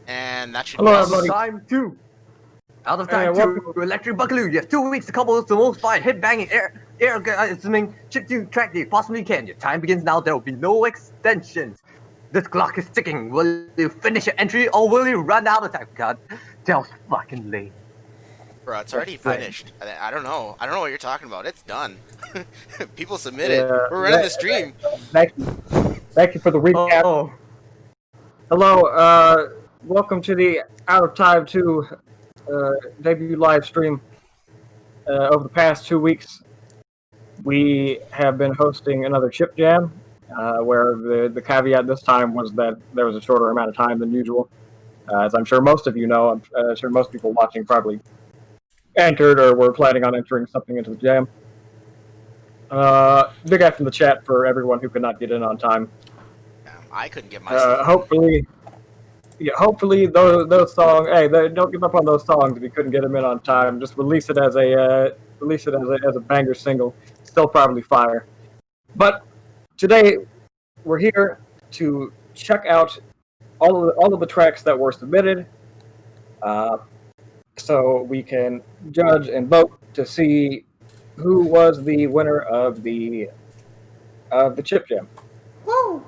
And that should Hello, be us. everybody. Time 2. Out of Hey, time welcome. 2. Electric Buckaloo. You have 2 weeks to couple the most fire, hit banging, assuming chip tune track you possibly can. Your time begins now. There will be no extensions. This clock is ticking. Will you finish your entry or will you run out of time? God, that was fucking late. Bro, it's already finished. I don't know. I don't know what you're talking about. It's done. People submitted. We're running the stream. Thank you for the recap. Oh, Hello, welcome to the Out of Time 2 debut live stream. Over the past 2 weeks, we have been hosting another chip jam, where the caveat this time was that there was a shorter amount of time than usual. As I'm sure most of you know, I'm sure most people watching probably entered or were planning on entering something into the jam. Big F in the chat for everyone who could not get in on time. I couldn't get my stuff. Hopefully those songs. Hey, don't give up on those songs if you couldn't get them in on time. Just release it as a banger single. Still probably fire. But today we're here to check out all of the tracks that were submitted, so we can judge and vote to see who was the winner of the chip jam. Woo!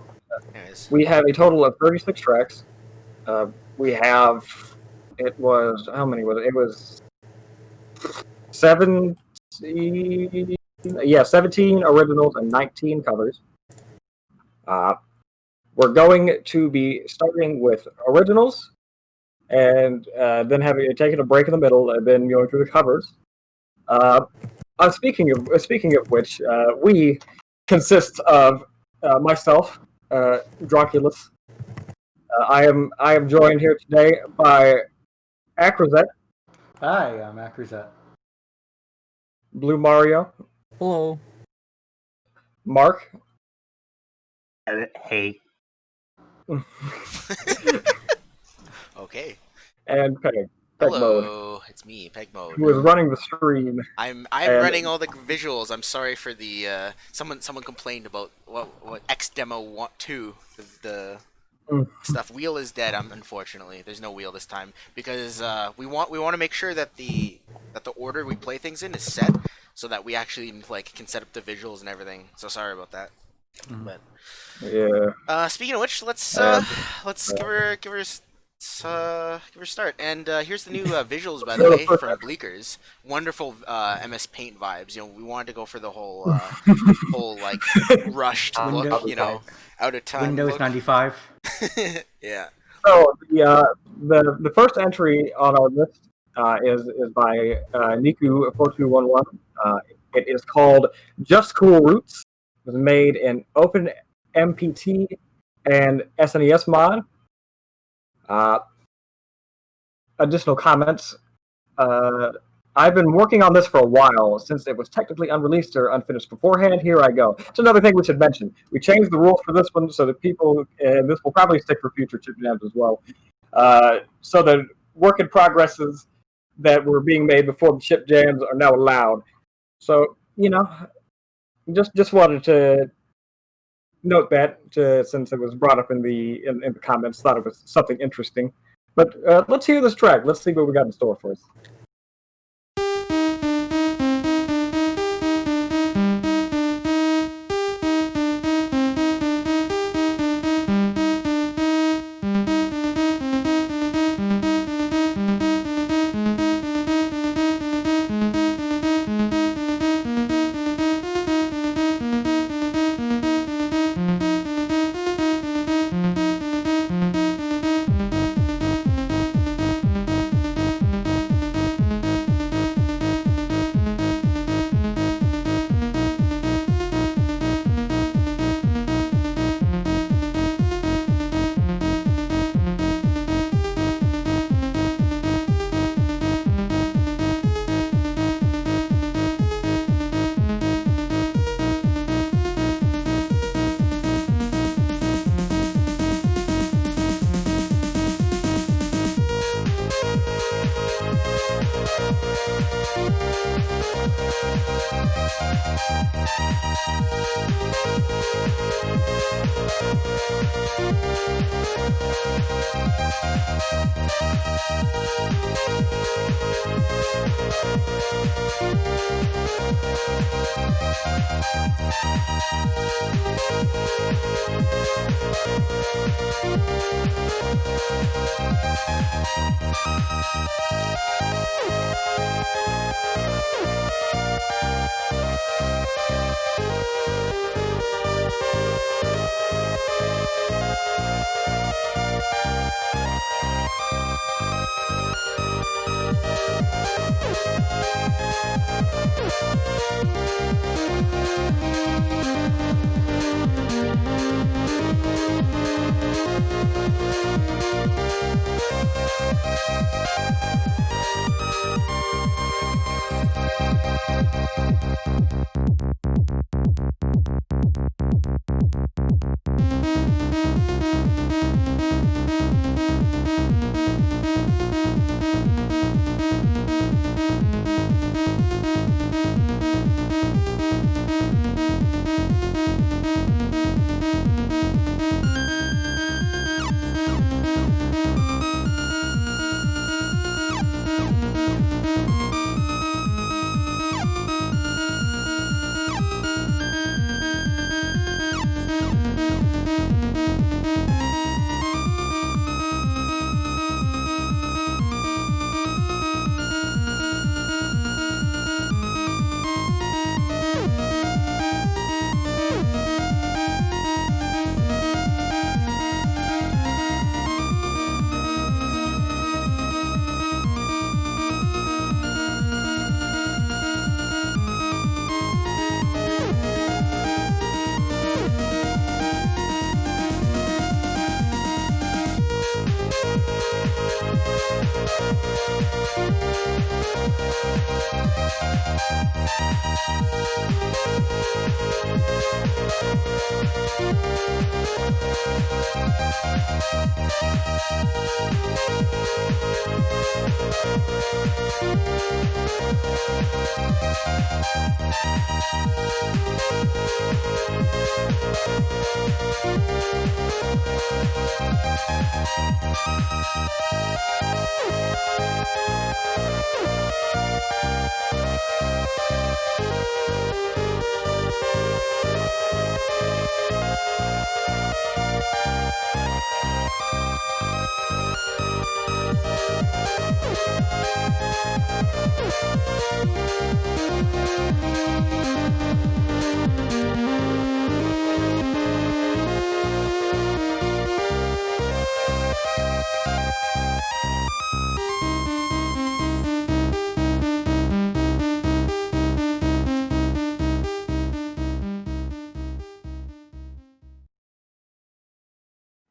Anyways. We have a total of 36 tracks. We have, how many was it? It was 17 originals and 19 covers. We're going to be starting with originals, and then taking a break in the middle, and then going through the covers. Speaking of which, we consist of myself, Dronculus. I am joined here today by Acrozet. Hi, I'm Acrozet. Blue Mario. Hello. Mark. hey. Okay. And Peg. Hello, Mode, it's me, Peg Mode. who is running the stream. I'm running all the visuals. I'm sorry for the someone complained about what X Demo 2 the stuff. Wheel is dead. Unfortunately, there's no wheel this time because we want to make sure that the order we play things in is set so that we actually can set up the visuals and everything. So sorry about that. But yeah. Speaking of which, let's give her a start. And here's the new visuals, by the way, from Bleakers. Wonderful MS Paint vibes. You know, we wanted to go for the whole rushed look. You know, out of time. Windows look. 95. Yeah. So the first entry on our list is by Niku4211. It is called Just Cool Roots. It was made in OpenMPT and SNES mod. Additional comments. I've been working on this for a while, since it was technically unreleased or unfinished beforehand. Here I go. It's another thing we should mention. We changed the rules for this one so that people, this will probably stick for future chip jams as well, so that work in progresses that were being made before the chip jams are now allowed. So, you know, just wanted to note that since it was brought up in the comments, thought it was something interesting. But let's hear this track. Let's see what we got in store for us.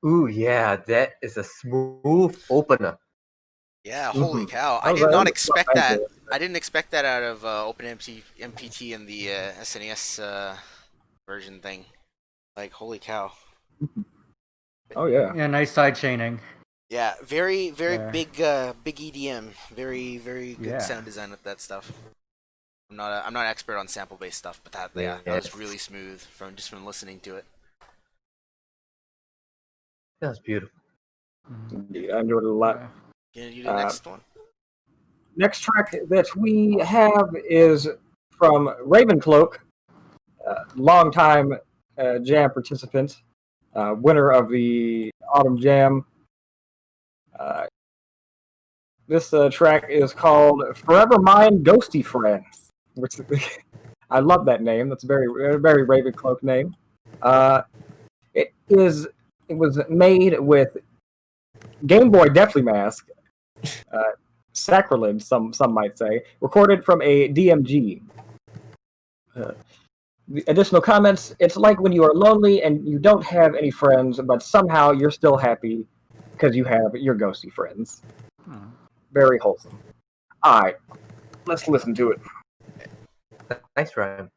Ooh, yeah, that is a smooth opener. Yeah, holy cow! That I was did not a expect rough that. idea. I didn't expect that out of MPT and the SNES version thing. Like, holy cow! Oh yeah. Yeah, nice side chaining. Yeah, very There. big EDM. Very good Yeah. sound design with that stuff. I'm not an expert on sample based stuff, but that yeah, that was Yes. really smooth from listening to it. That's beautiful. Indeed, I enjoyed it a lot. Yeah. Can you do the next one? Next track that we have is from Ravencloak, longtime jam participant, winner of the Autumn Jam. This track is called "Forever Mine, Ghosty Friend," which I love that name. That's a very Ravencloak name. It was made with Game Boy Deathly Mask, sacrilege, some might say, recorded from a DMG. The additional comments: it's like when you are lonely and you don't have any friends, but somehow you're still happy because you have your ghosty friends. Very wholesome. All right, let's listen to it. Nice rhyme.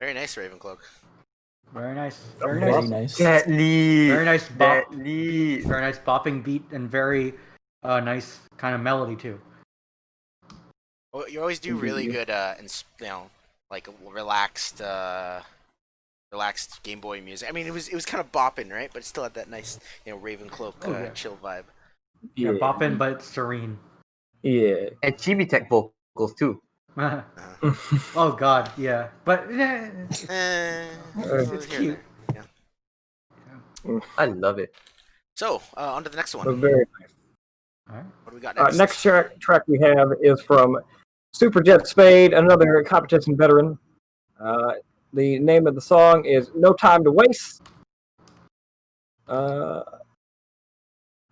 Very nice, Ravencloak. Very nice. Very Very Very nice. nice. Deadly. Very nice bop. Deadly. Very nice bopping beat and very nice kind of melody too. Well, you always do really Indeed. good, like relaxed, relaxed Game Boy music. I mean, it was kind of bopping, right? But it still had that nice, Ravencloak Oh, yeah. chill vibe. Yeah, Yeah. bopping but serene. Yeah. And Chibi Tech vocals too. Oh God, yeah. But it's Here and cute. there. Yeah. I love it. So, on to the next So one. very nice. What do we got next? Next track we have is from Superjet Spade, another competition veteran. The name of the song is No Time to Waste.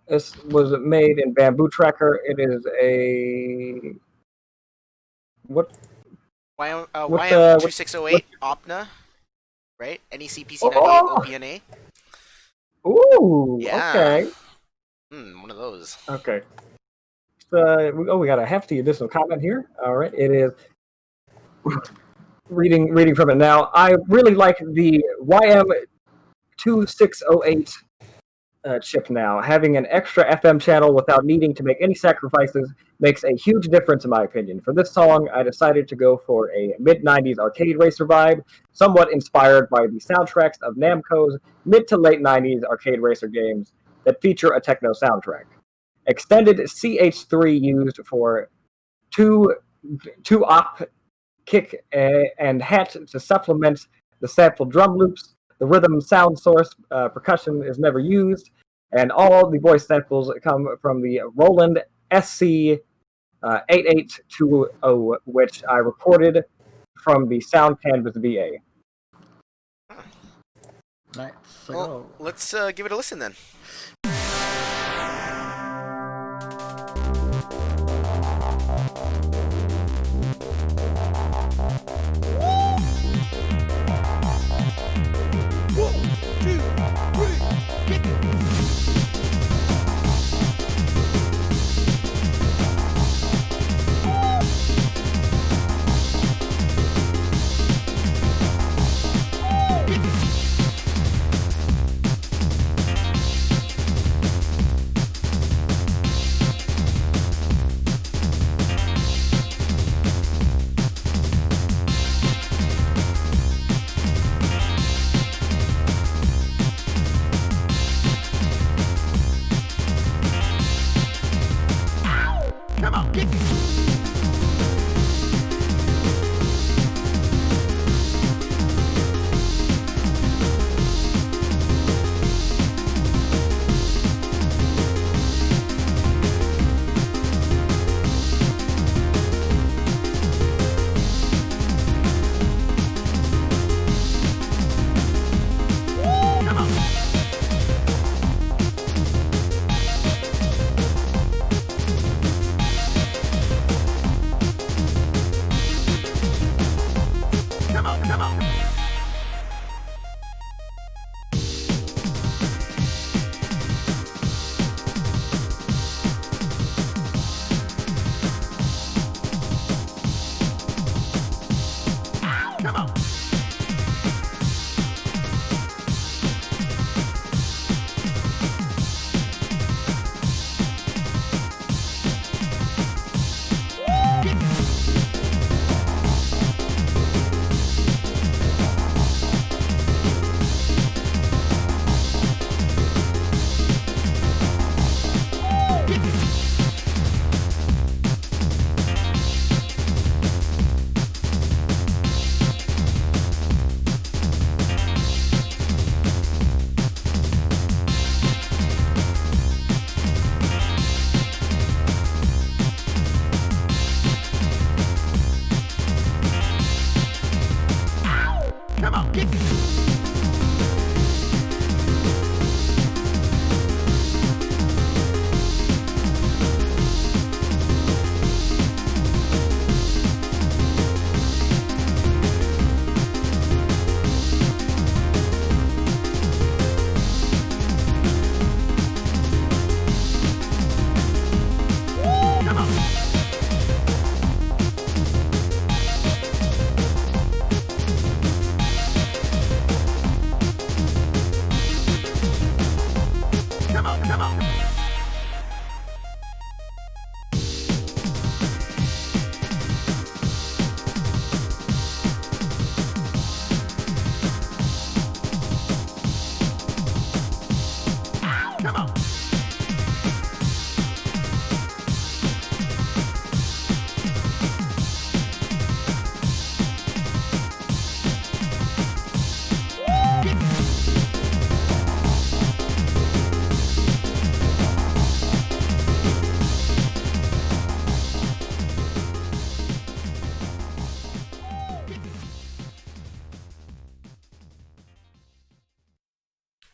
This was made in Bamboo Tracker. It is a what? YM2608 Opna, right? NECPC 98 Oh! OPNA. Ooh, Yeah. okay. One of those. Okay. So, we got a hefty additional comment here. All right, it is reading from it now. I really like the YM2608 chip now. Having an extra FM channel without needing to make any sacrifices makes a huge difference in my opinion. For this song, I decided to go for a mid-90s arcade racer vibe, somewhat inspired by the soundtracks of Namco's mid to late 90s arcade racer games that feature a techno soundtrack. Extended CH3 used for two op kick and hat to supplement the sampled drum loops. The rhythm sound source percussion is never used, and all the voice samples come from the Roland SC 8820, which I recorded from the Sound Canvas VA. Nice. Well, let's give it a listen then.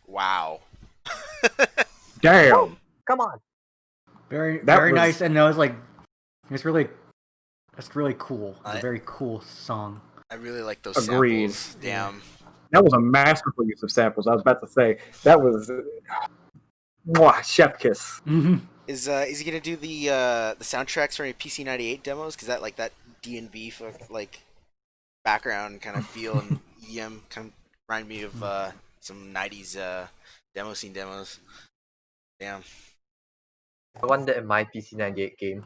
Wow. Damn. Come on. Very That very was- nice, and I was like, it's really cool. It's I- a very cool song. I really like those Agreed. samples. Damn. That was a masterful use of samples. I was about to say that was chef kiss. Is he gonna do the soundtracks for any PC98 demos? Because that D&B for like background kind of feel and EDM kind of remind me of some 90s demo scene demos. Damn. I wonder in my PC98 game.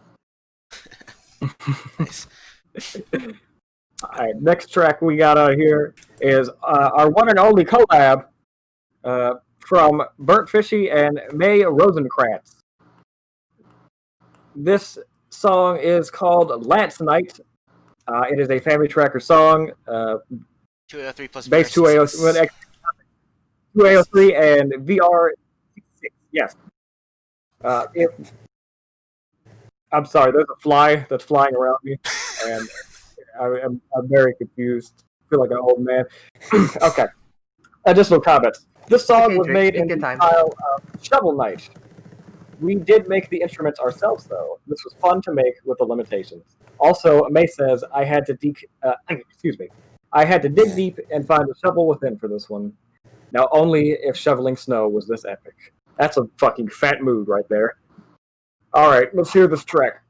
Nice. All right, next track we got out here is our one and only collab from Burnt Fishy and May Rosencrantz. This song is called Lance Night. It is a Family Tracker song. 203 plus Base VR66. 203 and VR 66. Yes. I'm sorry. There's a fly that's flying around me, and I'm very confused. I feel like an old man. Okay. Additional comments. This song Okay, was Drake, made take in your the time. style of Shovel Knight. We did make the instruments ourselves, though. This was fun to make with the limitations. Also, May says I had to I had to dig deep and find a shovel within for this one. Now, only if shoveling snow was this epic. That's a fucking fat mood right there. All right, let's hear this track.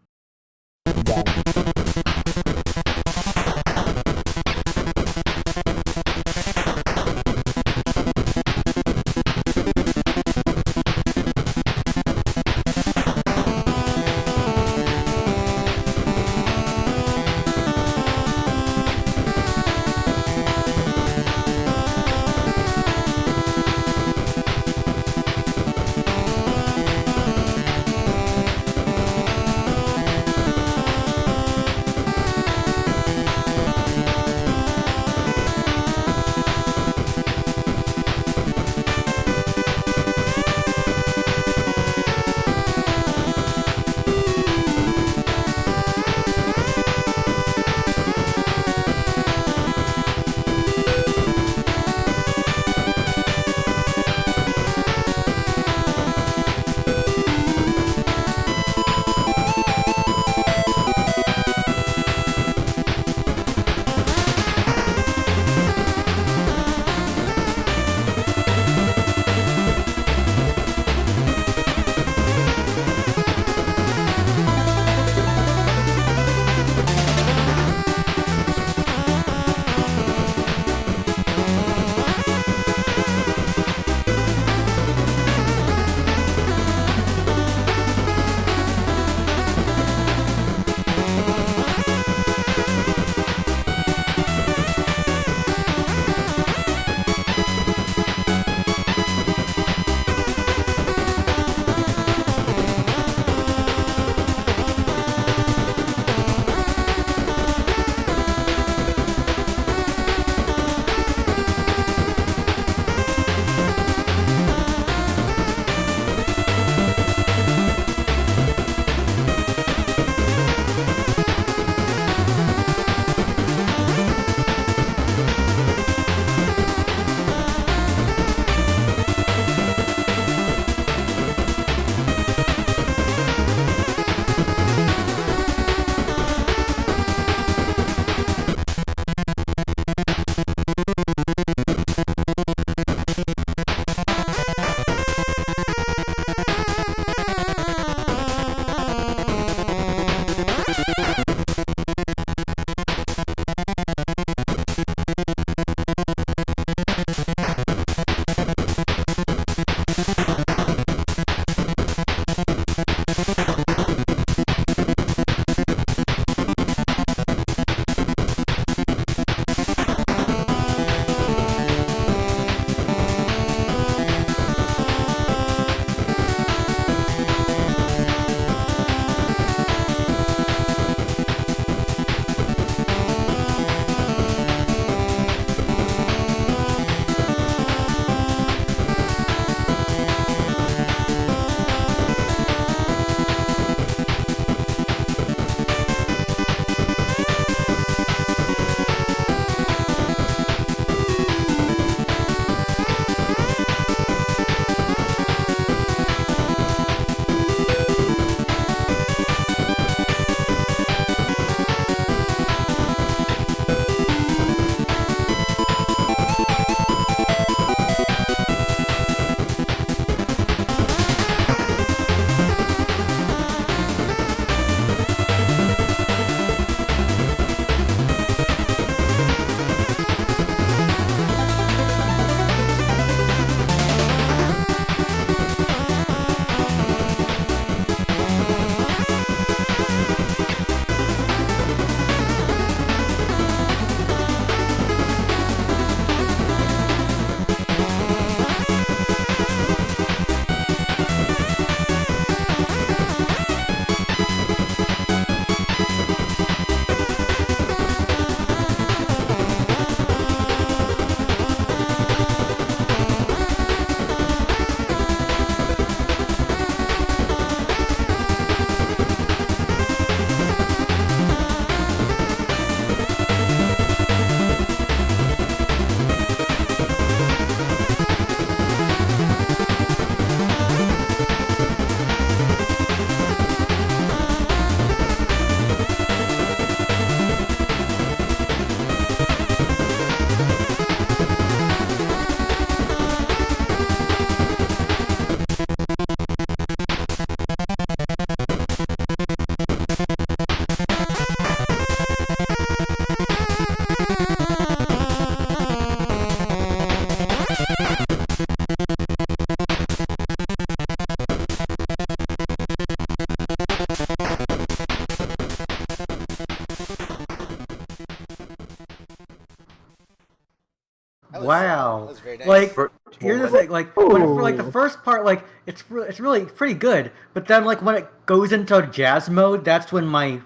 That Wow. was very nice. Like, Virtual here's the window. thing. Like, when, for like the first part, like it's really pretty good. But then, like when it goes into jazz mode, that's when my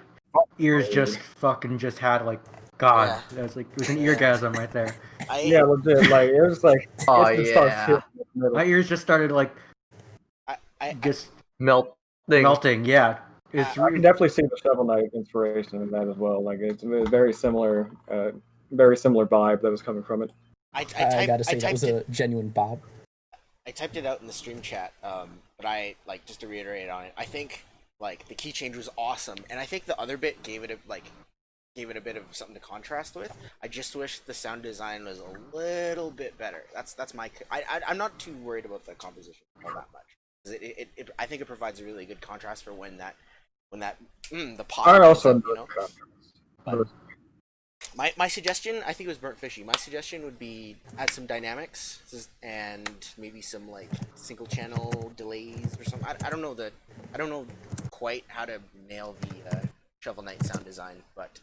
ears just fucking just had like, God, Yeah. it was like it was an eargasm right there. Yeah, legit. Like it was like Oh it just starts yeah, hitting in the middle. My ears just started like I just melting. melting. Yeah, it's I can definitely see the Shovel Knight inspiration in that as well. Like it's a very similar vibe that was coming from it. I gotta say that was typed a genuine bob. I typed it out in the stream chat, but I like just to reiterate on it. I think like the key change was awesome, and I think the other bit gave it a bit of something to contrast with. I just wish the sound design was a little bit better. That's my. I'm not too worried about the composition all that much. I think it provides a really good contrast for when that the pop. I also you know. But my suggestion, I think it was Burnt Fishy. My suggestion would be add some dynamics and maybe some like single channel delays or something. I don't know quite how to nail the Shovel Knight sound design, but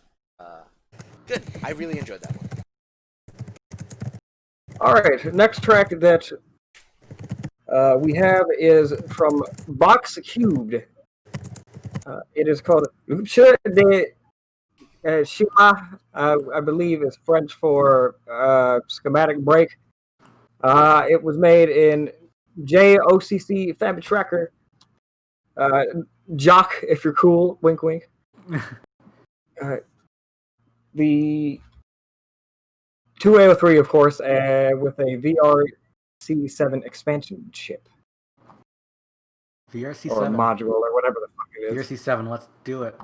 good. I really enjoyed that one. All right, next track that we have is from Box Cubed. It is called Rupture de Shima. I believe is French for schematic break. It was made in JOCC Family Tracker. Jock, if you're cool, wink wink. The 2A03, of course, with a VRC7 expansion chip. VRC7 or module or whatever the fuck it is. VRC7. Let's do it.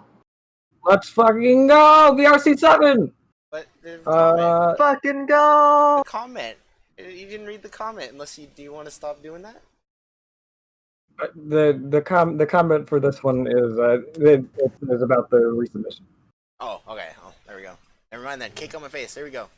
Let's fucking go! VRC7! But the comment, Fucking go! the comment. You didn't read the comment unless do you want to stop doing that? The comment for this one is it is about the resubmission. Oh, okay. Oh, there we go. Never mind then. Cake on my face. There we go.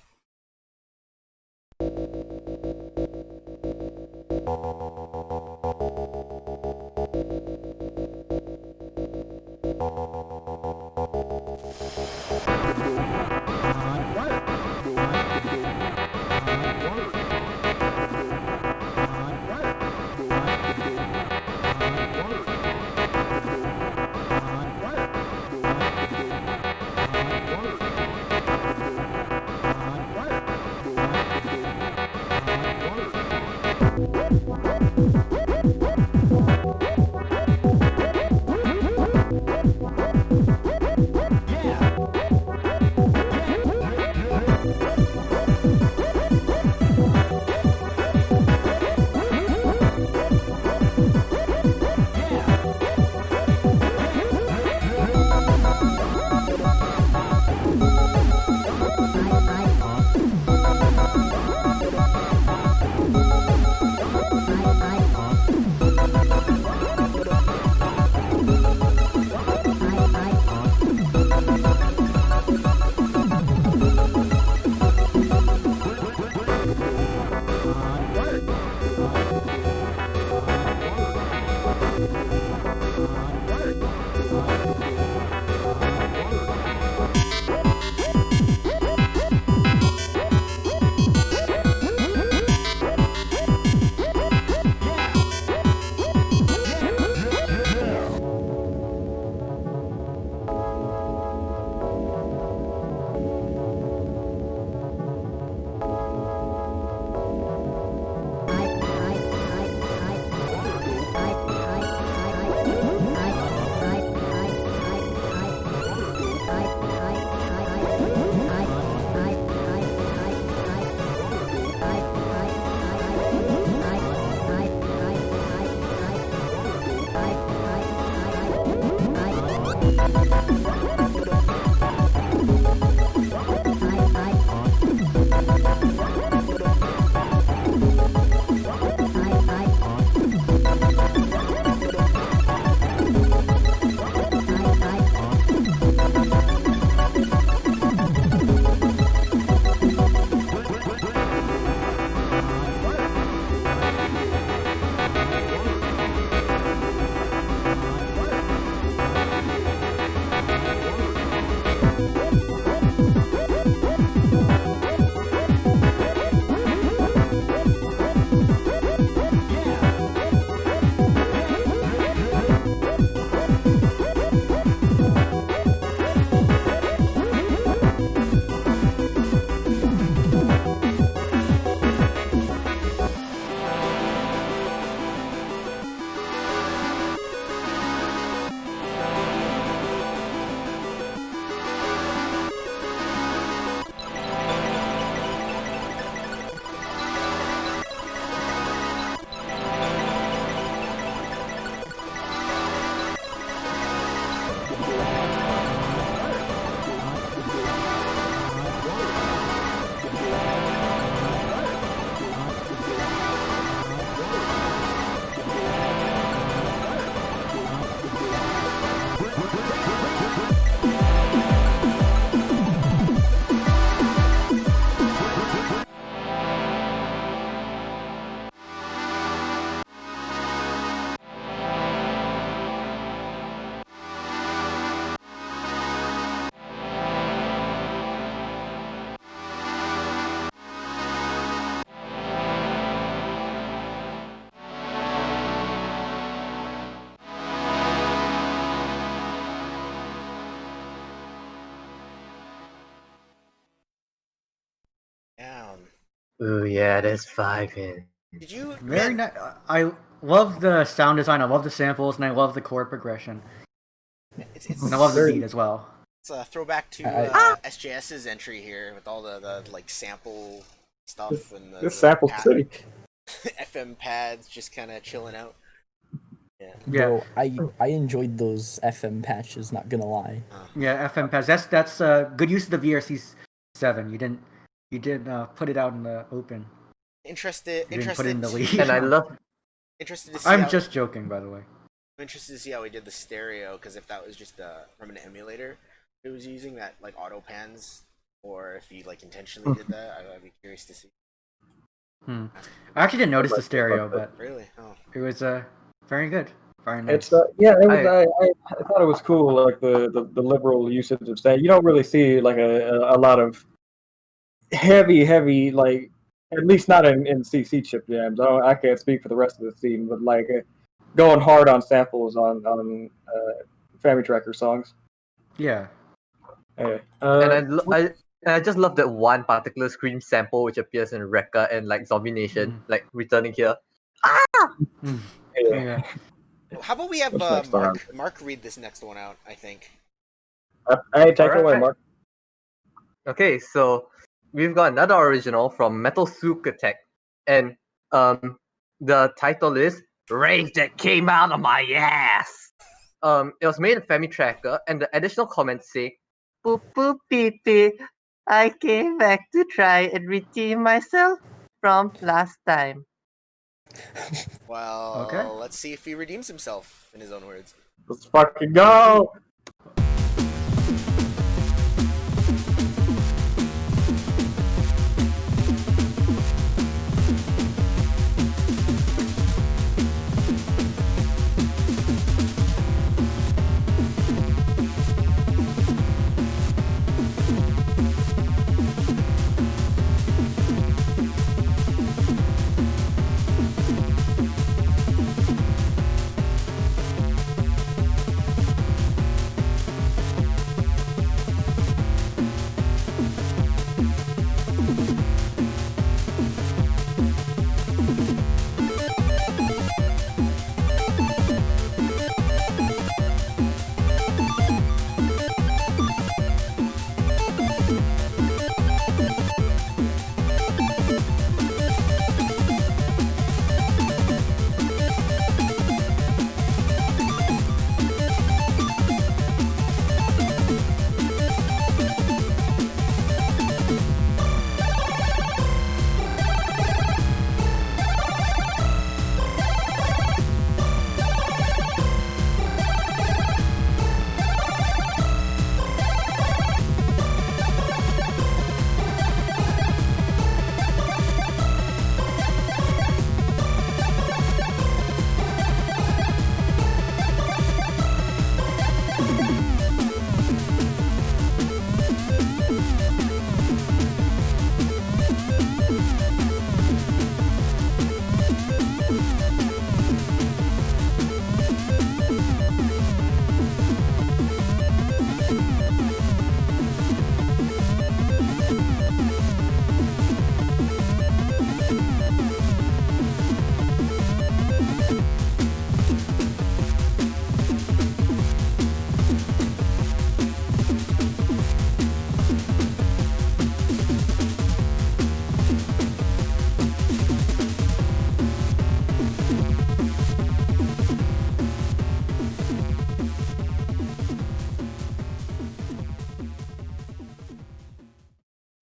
Ooh, yeah, there's 5 in. Did you? Very Man, nice. I love the sound design. I love the samples, and I love the chord progression. And I love the beat as well. it's a throwback to SJS's entry here with all the like sample stuff and the This sample city. FM pads just kind of chilling out. Yeah. Bro, I enjoyed those FM patches. Not gonna lie. Yeah, FM pads. That's good use of the VRC7. You didn't put it out in the open. You didn't put it in the lead. And I love. Interested to see. I'm just joking, by the way. I'm interested to see how he did the stereo, because if that was just from an emulator it was using that like auto pans, or if he like intentionally did that, I'd be curious to see. I actually didn't notice the stereo, but Really? Oh. it was very good, very nice. It's yeah, it was. I thought it was cool, like the liberal usage of saying you don't really see like a lot of heavy like, at least not in CC chip jams. I can't speak for the rest of the scene, but like going hard on samples on Family Tracker songs. Yeah. Anyway, And I just love that one particular scream sample which appears in Rekka and like Zombie Nation, like returning here. Yeah. How about we have What's next Mark read this next one out? I think. hey, take it Alright. away, Mark. Okay, so we've got another original from Metal Souk Attack, and the title is "Rage That Came Out of My Ass." It was made in Family Tracker, and the additional comments say, "Boop boop beep beep, I came back to try and redeem myself from last time." Well, Okay. let's see if he redeems himself, in his own words. Let's fucking go.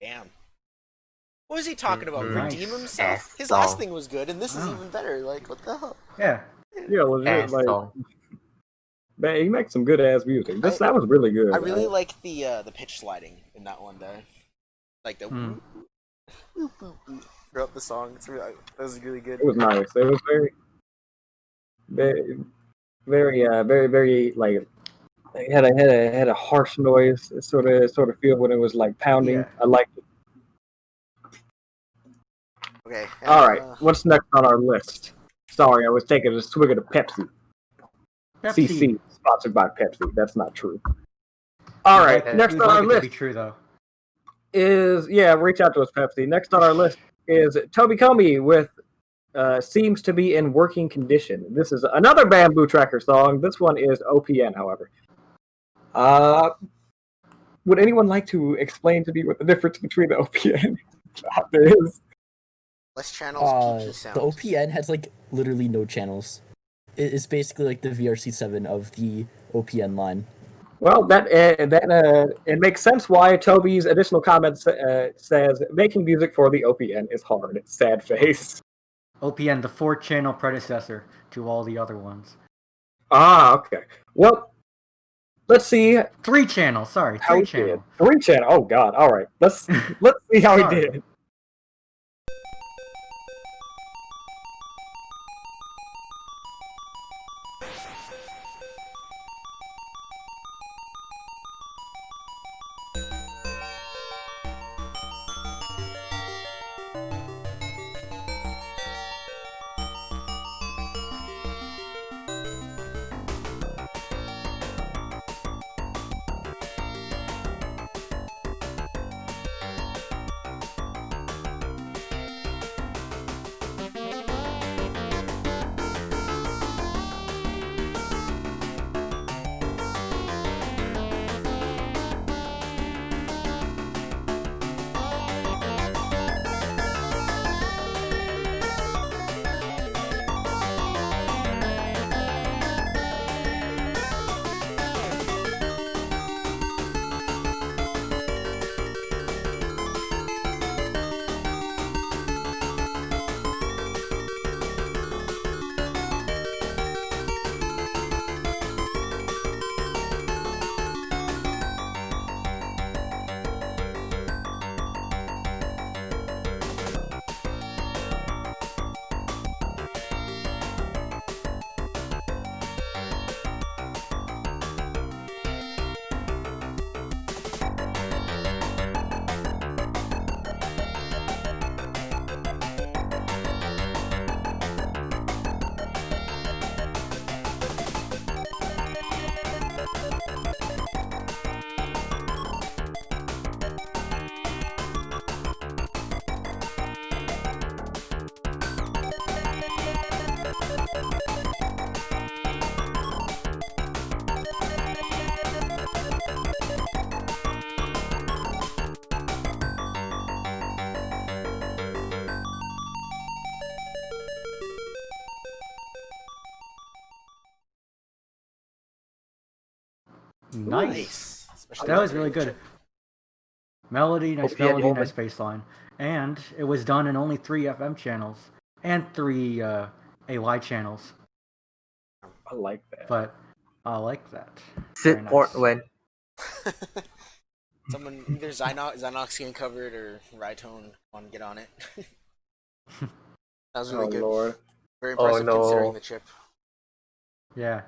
Damn. What was he talking about? Nice. Redeem himself? Ass His last song. thing was good, and this is even better. Like, what the hell? Yeah. Yeah, legit. Ass Like, song. man, he makes some good ass music. That was really good. I really like the pitch sliding in that one there. Like the throughout the song. It's really, that was really good. It was nice. It was very like it had a harsh noise. It sort of feel when it was like pounding. Yeah. I liked it. Okay. All right, what's next on our list? Sorry, I was taking a swig of the Pepsi. Pepsi. CC sponsored by Pepsi. That's not true. All right, Okay. next You'd on like our it to list. be true though. is reach out to us, Pepsi. Next on our list is Toby Comey with Seems to Be in Working Condition. This is another Bamboo Tracker song. This one is OPN, however. Would anyone like to explain to me what the difference between the OPN there is? Less channels, peaky sound. The OPN has like literally no channels. It's basically like the VRC7 of the OPN line. Well, that it makes sense why Toby's additional comment says making music for the OPN is hard. Sad face. OPN, the 4-channel predecessor to all the other ones. Ah, okay. Well, let's see 3 channels. Sorry, how 3 he channel. did. 3 channel. Oh God. All right. Let's see how he Sorry. did. Nice. Especially That was during really the good. chip. Melody, nice OPN melody, moment. nice bass line. And it was done in only 3 FM channels and 3 AY channels. I like that. But I like that. Sit Very nice. Portland. Someone, either Xynox getting covered or Rytone, want to get on it. That was really good. Lord. Very Oh, impressive no. considering the chip. Yeah.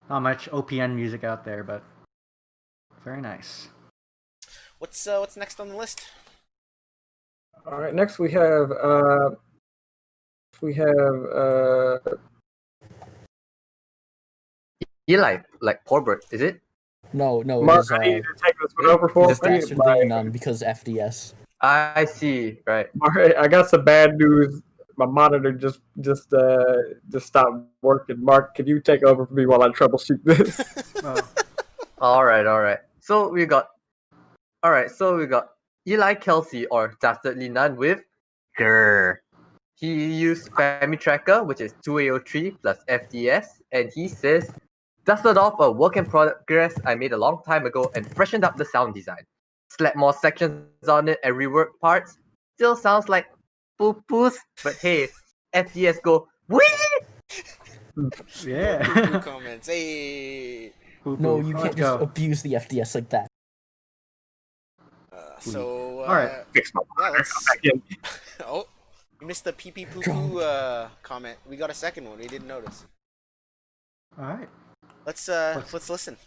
Not much OPN music out there, but very nice. What's next on the list? All right. Next we have Eli, like Porbert, is it? No, it Mark. was I need you to take this one over for just me. Dastardly None because FDS. I see. Right. Mark, I got some bad news. My monitor just stopped working. Mark, can you take over for me while I troubleshoot this? All right. So we got Eli Kelsey or Dastardly None with Grrr. He used Family Tracker, which is 2803 plus FDS, and he says, dusted off a work in progress I made a long time ago and freshened up the sound design. Slapped more sections on it and reworked parts. Still sounds like poo-poos, but hey, FDS go, wee! Yeah. Poo-poo comments. Hey. No, you Let's can't just go. abuse the FDS like that. So. All right. Fix my Yeah, let's. back in. Oh, you missed the pee pee poo Drunk. poo comment. We got a second one. We didn't notice. All right. Let's listen.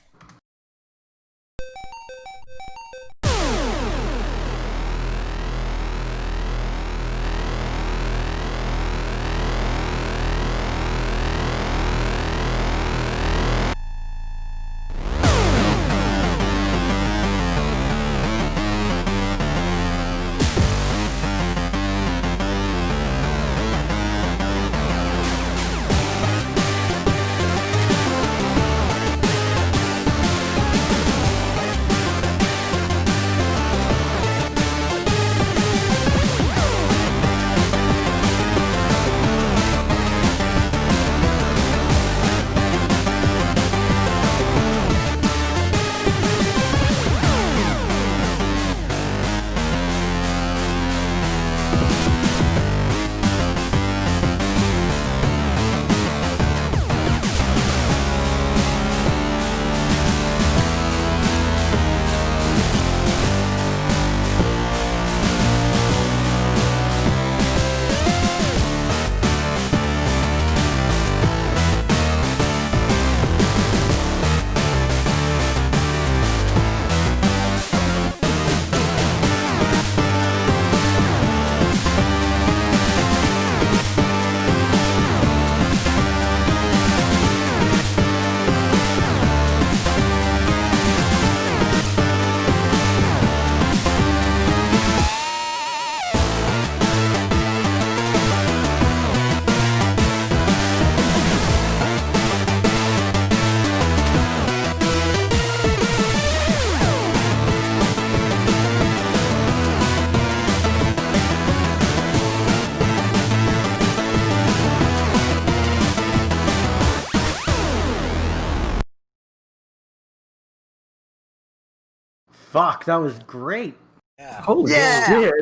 Fuck, that was great. Yeah. Holy Yeah! shit!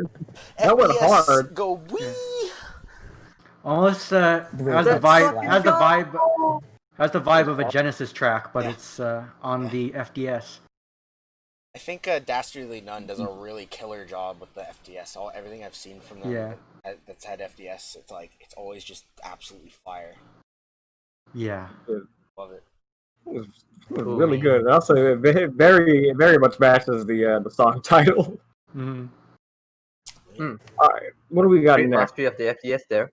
That went FPS hard. Go wee. Almost has the Let's vibe fucking has the vibe of a Genesis track, but it's on the FDS. I think Dastardly Nun does a really killer job with the FDS. Everything I've seen from them Yeah. that's had FDS, it's always just absolutely fire. Yeah. Love it. It was really good. Also, it very, very much matches the song title. Mm-hmm. All right, what do we got Great next? mastery of the FDS there.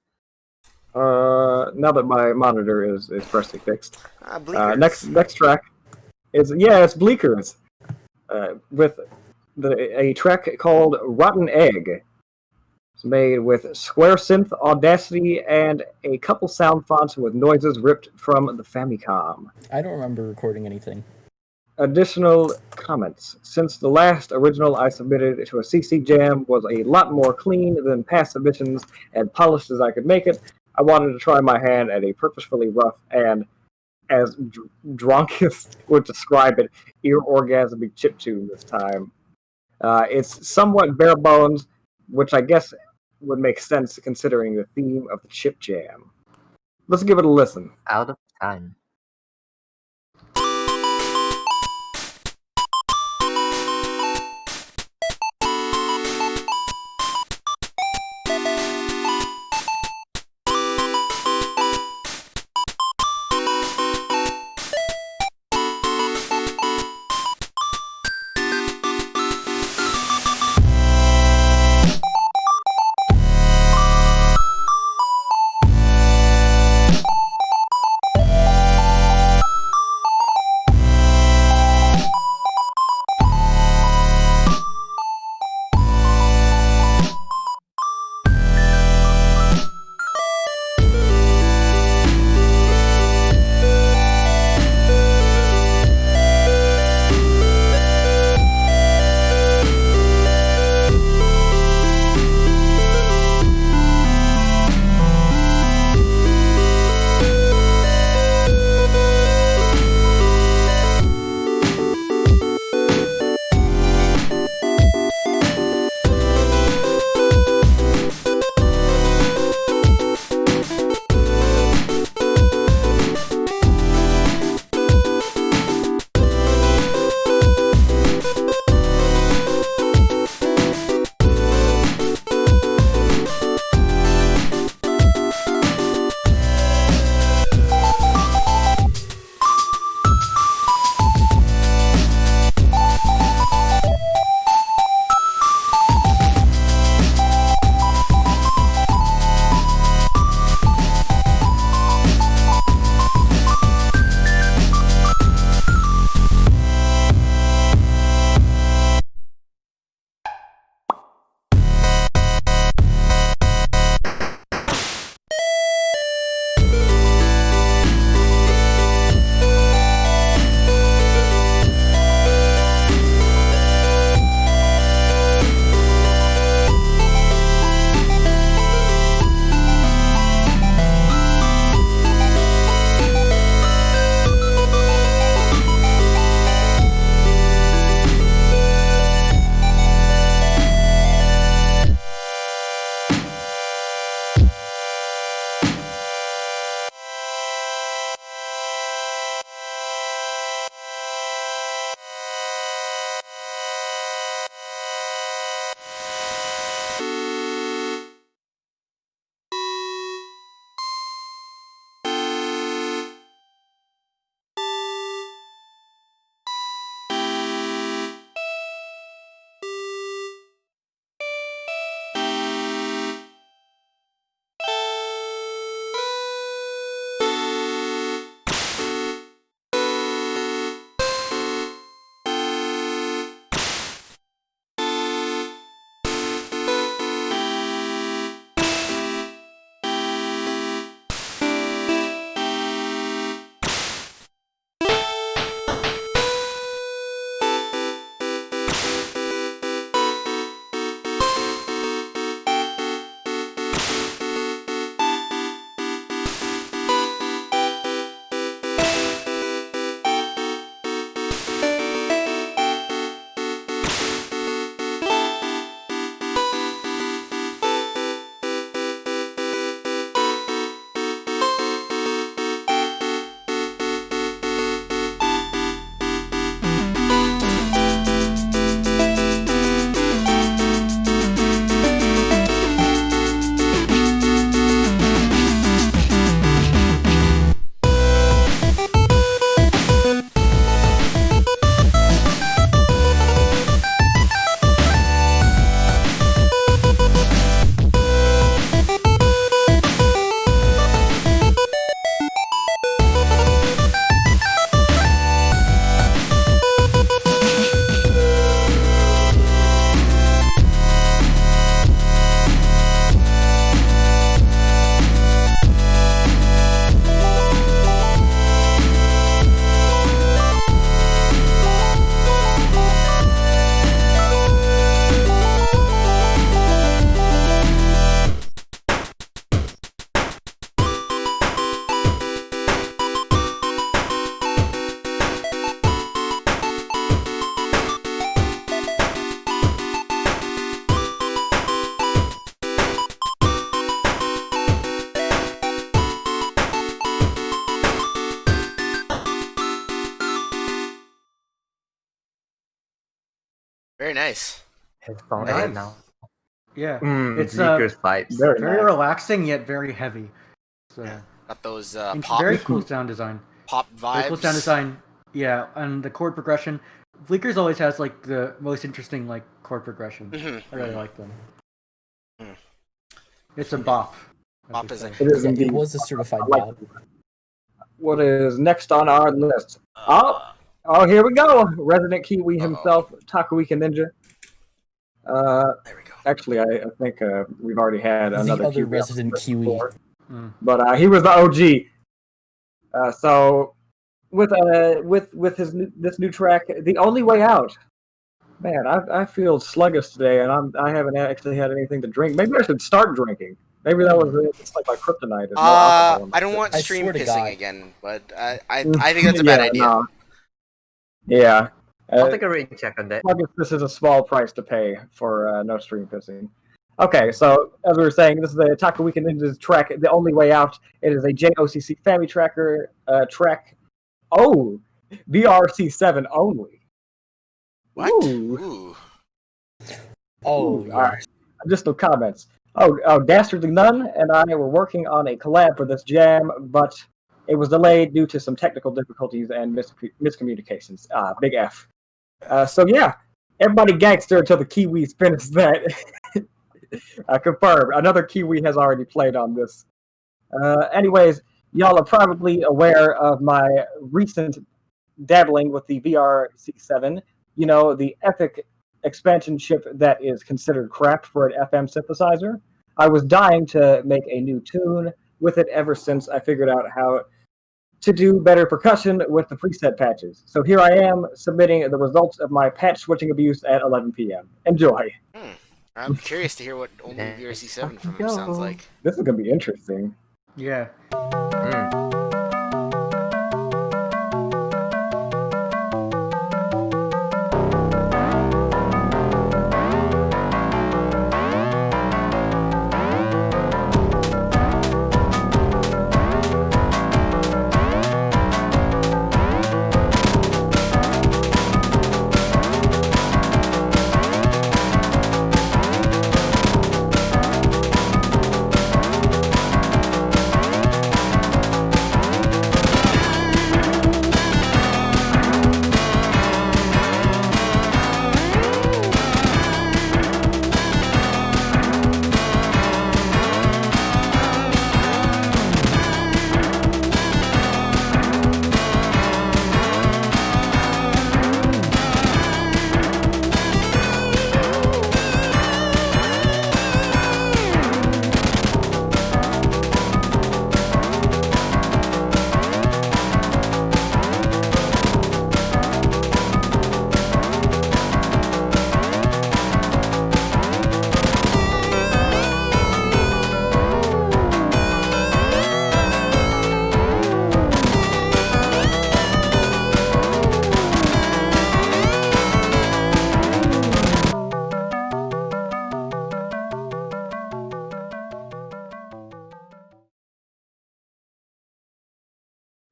Now that my monitor is freshly fixed. Bleakers. Next track is it's Bleakers, with a track called Rotten Egg. It's made with Square Synth, Audacity, and a couple sound fonts with noises ripped from the Famicom. I don't remember recording anything. Additional comments. Since the last original I submitted to a CC Jam was a lot more clean than past submissions and polished as I could make it, I wanted to try my hand at a purposefully rough and, as Drunkest would describe it, ear-orgasmic chiptune this time. It's somewhat bare bones, which I guess would make sense considering the theme of the Chip Jam. Let's give it a listen. Out of time. Very nice. It's all Nice. right now. Yeah, It's it's Zeker's vibes. Very very nice. relaxing yet very heavy. So Got those and pop very cool sound design. pop Very cool vibes. sound design. Yeah, and the chord progression. Bleakers always has like the most interesting like chord progression. I really like them. Mhm. It's a bop. as Bop they is say. It is Yeah, indeed. it was a certified I like bop. it. What is next on our list? Oh, here we go. Resident Kiwi himself, Takuika Ninja. There we go. Actually, I think we've already had The another other Kiwi resident episode Kiwi. before. Mm. But he was the OG. So with this new track, "The Only Way Out." Man, I feel sluggish today, and I haven't actually had anything to drink. Maybe I should start drinking. Maybe that was it. It's like my kryptonite. Is no alcohol in my I don't want I stream swear to pissing God. again, but I think that's a bad idea. No. Yeah. I'll take a rain check on that. I guess this is a small price to pay for no stream pissing. Okay, so as we were saying, this is the Takuika Ninja's track, "The Only Way Out." It is a JOCC Family Tracker track. Oh, VRC7 only. What? Ooh. Ooh. Oh, Ooh, yeah. all right. Additional comments. Oh, Dastardly Nun and I were working on a collab for this jam, but it was delayed due to some technical difficulties and miscommunications. Big F. So yeah, everybody gangster until the Kiwis finish that. Confirmed. Another Kiwi has already played on this. Anyways, y'all are probably aware of my recent dabbling with the VRC7. You know, the epic expansion chip that is considered crap for an FM synthesizer. I was dying to make a new tune with it ever since I figured out how to do better percussion with the preset patches. So here I am submitting the results of my patch switching abuse at 11 p.m. Enjoy. I'm curious to hear what only VRC7 from him sounds like. This is going to be interesting. Yeah.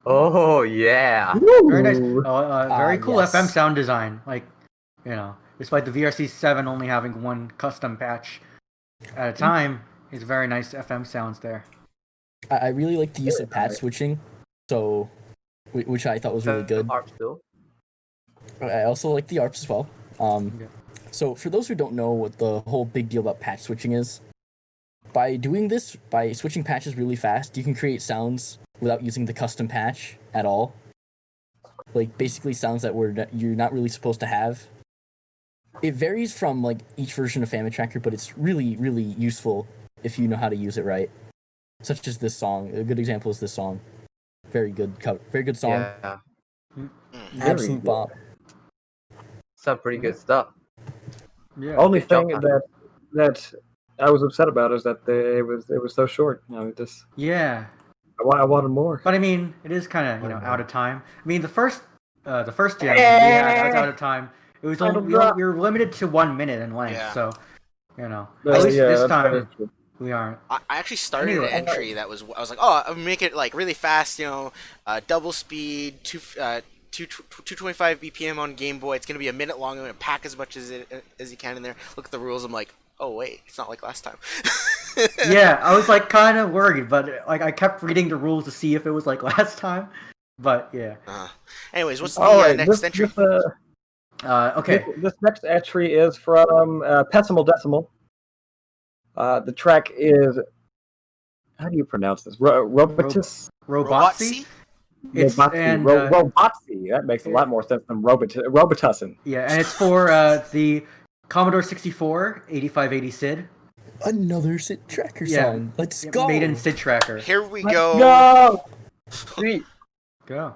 Oh yeah. Very nice. Ooh. Very cool yes. FM sound design. Like, despite the VRC7 only having one custom patch at a time, it's very nice FM sounds there. I really like the use of patch switching, so which I thought was really good. Arps though. I also like the ARPs as well. Yeah. So for those who don't know what the whole big deal about patch switching is, by doing this, by switching patches really fast, you can create sounds without using the custom patch at all. Like basically sounds that you're not really supposed to have. It varies from like each version of Family Tracker, but it's really, really useful if you know how to use it right. Such as this song. A good example is this song. Very good song. Yeah. Absolute bop. Some pretty good stuff. Yeah. Only Good job, thing Taku. that I was upset about is that it was so short. Yeah. I wanted more. But I mean, it is kind of out of time. I mean, the first jam we had was out of time. It was only we were limited to 1 minute in length, Yeah. so at least this time we aren't. I actually started Anyway, an entry that was I was like, oh, I'll make it like really fast, double speed, 2 225 BPM on Game Boy. It's gonna be a minute long. I'm gonna pack as much as you can in there. Look at the rules. I'm like, oh wait, it's not like last time. Yeah, I was like kind of worried, but like I kept reading the rules to see if it was like last time. But yeah. Anyways, what's the next entry? Okay. This next entry is from Pessimal Decimal. The track is, how do you pronounce this? Robotus? Robotsy? It's Robotsy. That makes a lot more sense than Robotussin. Yeah, and it's for the Commodore 64, 8580 SID. Another SID Tracker song. Let's go. Made in SID Tracker. Here we go. Go! Sweet. Go.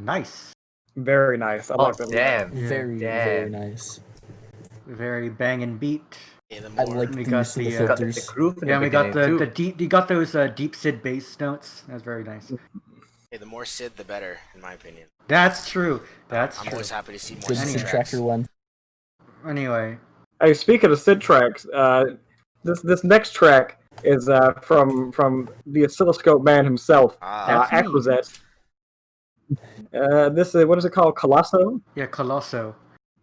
Nice. Very nice. I like that. Damn. Very, very nice. Very banging beat. Yeah, the I more, like We the got use of the the, Got the filters. groove in Yeah, the we got beginning, the too. deep. You got those deep SID bass notes. That's very nice. the more Sid, the better, in my opinion. That's true. That's I'm true. always happy to see more Good Sid SID tracks. Tracker one. Anyway, Hey, speaking of SID tracks, this next track is from the oscilloscope man himself, That's me. Acquisette. This is, what is it called? Colosso? yeah, Colosso.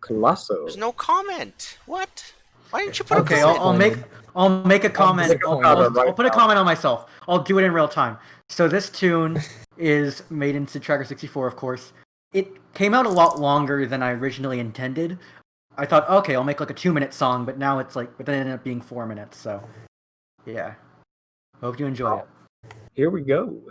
Colosso. There's no comment. What? Why didn't you put Okay, a comment? I'll make a comment. disappointed. I'll put a comment on myself. I'll do it in real time. So this tune is made in SID Tracker 64, of course. It came out a lot longer than I originally intended. I thought, okay, I'll make like a 2-minute song, but now it's like, but then it ended up being 4 minutes. So, yeah. Hope you enjoy it. Here we go.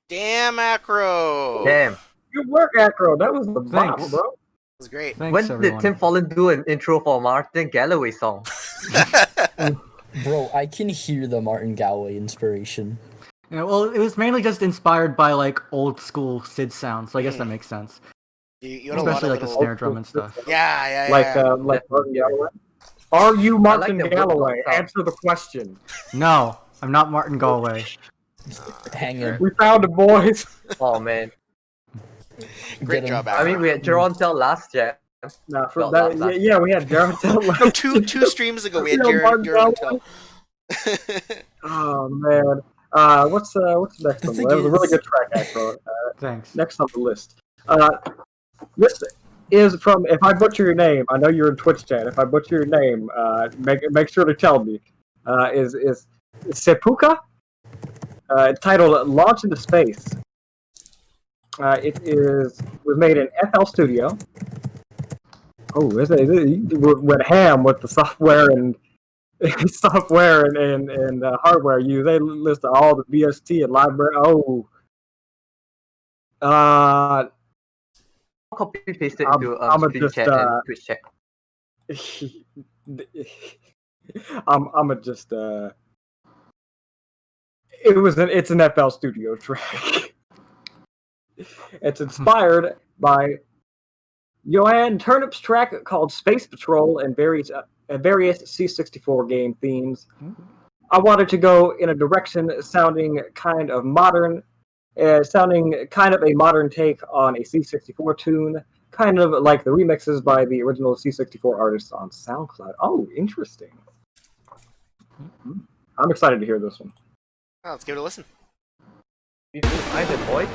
Damn, Acro. Damn. Good work, Acro. That was the Thanks. bomb, bro. It was great. Thanks, When everyone. did Tim Follen do an intro for Martin Galloway song? Bro, I can hear the Martin Galway inspiration. Yeah, well, it was mainly just inspired by like old school Sid sounds, so I guess that makes sense. You had a lot Especially of like the little... snare drum and stuff. Yeah. Like Martin Galloway. Are you Martin the Galloway? vocal sound. Answer the question. No, I'm not Martin Galway. Hanging. We found it, boys. Oh man. Great Get 'em. job, I Acro. mean, we had Gerontel last year. Nah, for Well, that, last- yeah, we had Jared. No, two streams ago we had Yeah, Martin Jared Galway. Tell. Oh man. What's the next The one? thing That was a really is- good track, Acro. Thanks. Next on the list. This is from. If I butcher your name, I know you're in Twitch chat. If I butcher your name, make sure to tell me. Is Sepuka? It's titled "Launch into Space." It was made in FL Studio. Oh, it went ham with the software and hardware used. They list all the VST and library. Oh. Copy paste it I'm- into I'ma screen just, chat and Twitch chat. I'm just it's an FL Studio track. It's inspired by Joanne Turnip's track called Space Patrol and various C64 game themes. I wanted to go in a direction sounding kind of modern, sounding kind of a modern take on a C64 tune, kind of like the remixes by the original C64 artists on SoundCloud. Oh, interesting. I'm excited to hear this one. Oh, let's give it a listen. I did, boy.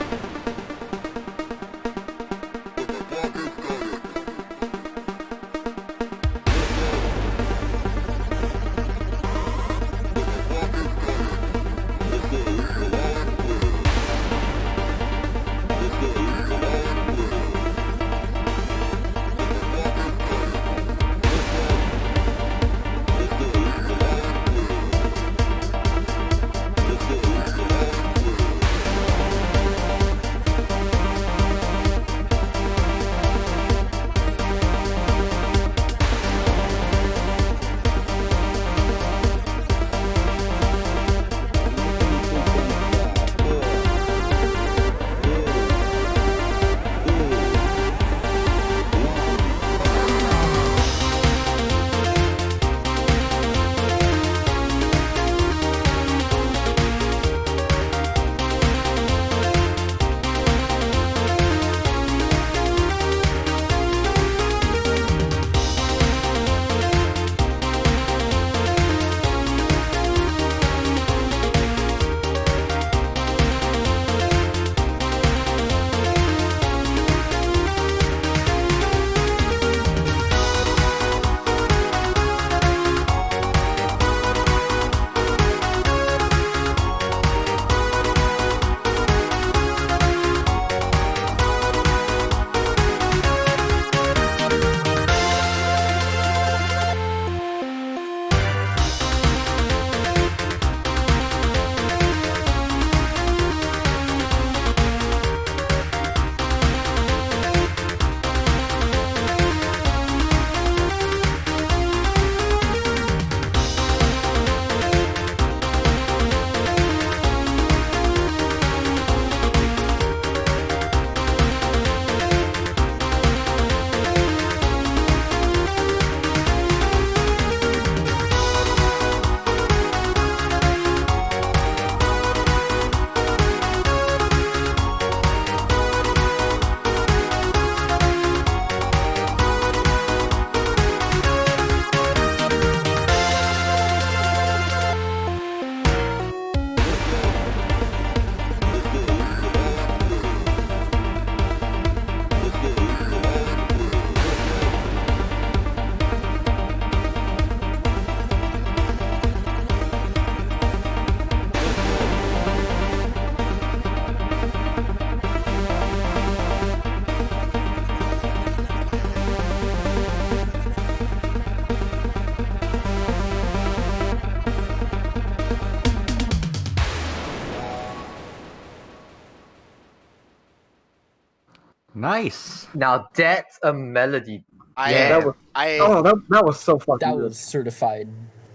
Nice. Now that's a melody. that was that was so fucking That good. was certified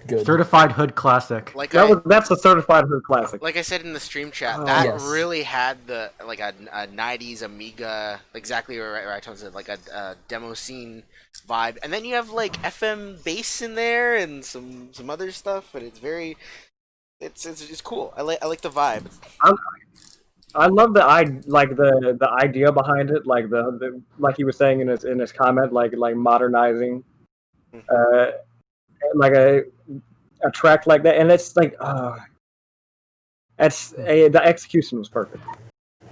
good. Certified hood classic. like That's a certified hood classic. like I said in the stream chat, Oh, that yes. really had the like a 90s Amiga, exactly where I told you, like a demo scene vibe, and then you have like FM bass in there and some other stuff, but it's very it's cool. I like the vibe. I love the the idea behind it, like the like he was saying in his comment, like modernizing, like a track like that, and it's like, the execution was perfect.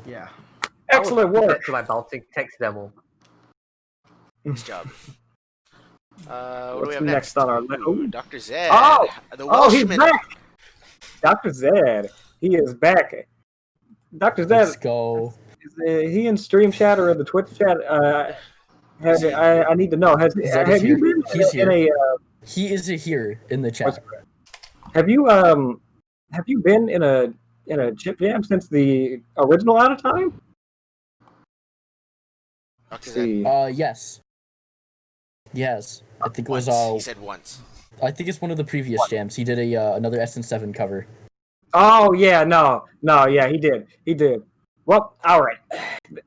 Yeah. Excellent I would put work. that to my bouncing text demo. Nice job. What do What's we have next next? on our list? Ooh, Dr. Zed. Oh! The Oh, he's Welshman. back. Dr. Zed, he is back. Dr. Let's Zed, go. is he in stream chat or in the Twitch chat? I need to know. Zed is Have you here. been He's in here. a He is here in the chat. have you been in a chip jam since the original Out of Time? Dr. Zed. See. Yes. Yes. I think it was Once. He said once. I think it's one of the previous jams. He did another SN7 cover. Oh yeah, no, yeah, he did. Well, all right,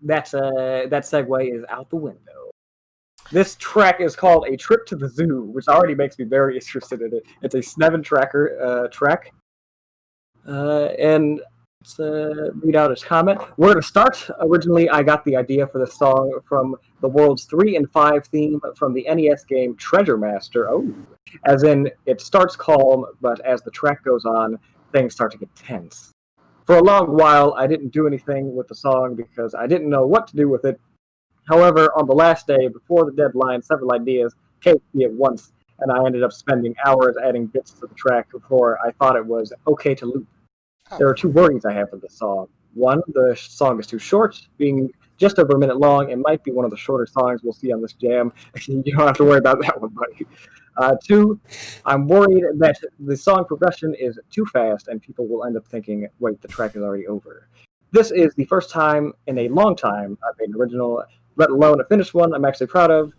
that segue is out the window. This track is called "A Trip to the Zoo," which already makes me very interested in it. It's a Snevin tracker track, and let's read out his comment. Where to start? Originally, I got the idea for the song from the Worlds 3 and 5 theme from the NES game Treasure Master. Oh, as in it starts calm, but as the track goes on, things start to get tense. For a long while, I didn't do anything with the song because I didn't know what to do with it. However, on the last day, before the deadline, several ideas came to me at once, and I ended up spending hours adding bits to the track before I thought it was okay to loop. There are two worries I have for the song. One, the song is too short, being just over a minute long. It might be one of the shorter songs we'll see on this jam. You don't have to worry about that one, buddy. Two, I'm worried that the song progression is too fast and people will end up thinking, wait, the track is already over. This is the first time in a long time I've made an original, let alone a finished one I'm actually proud of.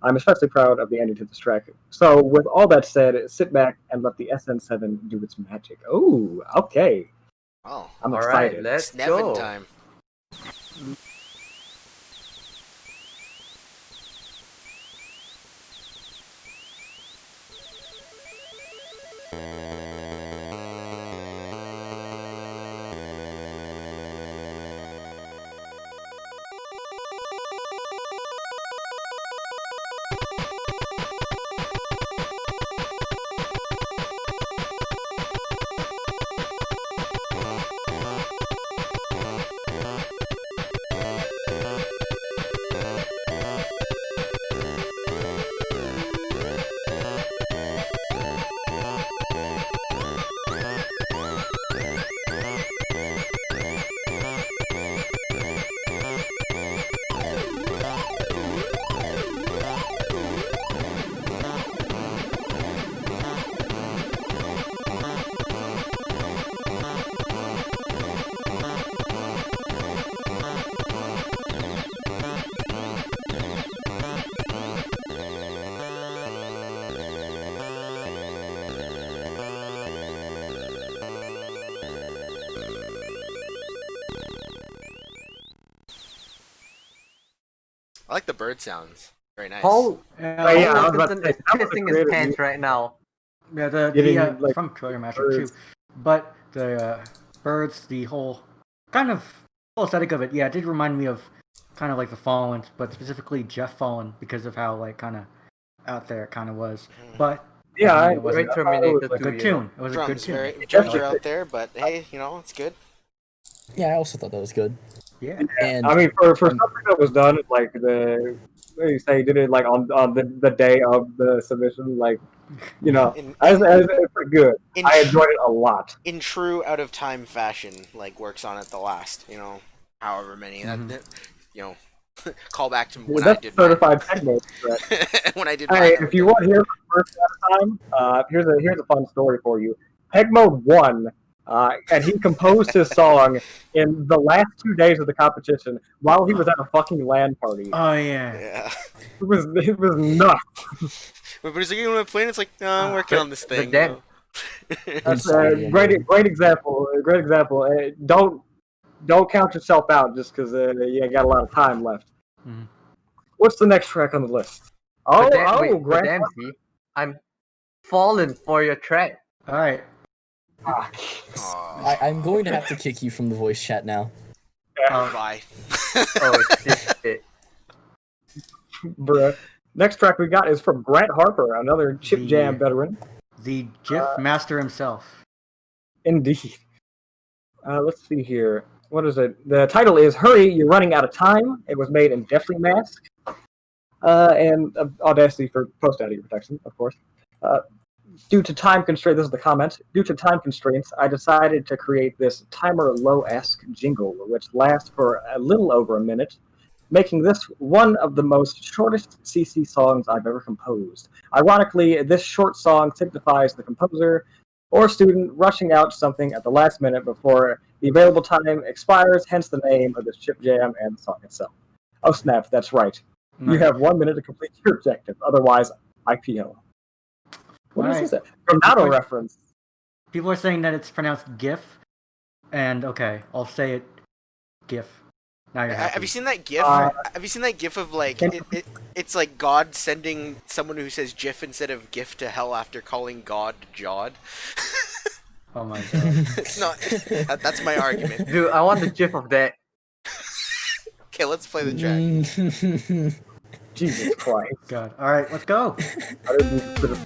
I'm especially proud of the ending to this track. So with all that said, sit back and let the SN7 do its magic. Oh, okay. Oh, I'm All excited. right, let's Snevin go. time. I like the bird sounds. Very nice. Paul Oh, yeah, I was about Wilkinson to is say, that was a pissing his creative pants use. right now. Yeah, Getting, like, from Treasure Master too. birds. But the birds, the whole kind of whole aesthetic of it, yeah, it did remind me of kind of like the Fallen, but specifically Jeff Fallen because of how like kind of out there it kind of was. But Yeah, I I mean, it was Great I thought it Terminator was, a like, good 2, tune. It was a good Drums, tune. drums are out there, but hey, it's good. Yeah, I also thought that was good. Yeah. And I mean, for something that was done, like what do you say, did it like on the day of the submission, like, In- it's pretty good. in I tr- enjoyed it a lot. In true out of time fashion, like works on it the last, however many. That, call back to when I That's did mine. certified techno. Right? When I did Hey, mine. if you want to hear the first at a time, here's a fun story for you. Peg Mode 1, And he composed his song in the last 2 days of the competition while he was at a fucking LAN party. Oh yeah. Yeah. It was nuts. But he's like, you want to play? And it's like, no, I'm working on this thing. then- That's a great example. Great example. Don't count yourself out just because you got a lot of time left. Mhm. What's the next track on the list? But Grant. Dempsey, I'm falling for your track. All right. Aw, I'm going to have to kick you from the voice chat now. bye. Oh shit. Bruh. Next track we got is from Grant Harper, another Chip Jam veteran. The GIF master himself. Indeed. Let's see here. What is it? The title is "Hurry, You're Running Out of Time." It was made in Deathly Mask and Audacity for post-audio protection, of course. Due to time constraints, this is the comment. Due to time constraints, I decided to create this timer low-esque jingle, which lasts for a little over a minute, making this one of the most shortest CC songs I've ever composed. Ironically, this short song signifies the composer or student rushing out something at the last minute before the available time expires, hence the name of this chip jam and the song itself. Oh snap, that's right. You Nice. have 1 minute to complete your objective, otherwise IPO. What Right. is this? Tornado People- reference. People are saying that it's pronounced GIF, and okay, I'll say it GIF. Now you're happy. Have you seen that GIF? Uh, Have you seen that GIF of like Can- it's like God sending someone who says GIF instead of GIF to hell after calling God Jod? Oh my god. It's not. That's my argument. Dude, I want the gif of that. Okay, let's play the track. Jesus Christ. God. All right, let's go. I didn't consider-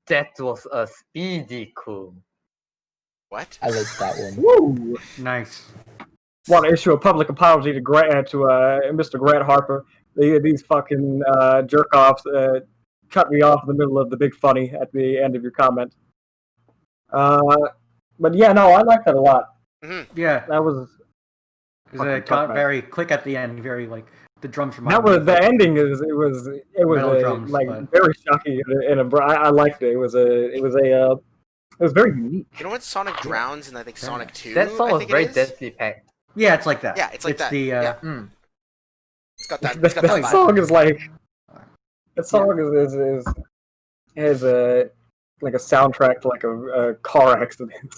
That was a speedy cool. What? I like that one. Woo! Nice. Want to issue a public apology to Mr. Grant Harper. These fucking jerk offs cut me off in the middle of the big funny at the end of your comment. But yeah, no, I like that a lot. Yeah, That was because it got very quick at the end. Very like the drums from. that was the ending. It was Metal drums, like but- very shocking I liked it. It was very unique. You know what Sonic Drowns and I think Sonic 2? That song I was think very it is? densely packed. Yeah, it's like that. Yeah, it's like that. The Yeah. Mm. It's got that. That, It's got that that vibe. song is like that song is a like a soundtrack to like a car accident.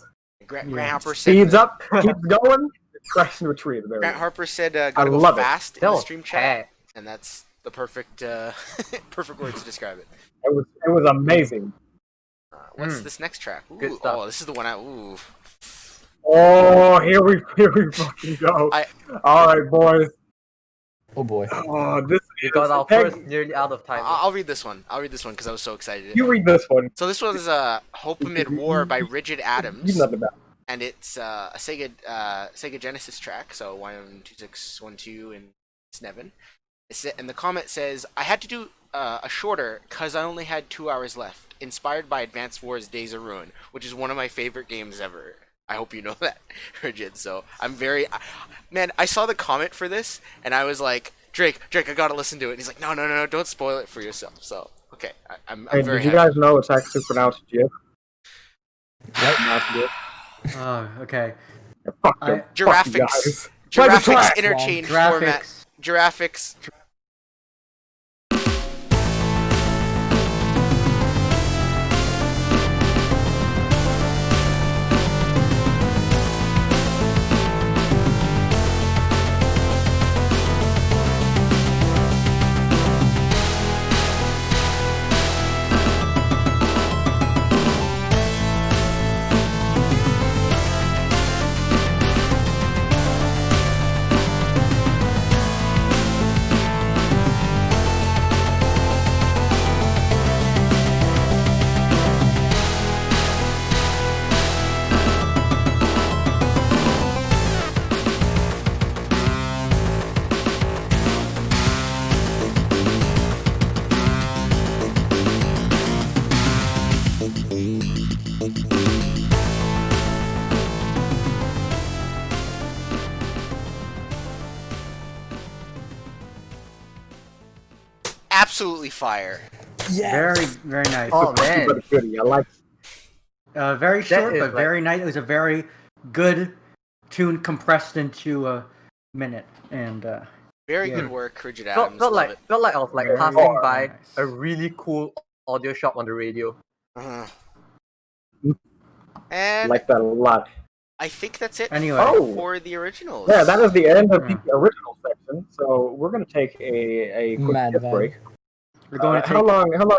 Grant Yeah. Harper said. Speeds up, keeps going, crashes into a tree at the very Grant end. Harper said, I "Gotta go love it. fast" in That the was stream chat, packed. and that's the perfect, perfect words to describe it. It was amazing. What's Mm. this next track? Good Ooh, stuff. oh, this is the one I. Ooh. Oh, here we fucking go. I- All right, boys. Oh boy. Oh, this We is got our Peg, first nearly out of time. I'll read this one. I'll read this one because I was so excited. You read this one. So this was "Hope Amid War" by Rigid You Adams, nothing about. and it's a Sega Genesis track. So 12612 and Snevin. And the comment says, "I had to do a shorter because I only had 2 hours left. Inspired by Advanced Wars: Days of Ruin, which is one of my favorite games ever. I hope you know that, Rigid. So I'm very, man. I saw the comment for this, and I was like, Drake, I gotta listen to it. And he's like, no, don't spoil it for yourself. So okay, I'm Hey, very did you happy. guys know it's actually pronounced Jif? What? Not Jif. Oh, okay. Fuck I- them. Fuck you Giraffics. guys. Play the Giraffics track. interchange format. Graphics. Giraffics. Absolutely fire. Yes. Very, very nice. Oh man, But goody. I like. Very short, is but like- very nice. It was a very good tune compressed into a minute, and Very Yeah. good work, Rigid felt, Adams. felt Love like it. felt like I was like Very passing by nice. a really cool audio shop on the radio. Uh-huh. Mm. And Like that a lot. I think that's it Anyway. Oh. for the originals. Yeah, that is the end of Yeah. the original section. So we're gonna take a quick Mad piss vibe. break. we're going to take. How long have we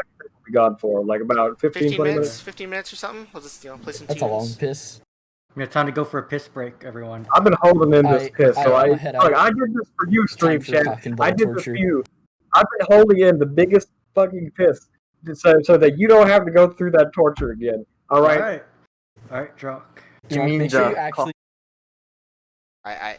been gone for? Like about 15 20 minutes? 15 minutes or something. We'll just play some That's tunes. a long piss. We have time to go for a piss break, everyone. I've been holding in this piss, so I'ma I head look, out. I did this for you, Stream Time for Chat. cock and ball I did this torture. for you. I've been holding in the biggest fucking piss, so that you don't have to go through that torture again. All right. All right, Jock. You John, mean make sure the you actually I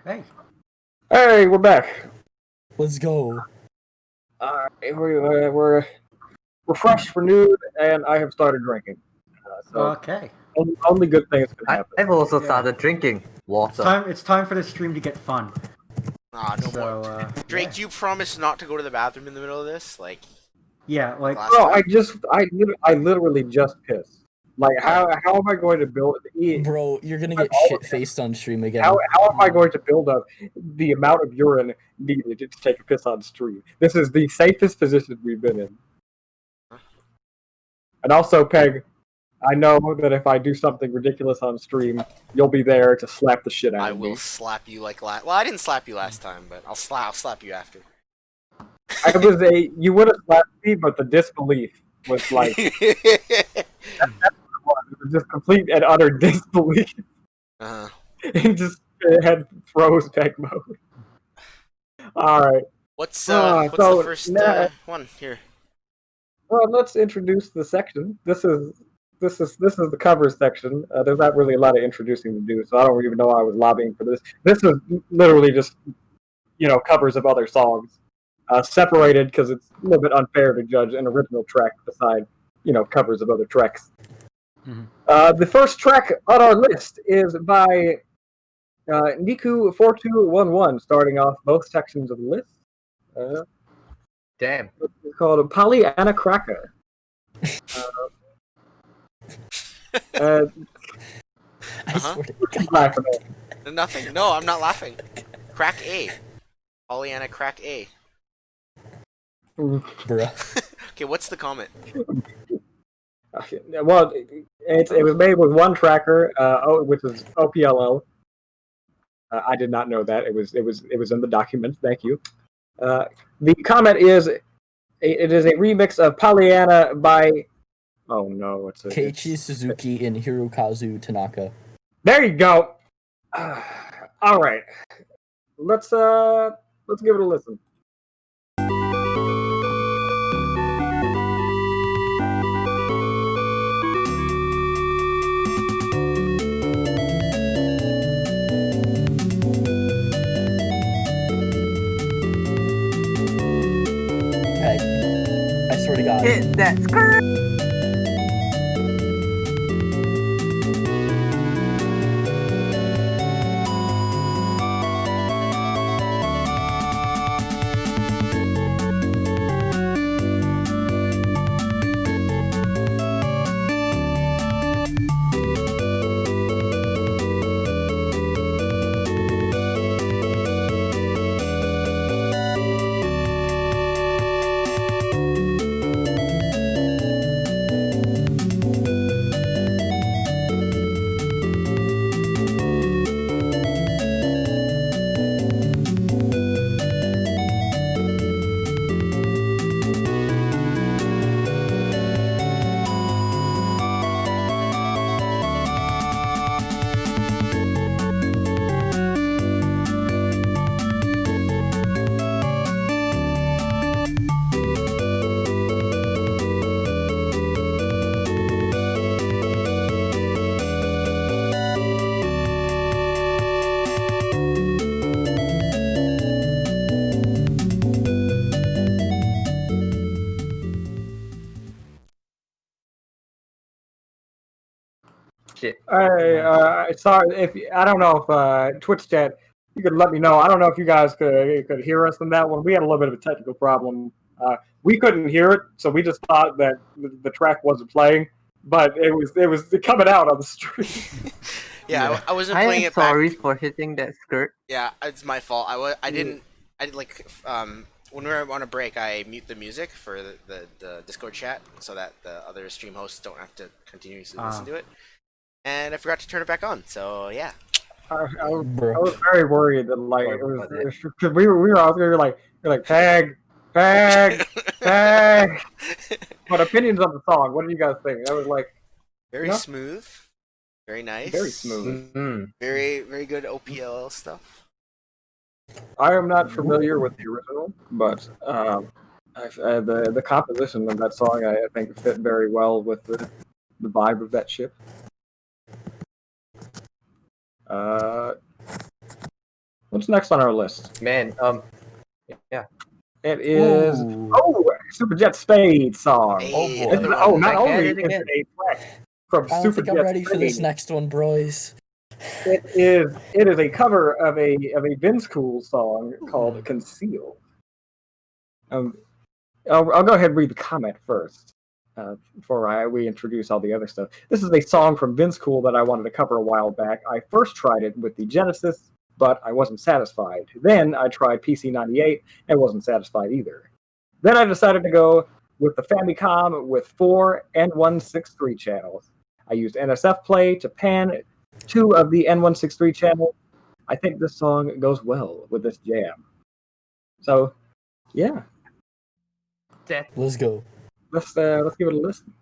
right. Hey. Hey, we're back. Let's go. We're refreshed, renewed, and I have started drinking. So Okay. only good things can happen. I've also Yeah. started drinking water. It's time for the stream to get fun. Ah, no So, more. Drake, yeah. do you promise not to go to the bathroom in the middle of this? Like Yeah, like last Bro, time? I literally just pissed. Like, how am I going to build? Bro, you're gonna get shit faced on stream again. How am I going to build up the amount of urine needed to take a piss on stream? This is the safest position we've been in. And also, Peg, I know that if I do something ridiculous on stream, you'll be there to slap the shit out I of will me. slap you like last. Well, I didn't slap you last time, but I'll slap you after. You would have slapped me, but the disbelief was like it was just complete and utter disbelief, uh-huh. and just it had froze Peg mode. All right. What's so the first now- one here? Well, let's introduce the section. This is the covers section. There's not really a lot of introducing to do, so I don't even know why I was lobbying for this. This is literally just covers of other songs, separated because it's a little bit unfair to judge an original track beside covers of other tracks. Mhm. The first track on our list is by Niku4211, starting off both sections of the list. Damn. It's called Pollyanna Cracker. I Uh-huh. swear to Keep laughing at. Nothing. No, I'm not laughing. Crack A. Pollyanna crack A. bruh. Okay, what's the comment? Well, it was made with one tracker, which is OPLL. I did not know that. It was in the document. Thank you. The comment is, it is a remix of Pollyanna by. Oh no! Keiichi Suzuki and Hirokazu Tanaka. There you go. All right, let's give it a listen. Peg. I swear to God. Hit that skirt. Shit. Sorry if I don't know if Twitch chat, you could let me know. I don't know if you guys could hear us in that one. We had a little bit of a technical problem. We couldn't hear it, so we just thought that the track wasn't playing, but it was coming out on the stream. Yeah, I wasn't I playing am it back. sorry for hitting that skirt. Yeah, it's my fault. I didn't when we were on a break, I mute the music for the Discord chat so that the other stream hosts don't have to continuously listen to it. And I forgot to turn it back on. So yeah. I was very worried that because we were out there like tag, but opinions on the song. What do you guys think? I was like Very smooth, very nice, very smooth. Mm-hmm. very good OPLL stuff. I am not familiar with the original, but the composition of that song I think fit very well with the vibe of that ship. What's next on our list? Man, yeah. It is Super Jet Spade song. Hey, Oh, boy. another Oh, one. not Back at only it is again. it a track from I don't Super think I'm Jet ready for this Spade, next one, boys. it is a cover of a Vince Cool song called "Conceal." I'll go ahead and read the comment first before we introduce all the other stuff. This is a song from Vince Cool that I wanted to cover a while back. I first tried it with the Genesis, but I wasn't satisfied. Then I tried PC-98 and wasn't satisfied either. Then I decided to go with the Famicom with 4 N163 channels. I used NSF Play to pan 2 of the N163 channels. I think this song goes well with this jam. So, yeah, Let's go. let's give it a listen.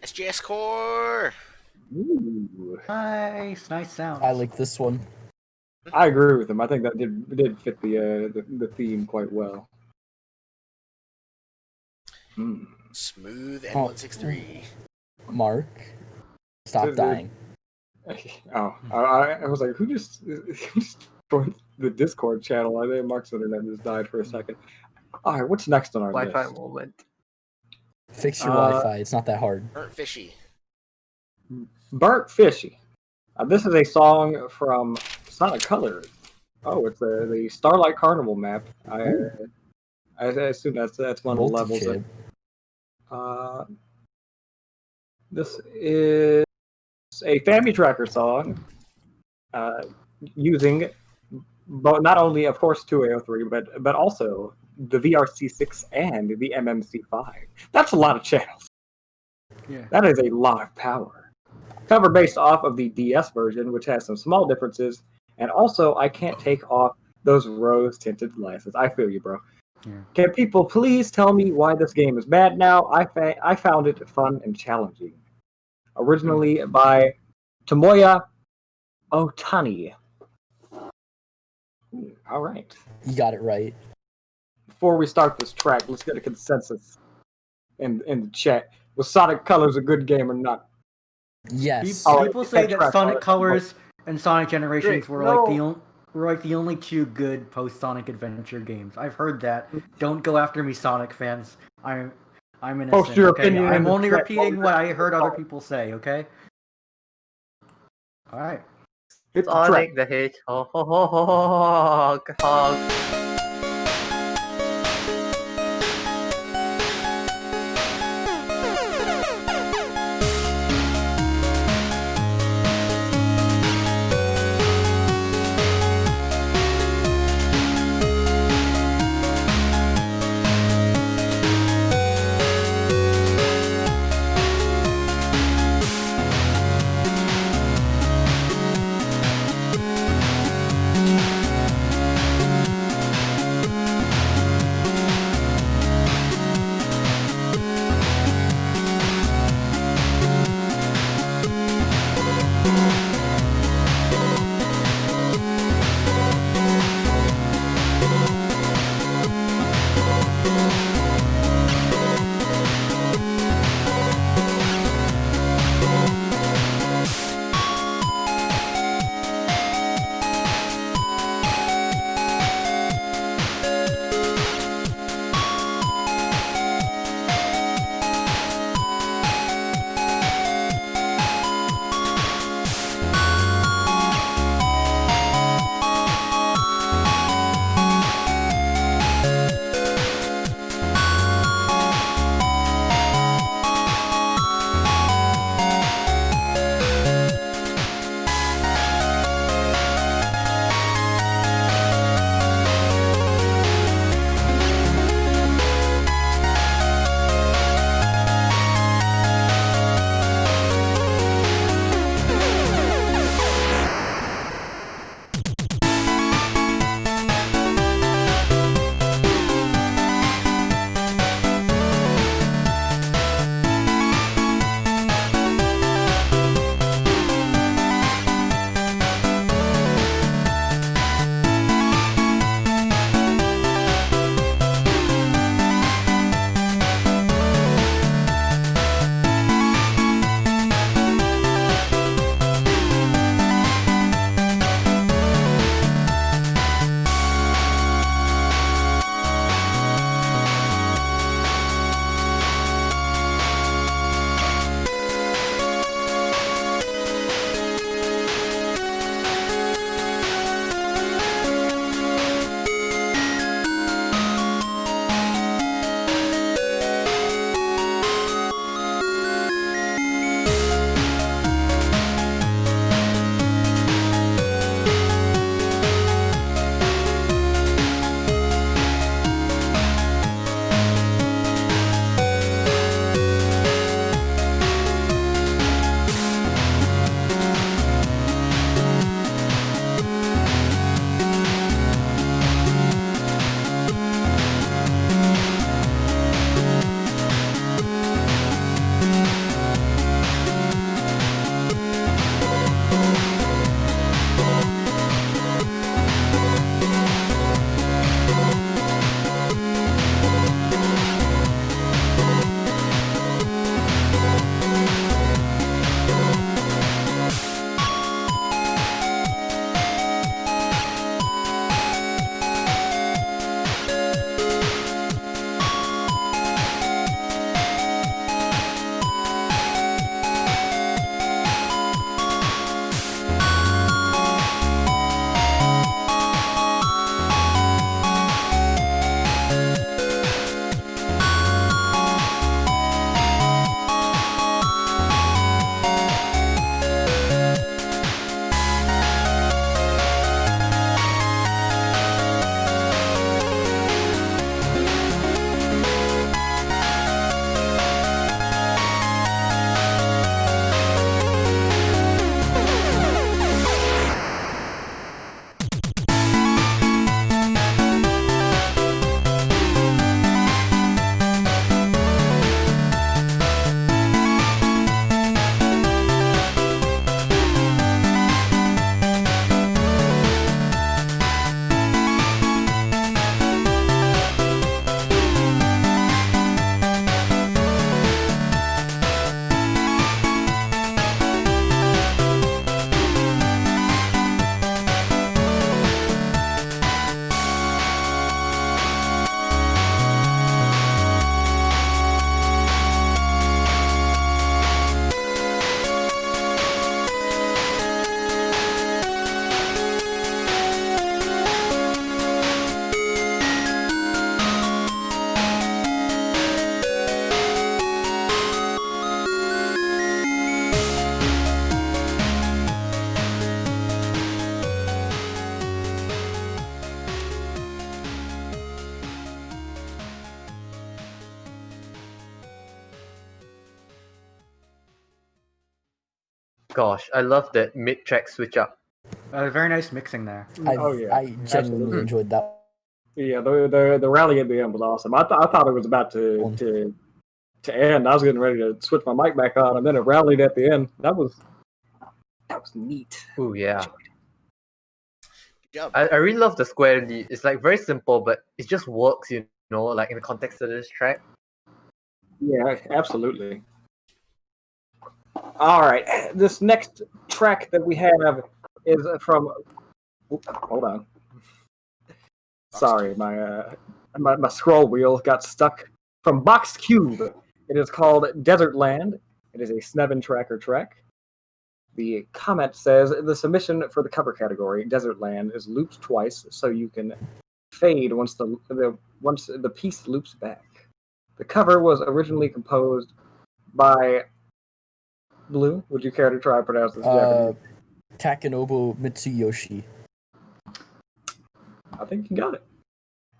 SJS Core. Ooh. Nice sounds. I like this one. I agree with him. I think that did fit the theme quite well. Smooth Oh. N163. Mark, stop dying. Oh, I was like, who just joined the Discord channel? I think Mark's internet just died for a second. All right, what's next on our Wi-Fi list? moment. Fix your Wi-Fi. It's not that hard. Burnt Fishy. Burnt Fishy. This is a song from Sonic Colors. Oh, it's the Starlight Carnival map. I assume that's one of the levels. Multi-chip. This is a Family Tracker song using not only, of course, 2A03, but also the VRC6 and the MMC5. That's a lot of channels. Yeah. That is a lot of power. Cover based off of the DS version, which has some small differences, and also I can't take off those rose-tinted glasses. I feel you, bro. Yeah. Can people please tell me why this game is bad now? I found it fun and challenging. Originally by Tomoya Otani. All right. You got it right. Before we start this track, let's get a consensus in the chat. Was Sonic Colors a good game or not? Yes. Oh, People it's say that that track, Sonic oh, Colors and Sonic Generations Great, were no. like the only two good post-Sonic adventure games. I've heard that. Don't go after me, Sonic fans. I'm Post innocent. your Okay, opinion in I'm the only chat repeating while what you're- I heard other people say. Okay. All right. Hit the track. Sonic the Hedgehog. gosh, I love that mid-track switch up. Very nice mixing there. Oh yeah, I genuinely absolutely. enjoyed that. Yeah, the rally at the end was awesome. I thought it was about to end. I was getting ready to switch my mic back on, and then it rallied at the end. That was neat. Ooh, yeah. Good job. I really love the square lead. It's like very simple, but it just works, you know, like in the context of this track. Yeah, absolutely. All right, this next track that we have is from. Hold on. Sorry, my scroll wheel got stuck. From Box Cube, it is called Desert Land. It is a Snevin Tracker track. The comment says the submission for the cover category, Desert Land, is looped twice, so you can fade once the piece loops back. The cover was originally composed by Blue. Would you care to try to pronounce this Japanese? Takanobu Mitsuyoshi. I think you got it.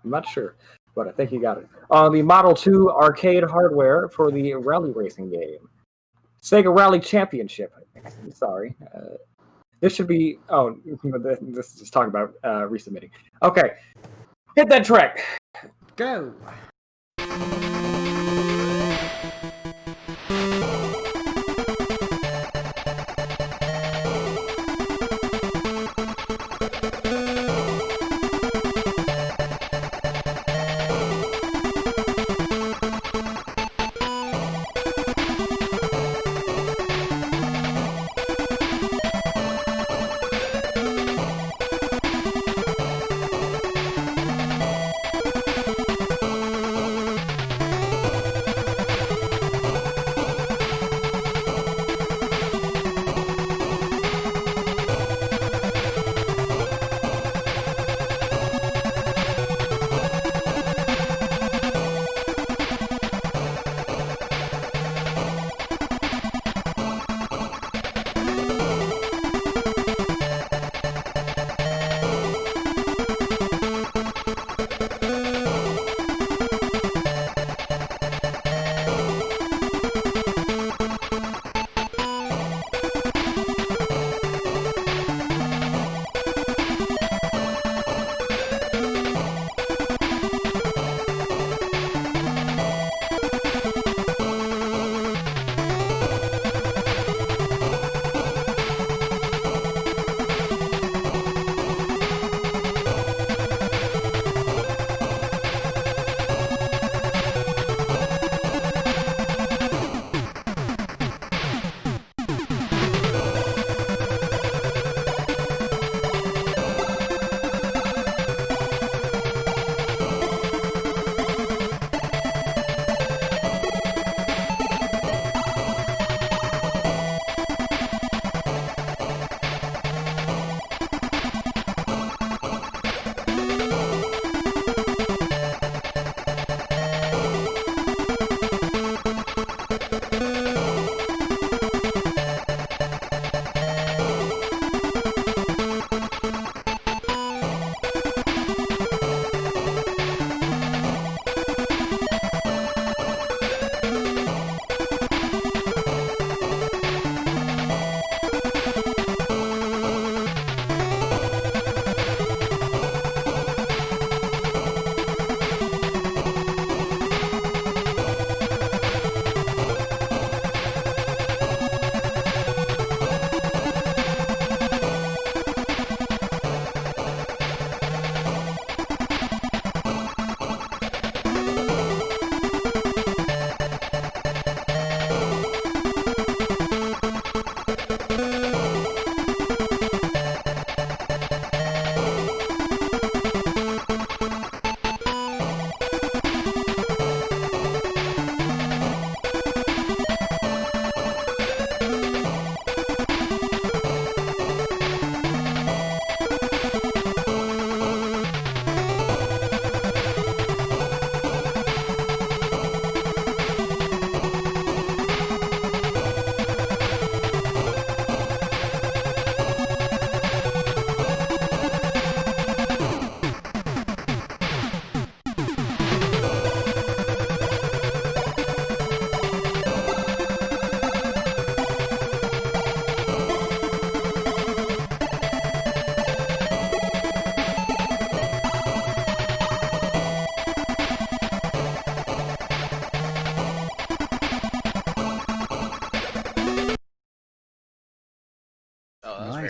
I'm not sure, but I think you got it. On the Model 2 arcade hardware for the rally racing game. Sega Rally Championship. Sorry. This should be... Oh, this is talking about resubmitting. Okay. Hit that track. Go.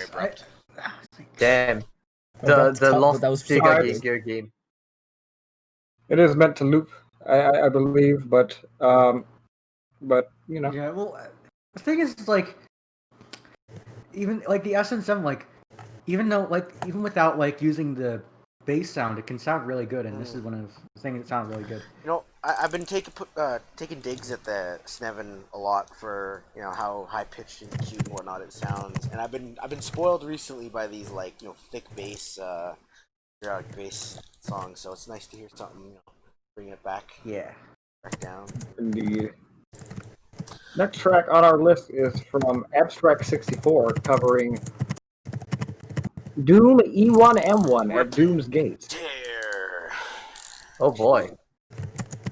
very abrupt. Damn. Well, The lost that was Sega alright. Game Gear game. It is meant to loop, I believe, but you know. Yeah, well, the thing is, like, even like the SN7, like, even without like using the bass sound, it can sound really good, and this is one of the things that sound really good. You know, I've been taking digs at the Sneven a lot for how high pitched and cute and whatnot it sounds, and I've been spoiled recently by these like thick bass, periodic bass songs. So it's nice to hear something bringing it back Yeah. down. Indeed. Next track on our list is from Abstract 64, covering Doom E1M1 at Doom's Gate. Dare. Oh boy.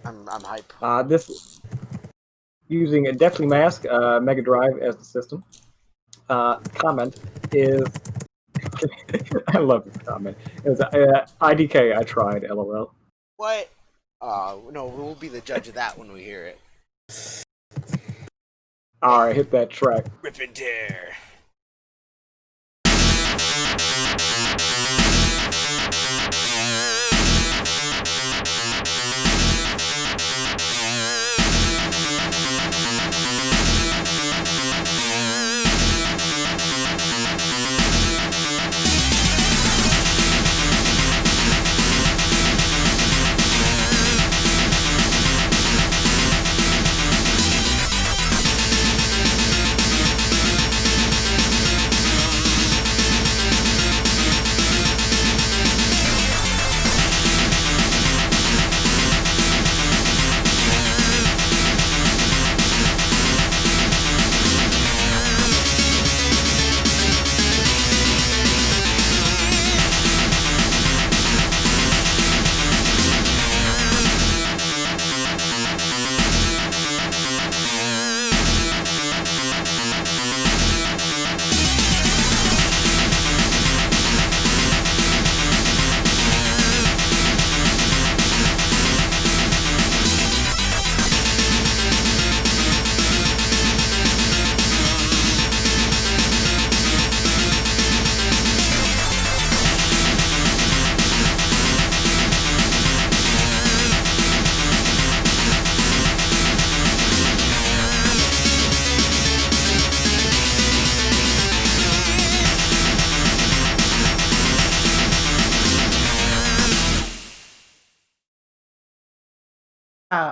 I'm hype. This using a Deathly Mask Mega Drive as the system. Comment is I love this comment. Is IDK I tried LOL. What? No, we'll be the judge of that when we hear it. All right, hit that track. Rip and tear.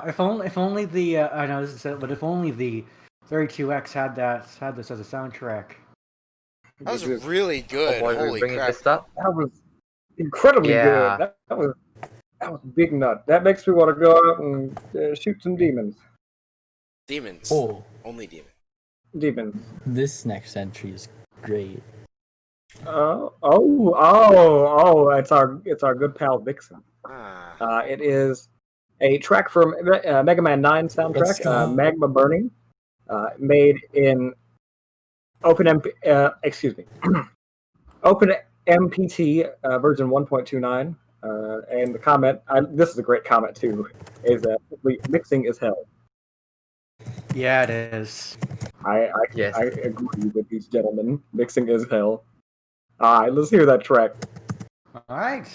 If only the I know this is it, but if only the 32X had this as a soundtrack. That was really good. Oh boy, we're Holy bringing crap! this up. That was incredibly Yeah. good. That was big nut. That makes me want to go out and shoot some demons. Demons. Oh, Only demons. Demons. this next entry is great. It's our good pal Vixen. Ah. It is a track from Mega Man 9 Let's soundtrack, go. Magma Burning, made in OpenMPT version 1.29. And the comment, this is a great comment too, is that mixing is hell. Yeah, it is. I Yes. agree with these gentlemen. Mixing is hell. All right, let's hear that track. All right.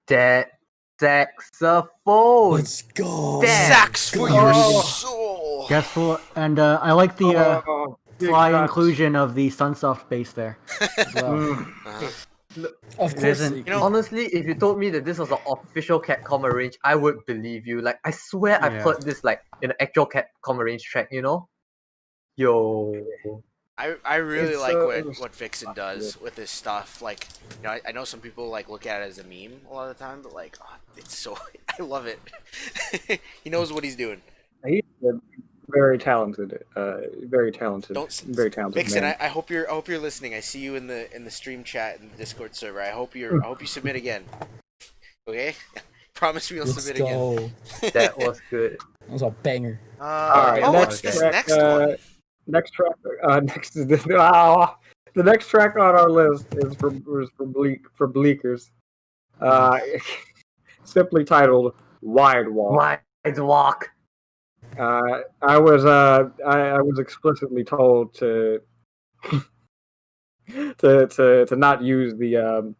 That saxophone. Let's go. Damn. Sax for God. your Oh. soul. Yes, full, and I like the Big fly cuts. inclusion of the Sunsoft bass there as well. Uh-huh. Of It course. isn't- it- You know- Honestly, if you told me that this was an official Capcom arrange, I would believe you. Like, I swear I've Yeah. heard this like in an actual Capcom arrange track, you know? Yo. I really It's, like it was- what Vixen does with this stuff. Like, you know, I know some people like look at it as a meme a lot of the time, but like, oh, it's so I love it. He knows what he's doing. He's a very talented, very talented, Don't very talented Vixen, man. I hope you're listening. I see you in the stream chat in the Discord server. I hope you submit again. Okay? Promise me you'll Let's submit again. go. That was good. That was a banger. All right, oh, next what's this track, next one? Next track, next is this. The next track on our list is for Bleakers. Simply titled "Wide Walk." Wide walk. I was explicitly told to to not use the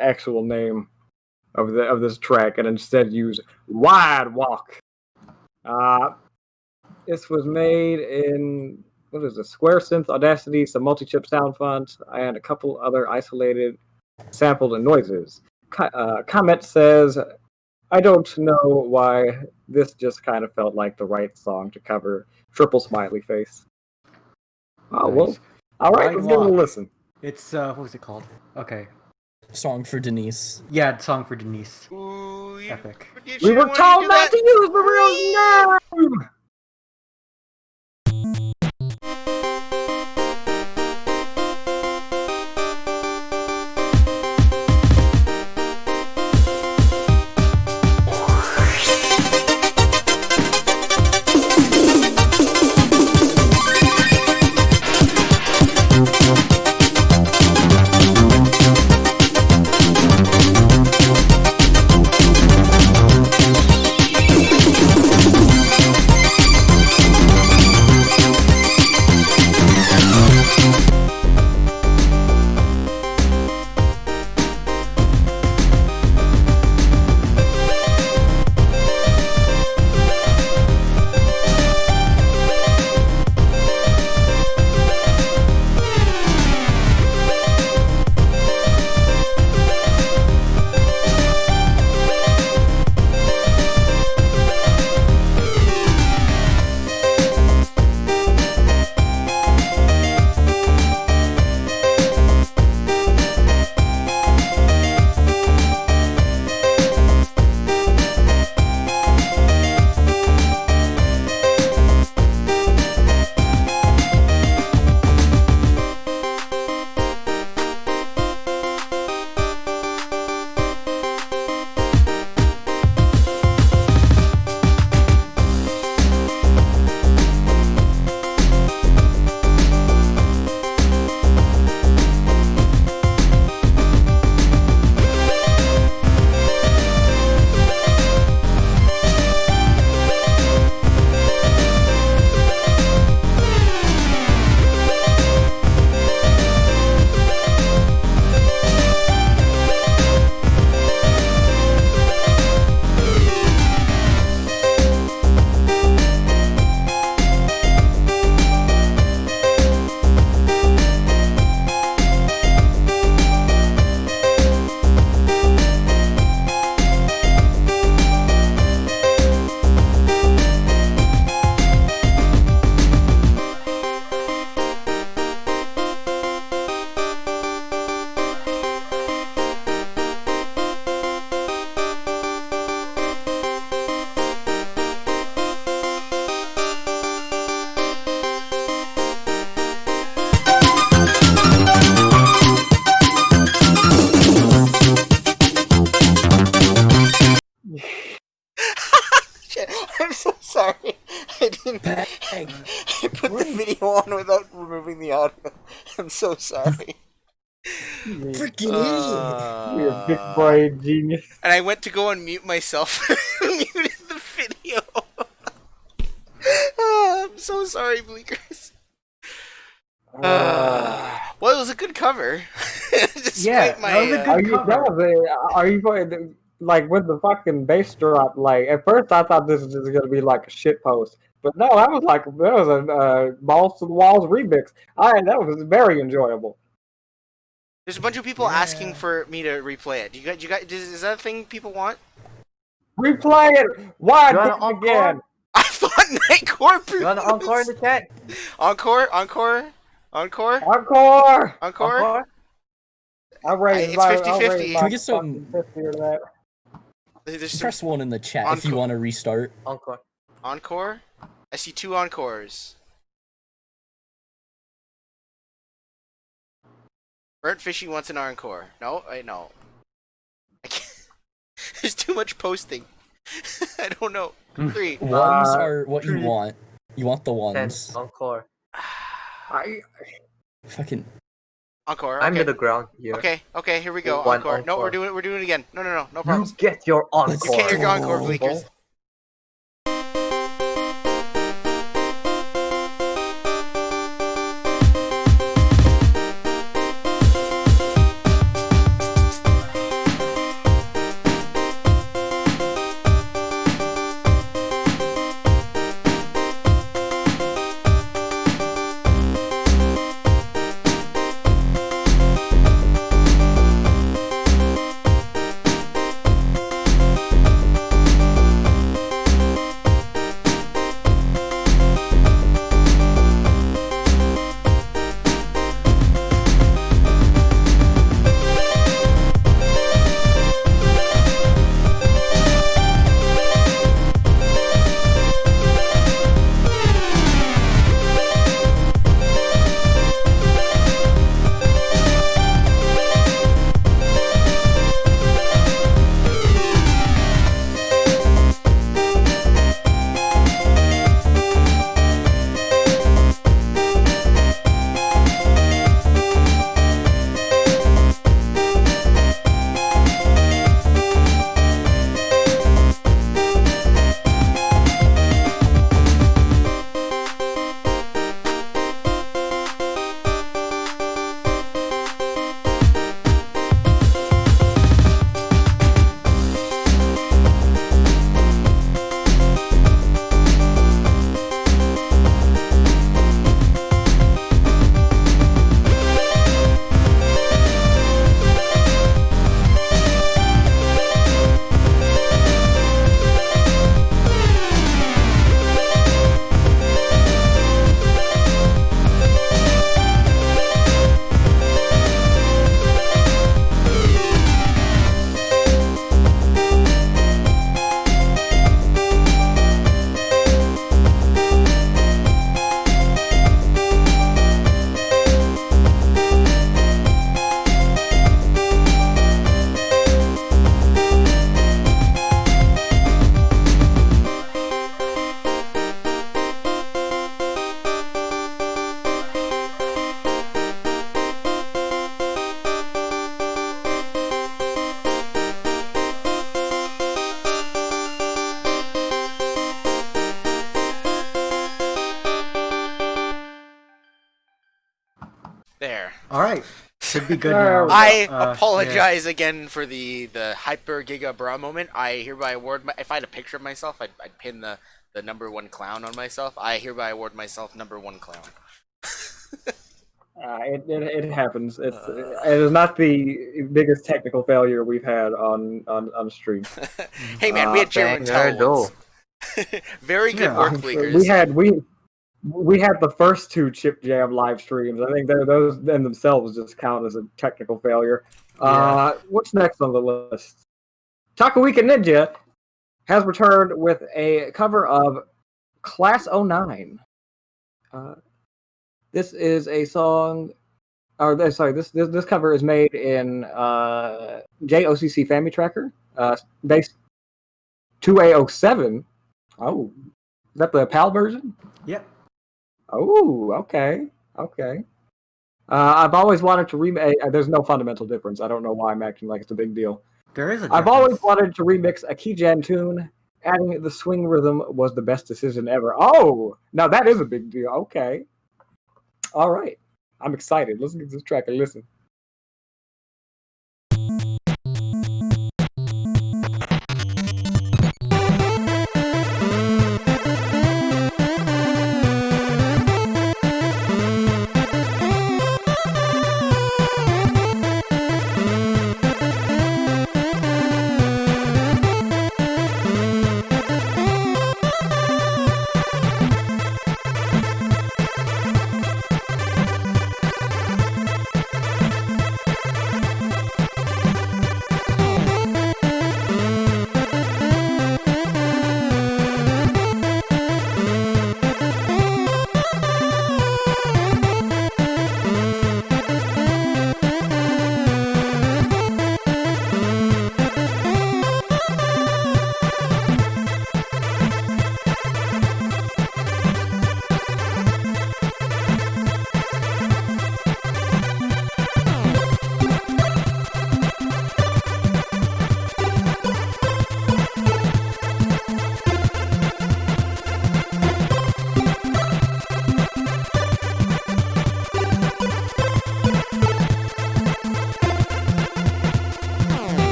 actual name of this track and instead use "Wide Walk." This was made in what is it? Square Synth, Audacity, some multi-chip sound fonts, and a couple other isolated sampled noises. Comment says, "I don't know why this just kind of felt like the right song to cover." Triple smiley face. Oh well. Nice. All right, Wide let's give it a Walk. listen. It's what was it called? Okay, Song for Denise. yeah, song for Denise. Ooh, Epic. We were told not to use the real name. Shit, I'm so sorry. I didn't. Bang. I put the video on without removing the audio. I'm so sorry. Freaking You're a big brain genius. And I went to go unmute myself. Muted the video. I'm so sorry, Bleakers. Well, it was a good cover. Just Despite that was a my, good cover. Are you going like with the fucking bass drop? Like at first, I thought this was just gonna be like a shit post, but no, that was a balls to the walls remix. That was very enjoyable. there's a bunch of people asking for me to replay it. Do you guys, is that a thing people want? Replay it. Why You want do an it again? I thought Nightcore. You want an encore in the chat? Encore. Encore. Encore? It's 50-50. Can we get some? 50 or that. There's some Press 1 in the chat if you want to restart. Encore. encore. I see 2 encores. Burnt Fishy wants an encore. No, no. I can't. There's too much posting. I don't know. 3. Ones are what you want. You want the ones. 10. Encore. Fucking. Encore. I'm Okay. middle ground here. Okay, here we go. One Encore. No, encore. we're doing it again. No You problems. get your encore. You get your encore, Bleakers. There. All right, should be good now. I Yeah. apologize again for the hyper giga bra moment. I hereby award if I had a picture of myself, I'd pin the number 1 clown on myself. I hereby award myself number 1 clown. It happens. It is not the biggest technical failure we've had on stream. Hey man, we had Jaren Tell. Very good work, Bleakers. We had the first 2 Chip Jam live streams. I think those in themselves just count as a technical failure. What's next on the list? Takawika Ninja has returned with a cover of Class 09. This is a song. This cover is made in JOCC Family Tracker, base 2A07. Oh, is that the PAL version? Yep. Oh, okay. I've always wanted to remake. There's no fundamental difference. I don't know why I'm acting like it's a big deal. There is a I've difference. always wanted to remix a Keygen tune. Adding the swing rhythm was the best decision ever. Oh, now that is a big deal. Okay. All right. I'm excited. Let's get this track and listen.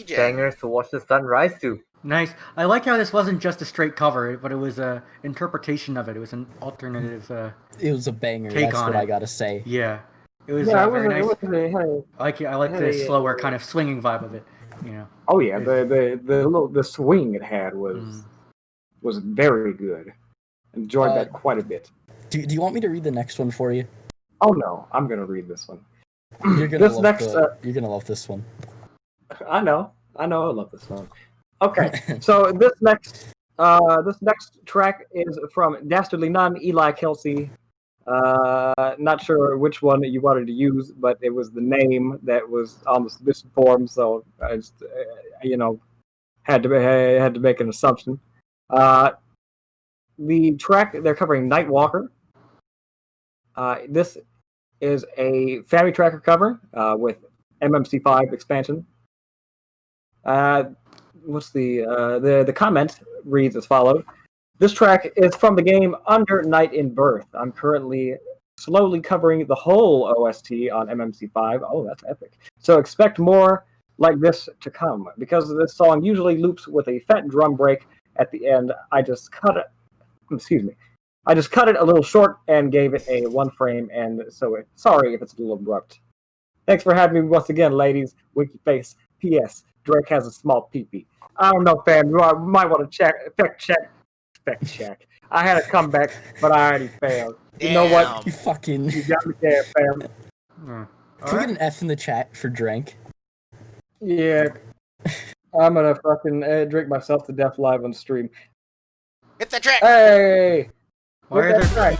TJ. Bangers to watch the sun rise to. Nice. I like how this wasn't just a straight cover, but it was a interpretation of it. It was an alternative It was a banger. take That's on what it. I gotta say. Yeah, it was Yeah, very nice. I like the Hey, slower kind of swinging vibe of it. You know. Oh yeah, the swing it had was very good. Enjoyed that quite a bit. Do you want me to read the next one for you? Oh no, I'm gonna read this one. You're gonna This love next, you're gonna love this one. I know, I love this one. Okay, so this next track is from Dastardly Nun, Eli Kelsey. Not sure which one you wanted to use, but it was the name that was on the submission form, so I just, had to make an assumption. The track they're covering Nightwalker. This is a Family Tracker cover with MMC5 expansion. What's the comment reads as follows. This track is from the game Under Night in Birth. I'm currently slowly covering the whole OST on MMC5. Oh, that's epic. So expect more like this to come. Because this song usually loops with a fat drum break at the end, I just cut it a little short and gave it a one frame, and so sorry if it's a little abrupt. Thanks for having me once again, ladies. Winky face. P.S. Drake has a small peepee. I don't know, fam. You might want to fact check. I had a comeback, but I already failed. You know what? You fucking. You got me there, fam. Can we get an F in the chat for Drank? Yeah. I'm gonna fucking drink myself to death live on stream. Hit the track! Hey! Why are there? Right.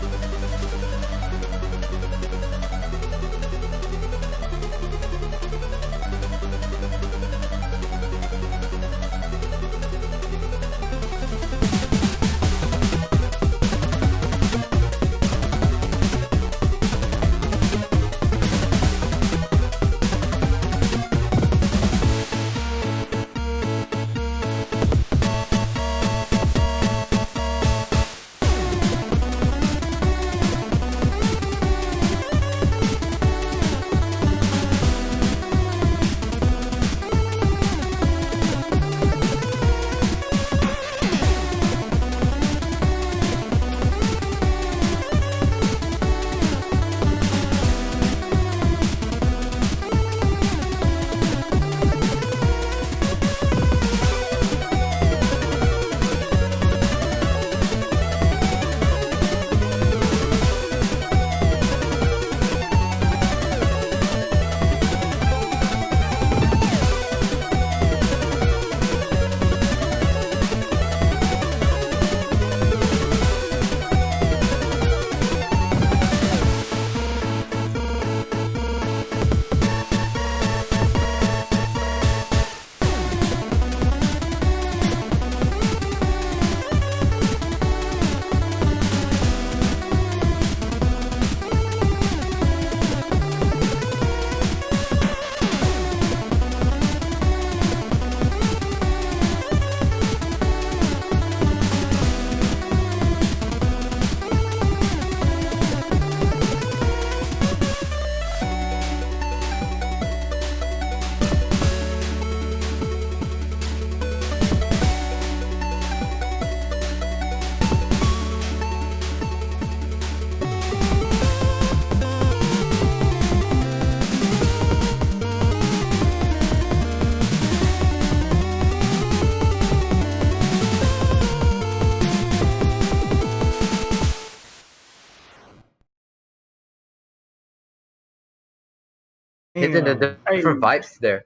Hitting the different vibes there.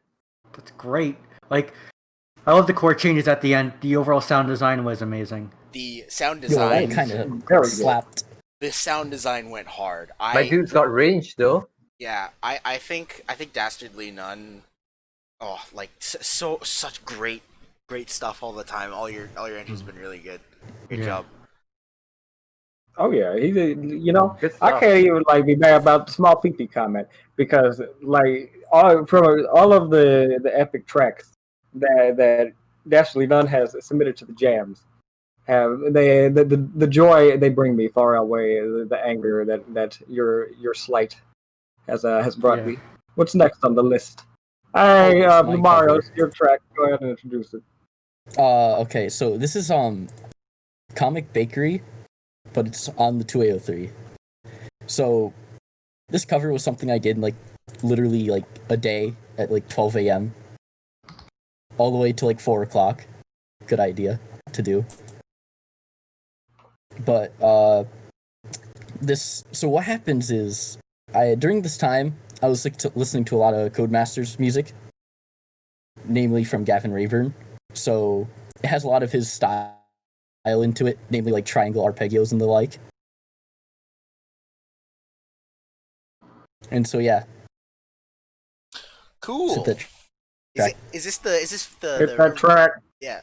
That's great. Like, I love the chord changes at the end. The overall sound design was amazing. The sound Yo, that design, kind Very of good. slapped. the sound design went hard. My dude's got range though. Yeah, I think Dastardly Nun. Oh, like such great stuff all the time. All your entries been really good. Good Yeah. job. Oh yeah, he's Good I stuff. can't even like be mad about the small peepee comment because like all of the epic tracks that Dastardly Nun has submitted to the jams have the joy they bring me far outweigh the anger that your slight has brought Yeah. me. What's next on the list? Hey, it's my Mario, cover. it's your track. Go ahead and introduce it. Okay, so this is Comic Bakery, but it's on the 2803. So this cover was something I did like literally like a day at like 12 a.m. all the way to like 4 o'clock. Good idea to do. But so what happens is during this time I was like listening to a lot of Codemasters music, namely from Gavin Rayburn. So it has a lot of his style into it, namely like triangle arpeggios and the like. And so yeah. Cool. So Is this the Hit that track. Yeah.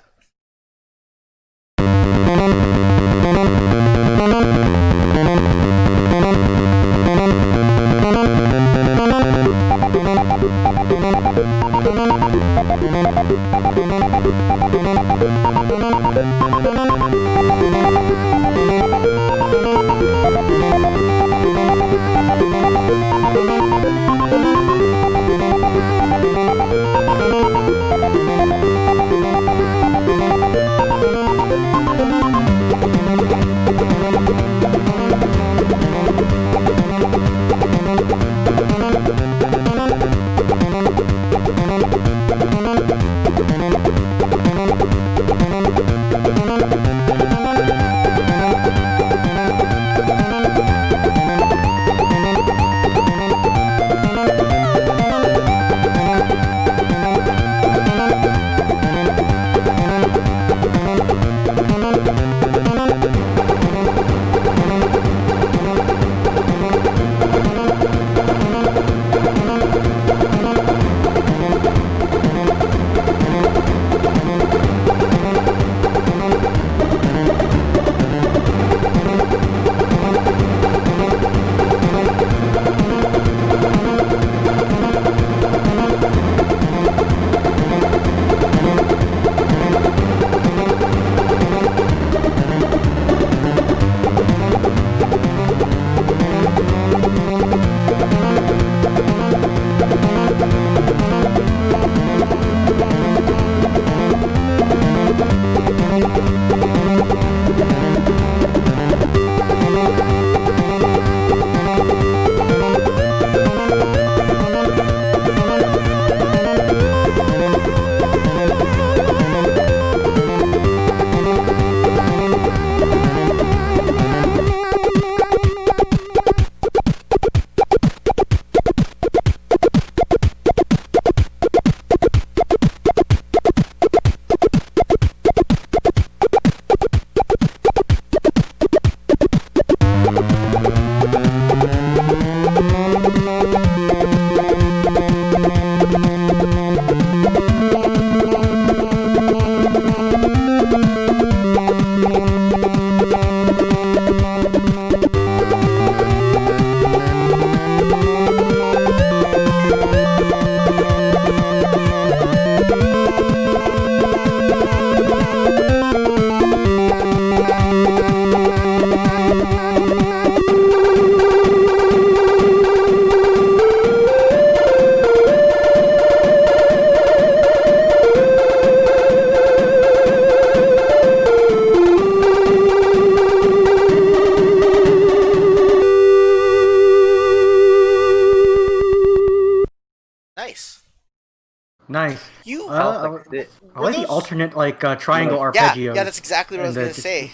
Nice. You Sounds like shit. I like the those- alternate like triangle Yeah, arpeggios. yeah, that's exactly what I was and gonna say.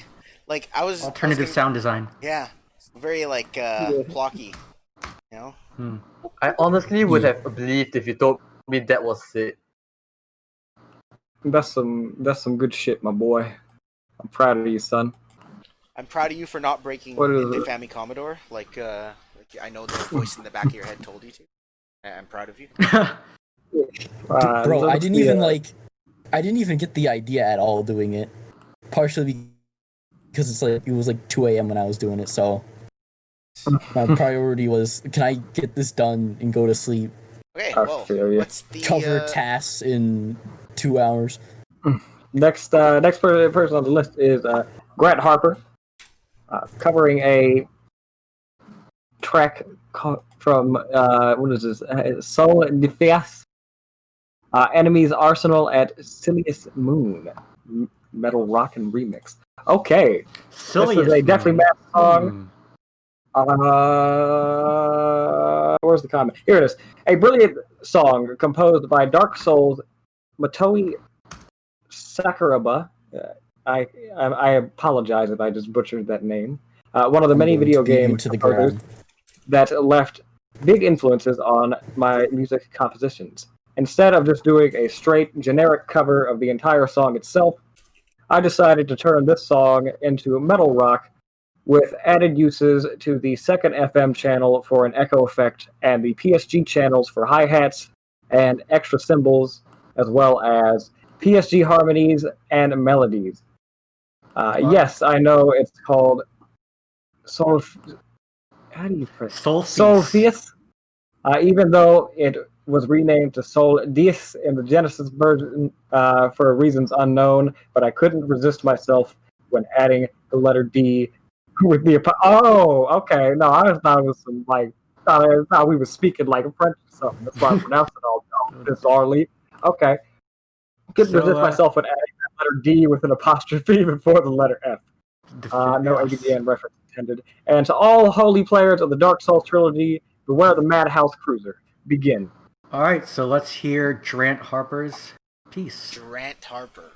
Like I was Alternative gonna- sound design. Yeah, very like blocky. You know. I honestly would Yeah. have believed if you told me that was it. That's some good shit, my boy. I'm proud of you, son. I'm proud of you for not breaking What is into it? Family Commodore. Like I know the voice in the back of your head told you to. I'm proud of you. Bro, I let's didn't see, even I didn't even get the idea at all doing it. Partially because it was like 2 a.m. when I was doing it, so my priority was, can I get this done and go to sleep? Okay, I well, feel ya. what's the Cover tasks in 2 hours. Next person on the list is Grant Harper, covering a track from what is this? Soul de Fias. Enemies Arsenal at Silius Moon. Metal Rockin' Remix. Okay. This is a Deathly Mass song. Where's the comment? Here it is. A brilliant song composed by Dark Souls Matoi Sakuraba. I apologize if I just butchered that name. One of the many video game composers that left big influences on my music compositions. Instead of just doing a straight generic cover of the entire song itself, I decided to turn this song into metal rock with added uses to the second FM channel for an echo effect and the PSG channels for hi-hats and extra cymbals, as well as PSG harmonies and melodies. Yes, I know it's called how do you press Solstice? Even though it was renamed to Sol Dies in the Genesis version for reasons unknown, but I couldn't resist myself when adding the letter D with the okay. No, I just thought it was some thought we were speaking like French or something. That's why I pronounced it all bizarrely. Okay, couldn't resist myself when adding that letter D with an apostrophe before the letter F. No ABDN reference intended. And to all holy players of the Dark Souls trilogy, beware the Madhouse Cruiser. Begin. All right, so let's hear Drant Harper's piece. Drant Harper.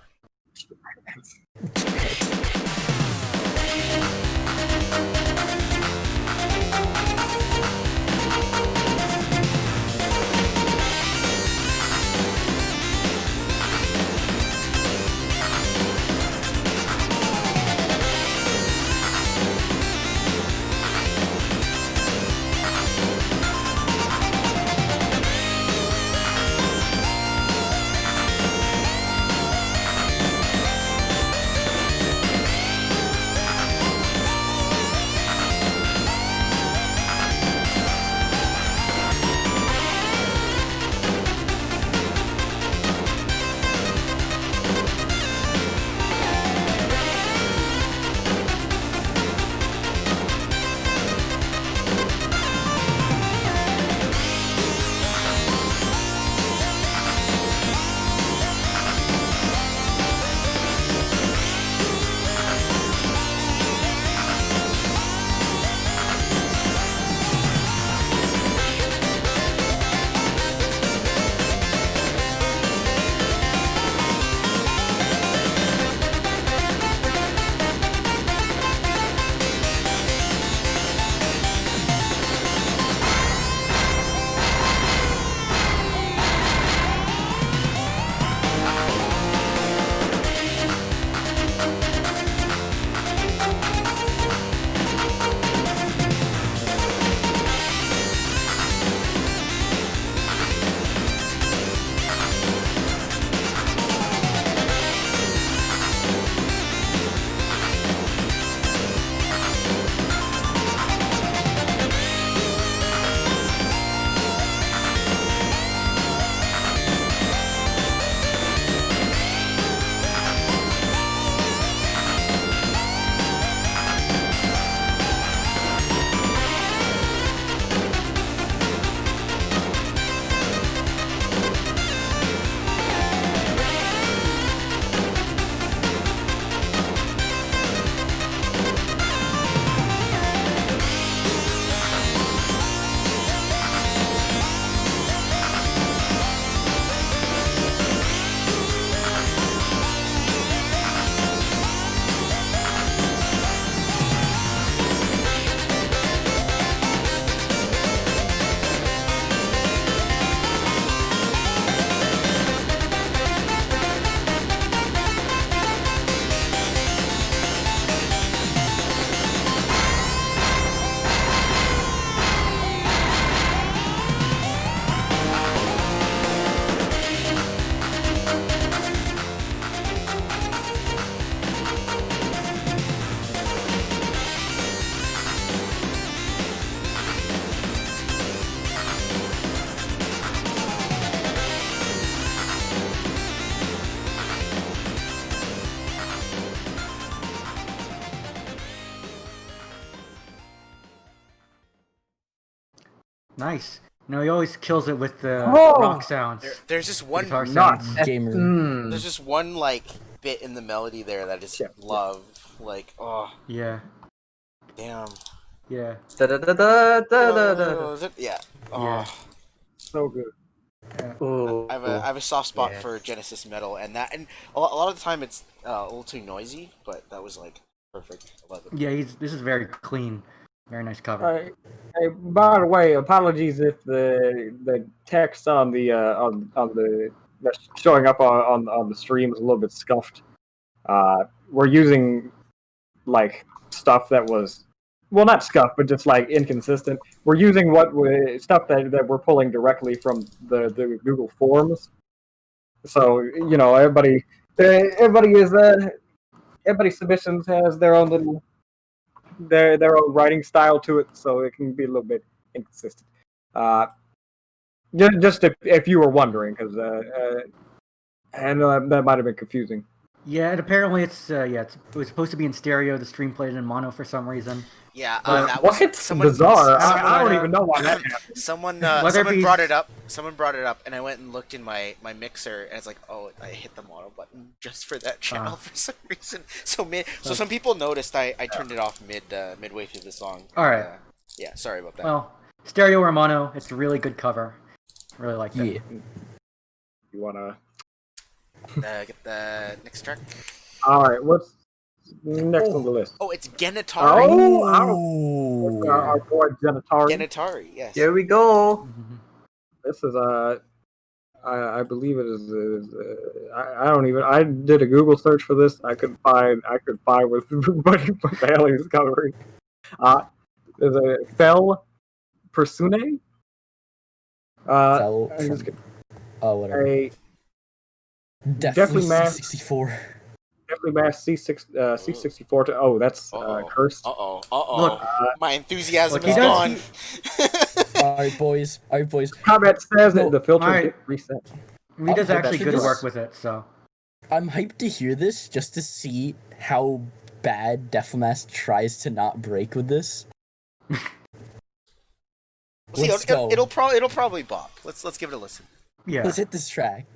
Nice. No, he always kills it with the Oh! rock sounds. There's just one Guitar Nuts. sounds. Gamer. there's just one like bit in the melody there that I just Yeah. love. Like, oh Yeah. damn. Yeah. Da-da-da-da-da-da-da. Yeah. Oh. Yeah. So good. Ooh. I have a soft spot Yes. for Genesis metal, and a lot of the time it's a little too noisy, but that was like perfect. I love it. Yeah, this is very clean. Very nice cover. Hey, by the way, apologies if the text on the that's showing up on the stream is a little bit scuffed. We're using like stuff that was not scuffed, but just like inconsistent. We're using stuff that we're pulling directly from the Google Forms. So everybody's submissions has their own little their own writing style to it, so it can be a little bit inconsistent. Just if you were wondering, because I know that might have been confusing. Yeah, and apparently it was supposed to be in stereo. The stream played it in mono for some reason. Yeah, But that was Bizarre. I someone- don't even know why that happened. Someone Whether it be- brought it up. Someone brought it up, and I went and looked in my mixer, and it's like, oh, I hit the mono button just for that channel for some reason. So some people noticed I turned it off midway through the song. All right. Yeah, sorry about that. Well, stereo or mono, it's a really good cover. Really like it. Yeah. You wanna? Get the next track. All right. What's next on the list? Oh, it's Genitari. Ooh. Our boy Genitari. Genitari, yes. Here we go. This is I believe it is. I don't even. I did a Google search for this. I could find what the hell he's covering. There's a Fel Persune. Fel I'm just from- Oh, whatever. a Definitely Mass- C64. Definitely Mass C64 to. Oh, that's cursed. Look, Look, my enthusiasm Look, is he gone. Alright, boys. Comment says No. that the filter Alright. did reset. He does Oh, actually that's good this- work with it. So I'm hyped to hear this just to see how bad Deathmask tries to not break with this. See, Let's go. it'll probably bop. Let's give it a listen. yeah. Let's hit this track.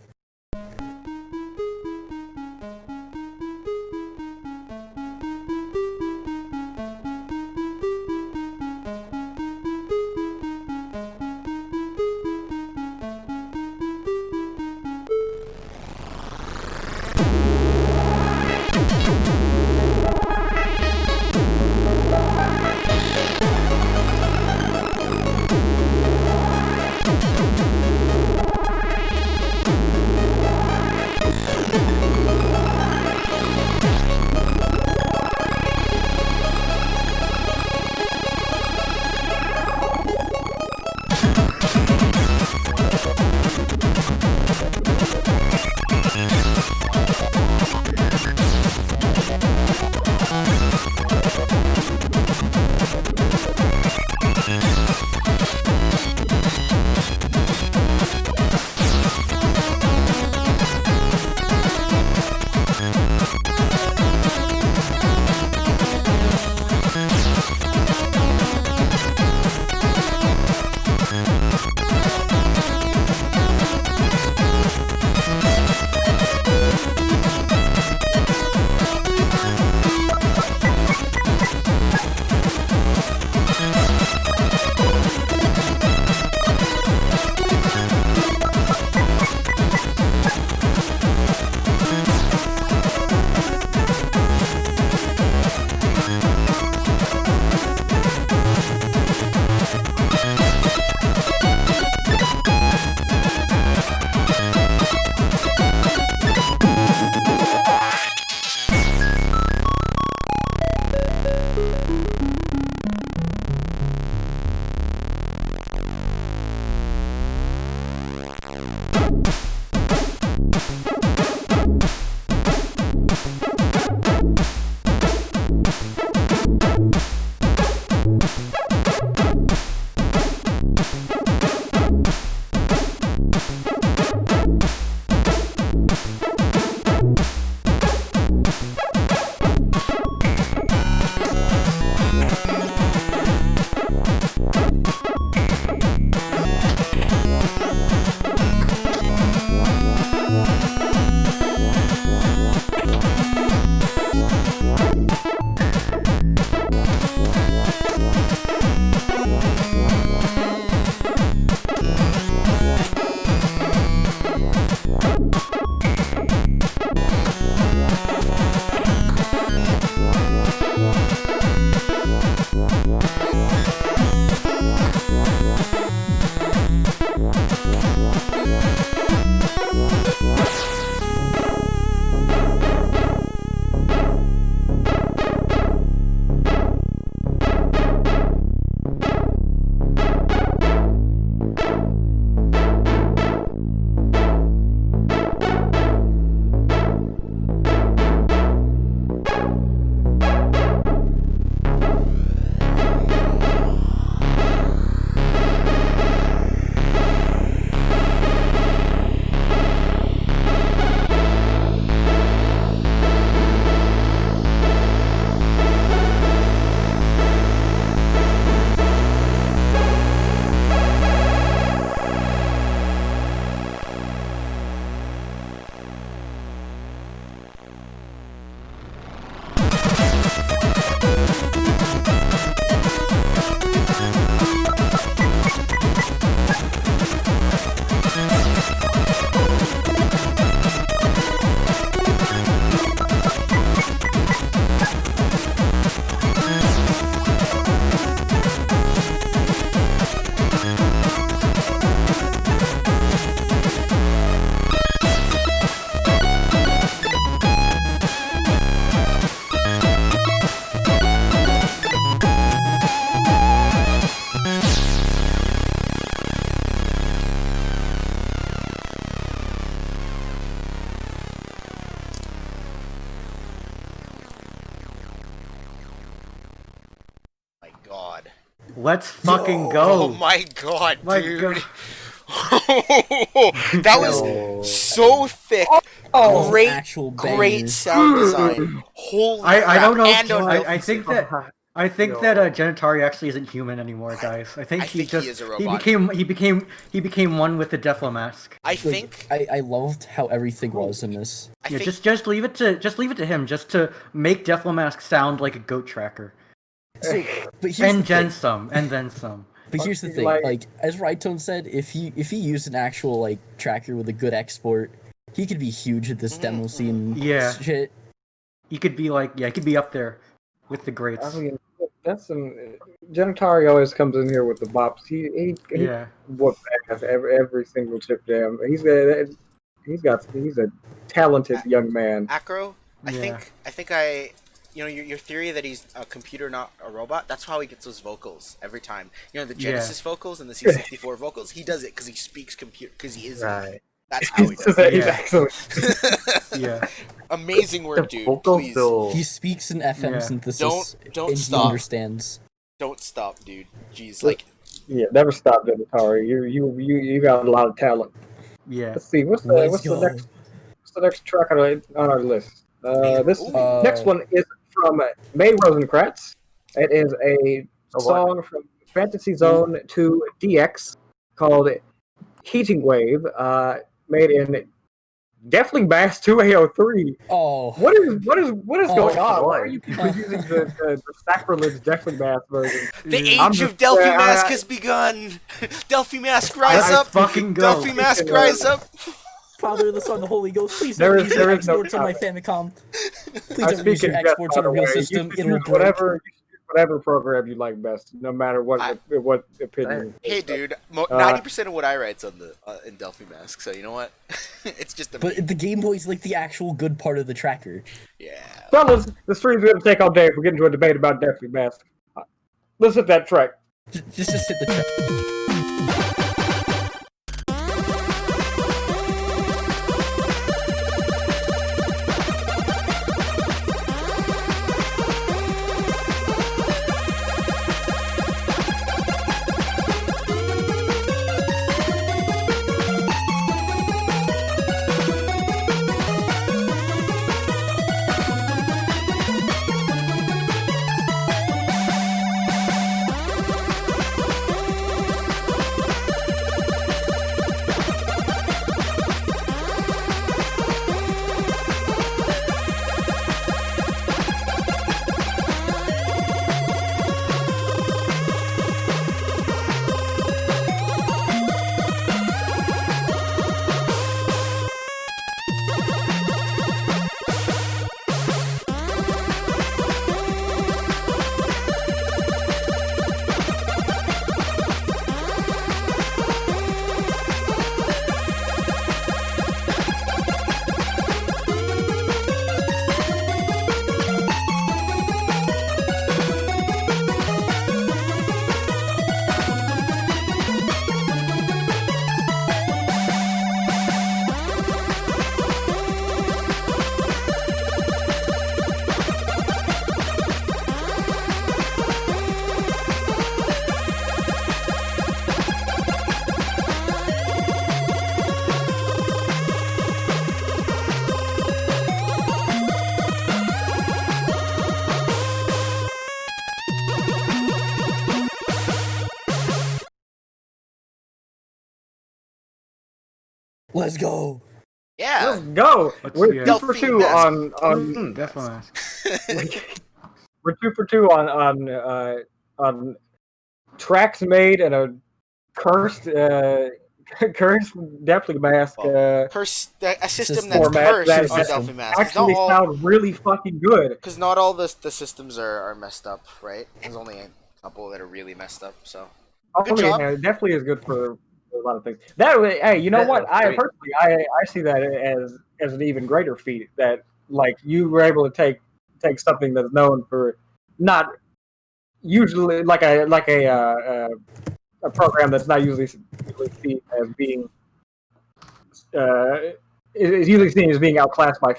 Let's fucking Oh go. my god, My dude. God. That was so thick. Oh, Great, actual great bangers. sound design. Holy I crap. don't know. And on I think that Genitari actually isn't human anymore, guys. I think I think he is a he robot. became one with the Deflo mask. I Like, think I loved how everything was in this. I Yeah, think just leave it to him, just to make Deflo mask sound like a goat tracker. So, but here's And the then thing. some, and then some. But here's the thing, Like- like as Rytone said, if he used an actual like tracker with a good export, he could be huge at this demo scene. Yeah. Shit. He could be like, he could be up there with the greats. I mean, that's some. Genitari always comes in here with the bops. He Yeah. whooped ass every single chip jam. He's a talented young man. Acro, I Yeah. think your theory that he's a computer, not a robot, that's how he gets those vocals every time. You know, the Genesis vocals and the C64 vocals, he does it because he speaks computer, because he is. Right. That's how he does He's Yeah. excellent. it. Yeah. Amazing work, The dude. vocals Please. though. He speaks in FM Yeah. synthesis. Don't and stop. He understands. Don't stop, dude. Jeez, like, Yeah, never stop, Genitari. You got a lot of talent. Yeah. Let's see. What's Let's the go. next track on our list? This Ooh. next one is from May Rosenkratz. It is a Oh, what? song from Fantasy Zone 2 DX called Heating Wave, made in Deafling Bass 2A03. Oh. What is going on? boy. Why are you people using the sacrilege Deafling Bass version? the I'm age just- of Delphi yeah, Mask I- has begun. Delphi Mask, rise I up. fucking go. Delphi Mask, rise up. Father, the Son, the Holy Ghost, please There don't is- use there your is no exports on my topic. Famicom. Please I don't use speak your in jest, exports by on a the real way. system. You should It'll use break. whatever program you like best, no matter what opinion. Hey, dude, 90% of what I write's on the in Delphi Mask, so you know what? It's just a But the Game Boy's like the actual good part of the tracker. yeah. Fellas, the stream's gonna take all day if we get into a debate about Deafling Bass. Let's hit that track. Just hit the track. Let's go. Yeah. Let's go. Let's We're see it. 2 for Delphi 2 Mask. on Definitely mask. we're 2 for 2 on tracks made and a cursed cursed Deafling Mask A system that's format cursed that on Delphi Mask. actually sound really fucking good. Because not all the systems are messed up, right? There's only a couple that are really messed up. So Good job. Yeah, it definitely is good for a lot of things. That way, hey, you know That what? was I great. personally, I see that as an even greater feat. That like you were able to take something that's known for not usually like a program that's not usually seen as being is usually seen as being outclassed by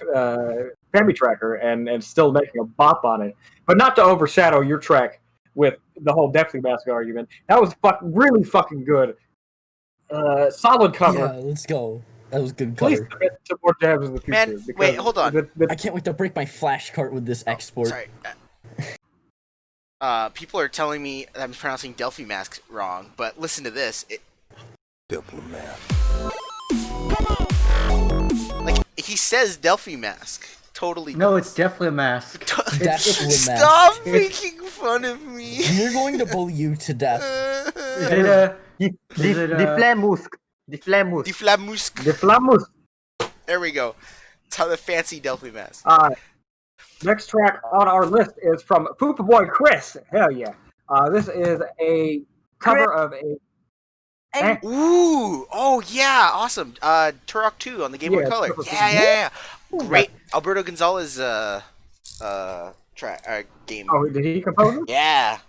Family Tracker and still making a bop on it, but not to overshadow your track. with the whole Deathly Mask argument. That was really fucking good. Solid cover. Yeah, let's go. That was good Please cover. submit to more jabs in the future. Man, because wait, hold on. I can't wait to break my flash cart with this export. Sorry. People are telling me that I'm pronouncing Delphi Mask wrong, but listen to this. Like, he says Delphi Mask. Totally. No, it's definitely a mask. Stop making fun of me. We're going to bully you to death. Is it a? The Flamusk. The Flamusk. The Flamusk. The There we go. That's how the fancy Delphi Mask. Next track on our list is from Poopa Boy Chris. Hell yeah. This is a cover of a... Ooh! Oh yeah! Awesome. Turok 2 on the Game Boy Color. Yeah. Great. Alberto Gonzalez game. Oh, did he compose it? Yeah.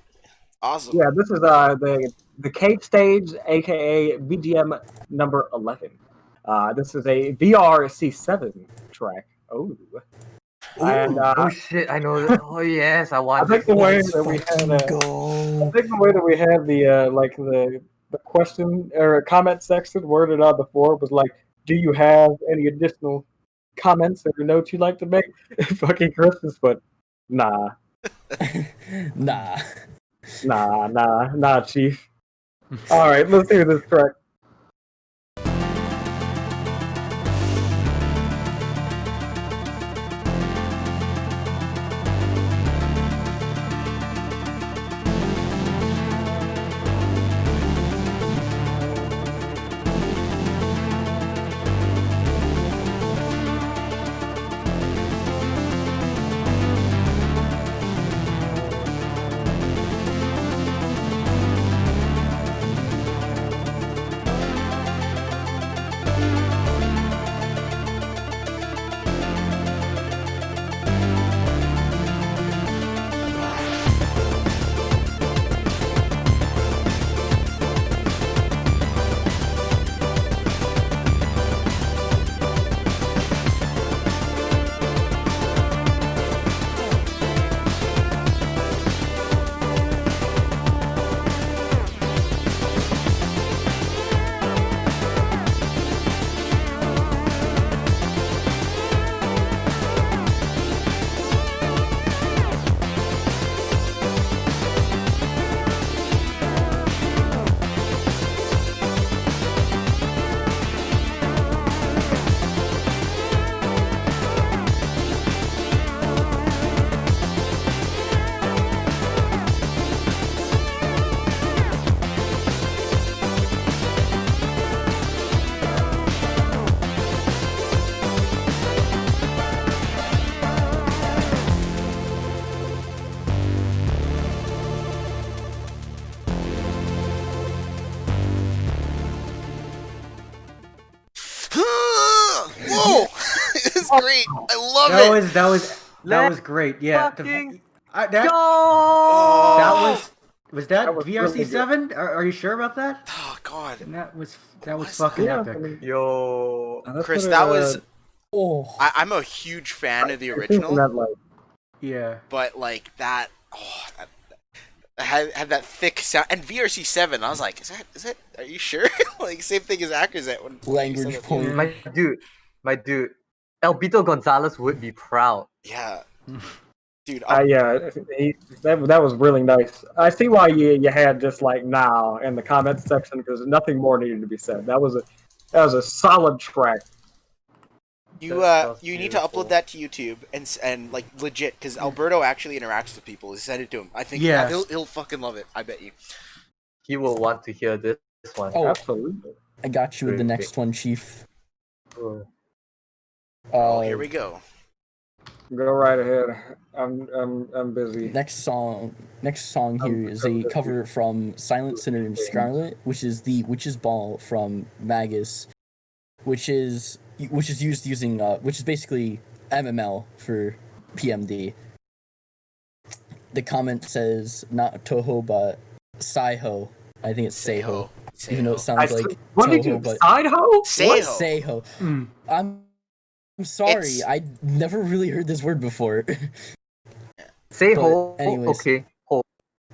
Awesome. Yeah, this is the Cave Stage, aka BGM number 11. This is a VRC7 track. Oh. And, oh shit! I know. Oh yes, I want. I think the way that we had the question or comment section worded on the forum was like, "Do you have any additional comments or notes you'd like to make?" Fucking Christmas, but nah, Nah, Chief. All right, let's hear this track. Whoa! It's great. I love it. That was great. Yeah. Fucking That go! was That was VRC7? Are you sure about that? Oh God. And that was was fucking Yeah, epic. I mean, Yo. Chris, what that was. oh, I'm a huge fan of the I think original, that, like, Yeah. but like that. Oh, that had that thick sound. And VRC7, I was like, is that? Are you sure? Like same thing as Accursat when language point. My dude. Albito Gonzalez would be proud. Yeah. Dude, yeah, that was really nice. I see why you had just like now in the comments section because nothing more needed to be said. That was a solid track. you That's you need to beautiful. upload that to YouTube and like legit because Alberto actually interacts with people. Send it to him. I think Yes. he'll fucking love it. I bet you. He will want to hear this one. Oh, Absolutely. I got you with the Great. next one, Chief. Oh, here we go. Go right ahead. I'm busy. Next song here is a cover from Silent Sinner and Scarlet, which is the Witch's Ball from Magus, which is used using which is basically MML for PMD. The comment says not Toho but Saiho. I think it's Seiho. Even though it sounds like What did you Toho, but side hoe? Seiho. Seiho. I'm sorry, I never really heard this word before. Say But ho. anyways. Okay. Ho.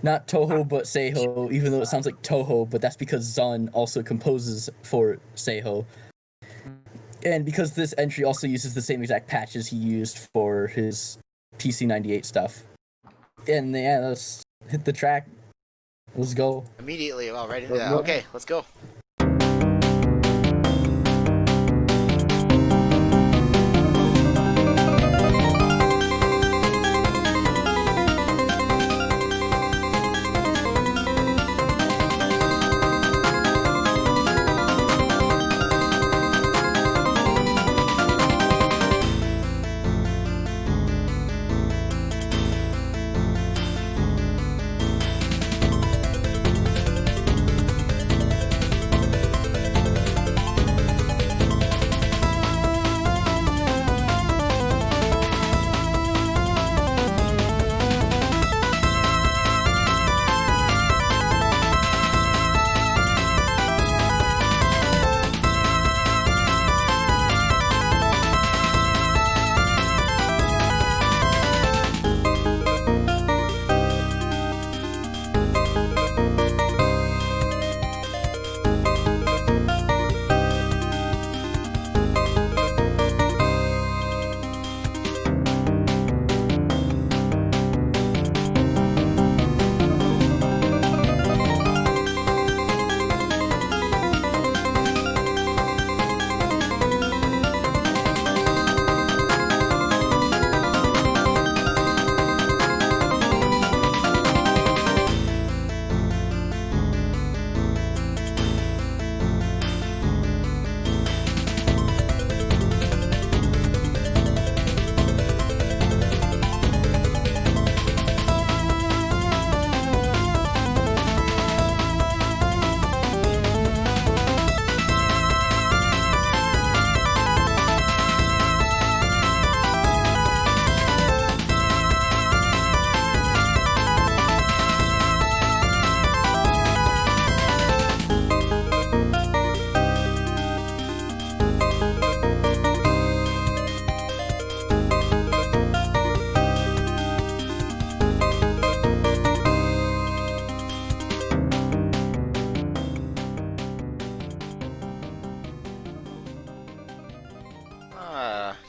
Not Toho, but Seiho, even though it sounds like Toho, but that's because Zun also composes for Seiho. And because this entry also uses the same exact patches he used for his PC98 stuff. And yeah, let's hit the track. Let's go. Immediately, all right. Yeah, okay, let's go.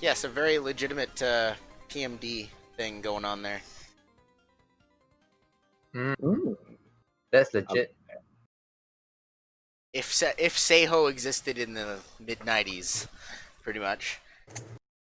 Yes, a very legitimate PMD thing going on there. That's legit. If Seiho existed in the mid '90s, pretty much,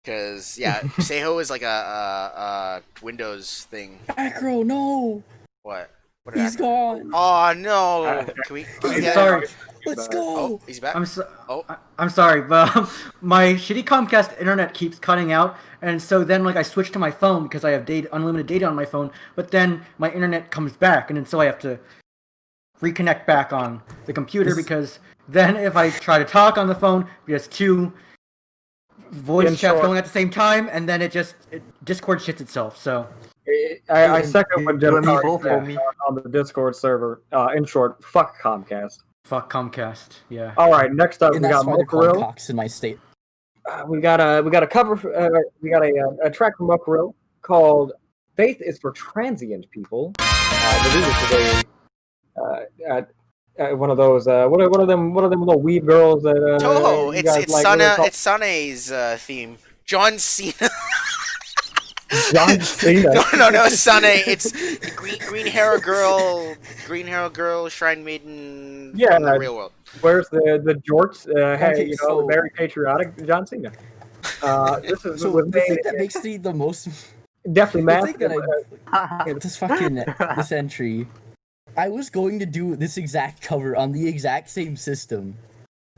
because yeah, Seiho is like a Windows thing. Acro, no! What? What He's gone! Oh no! Can we get Sorry. Let's go! Oh, he's back. I'm sorry, but my shitty Comcast internet keeps cutting out, and so then like I switch to my phone because I have unlimited data on my phone. But then my internet comes back, and then so I have to reconnect back on the computer because then if I try to talk on the phone, there's two voice chats going at the same time, and then Discord shits itself. So I second what Jeff both for me. on the Discord server. In short, fuck Comcast. Fuck Comcast. Yeah. All right, next up And we that's got why they're called Mokurill. cocks in my state. We got a cover. We got a track from Mokurill called "Faith is for Transient People." I believe it's one of those. What are them little weeb girls that? Toho. you guys It's like, Sana. really call- It's Sane's theme. John Cena. John Cena. No, Sane. It's green hair girl, shrine maiden. Yeah, from the real world. Where's the jorts? Hey, Okay, so- very patriotic John Cena. This is So with the thing that makes me the most definitely the math. thing that this entry, I was going to do this exact cover on the exact same system,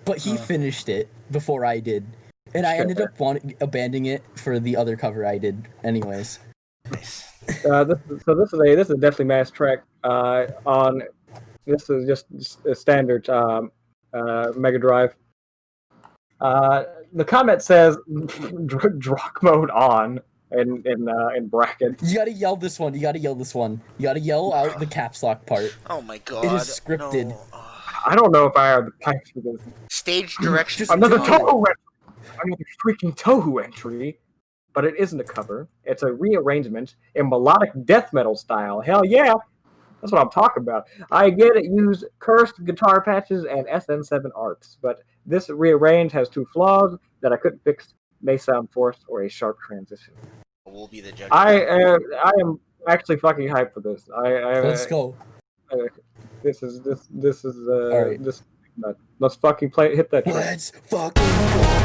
but he finished it before I did, and I ended up abandoning it for the other cover I did anyways. Nice. This is a definitely mass track on. This is just a standard Mega Drive. The comment says "Drock mode on" in brackets. You gotta yell this one. You gotta yell out the caps lock part. Oh my god. It is scripted. No. I don't know if I have the pipes for this. Stage direction. Just Another do it. Toho entry. Another freaking Toho entry. But it isn't a cover. It's a rearrangement in melodic death metal style. Hell yeah! That's what I'm talking about. I get it, use cursed guitar patches and SN7 arts, but this rearrange has two flaws that I couldn't fix. May sound forced or a sharp transition. We'll be the judge. I am actually fucking hyped for this. Let's go. This is Alright. this. Let's fucking play. Hit that track. Let's fucking go.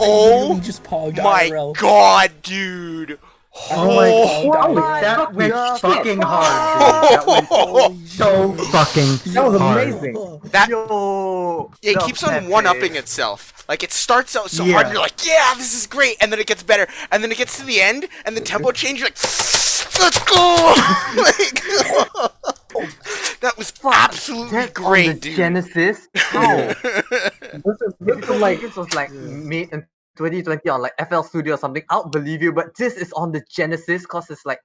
Oh just pogged my IRL. god, dude! Oh my Oh god, that went God. fucking hard, dude. That went Oh, so fucking That was hard. amazing. that Yo, it the keeps on epic. one-upping itself. Like, it starts out so hard, Yeah. and you're like, yeah, this is great, and then it gets better, and then it gets to the end, and the tempo change, you're like, Let's go! Like, that was absolutely That's great, on the dude. Genesis. How? This is like this was like made in 2020 on like FL Studio or something. I'll believe you, but this is on the Genesis because it's like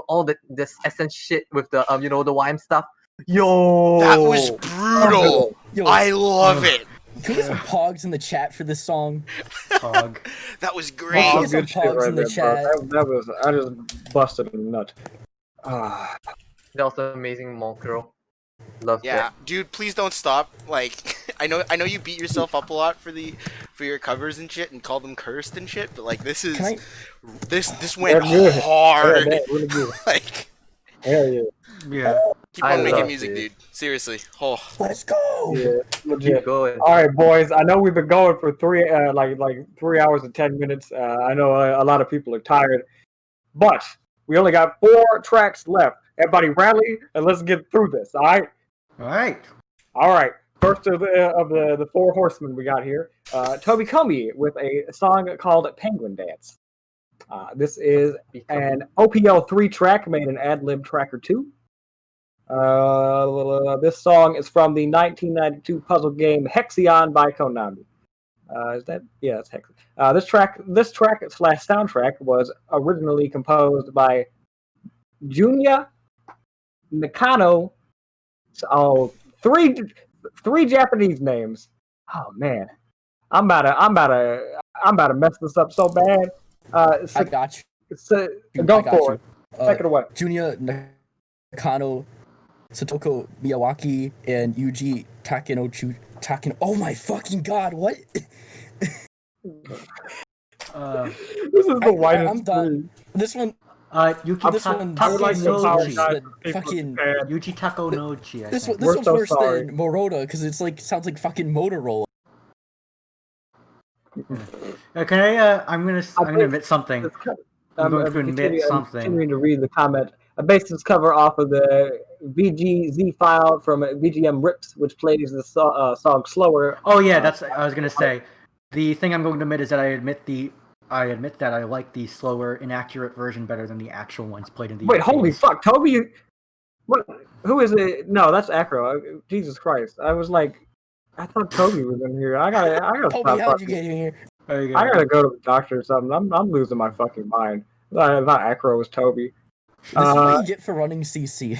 all the this essence shit with the the YM stuff. Yo, That was brutal. Yo, I love it. can we get some pogs in the chat for this song? Hog. That was Oh, great. Get some good shit pogs right in the there, bro. chat. That was I just busted a nut. Ah, that was an amazing mongrel. Loved Yeah, it. dude, please don't stop. Like, I know you beat yourself up a lot for your covers and shit, and call them cursed and shit. But like, this Can went They're good. hard. Yeah, really good. Like, Hell yeah. Yeah. keep I on making love music, it. dude. Seriously. Oh, Let's go. Yeah, legit. Keep going. All right, boys. I know we've been going for like 3 hours and 10 minutes. I know a lot of people are tired, but we only got 4 tracks left. Everybody, rally and let's get through this. All right. All right. All right. First of the 4 horsemen we got here, Toby Comey with a song called "Penguin Dance." This is an OPL3 track made in Ad-Lib Tracker 2. This song is from the 1992 puzzle game Hexion by Konami. It's Hexion. This track / soundtrack was originally composed by Junya Nakano. Oh, three Japanese names. Oh man, I'm about to mess this up so bad. I got you. Go I got for you. it. Take it away. Junya Nakano, Satoko Miyawaki, and Yuji Takino. Oh my fucking god! What? This is the whitest. I'm done. This one. Yuki This one. I would like to This one's apologize worse to than people fucking. in Japan. Yuji Tako no Chi. I This think. We're one's so worse sorry. than Moroda because it's like sounds like fucking Motorola. Can I? I'm gonna admit something. I'm going to admit something. Continuing to read the comment. I based this cover off of the VGZ file from VGM Rips, which plays the song slower. Oh yeah, that's. I was gonna say. The thing I'm going to admit is that I admit that I like the slower, inaccurate version better than the actual ones played in the. Wait, holy games. fuck, Toby! What? Who is it? No, that's Acro. Jesus Christ! I was like, I thought Toby was in here. I gotta Toby, stop. how did you get in here? There you go. I gotta go to the doctor or something. I'm losing my fucking mind. I thought Acro was Toby. This is what you get for running CC.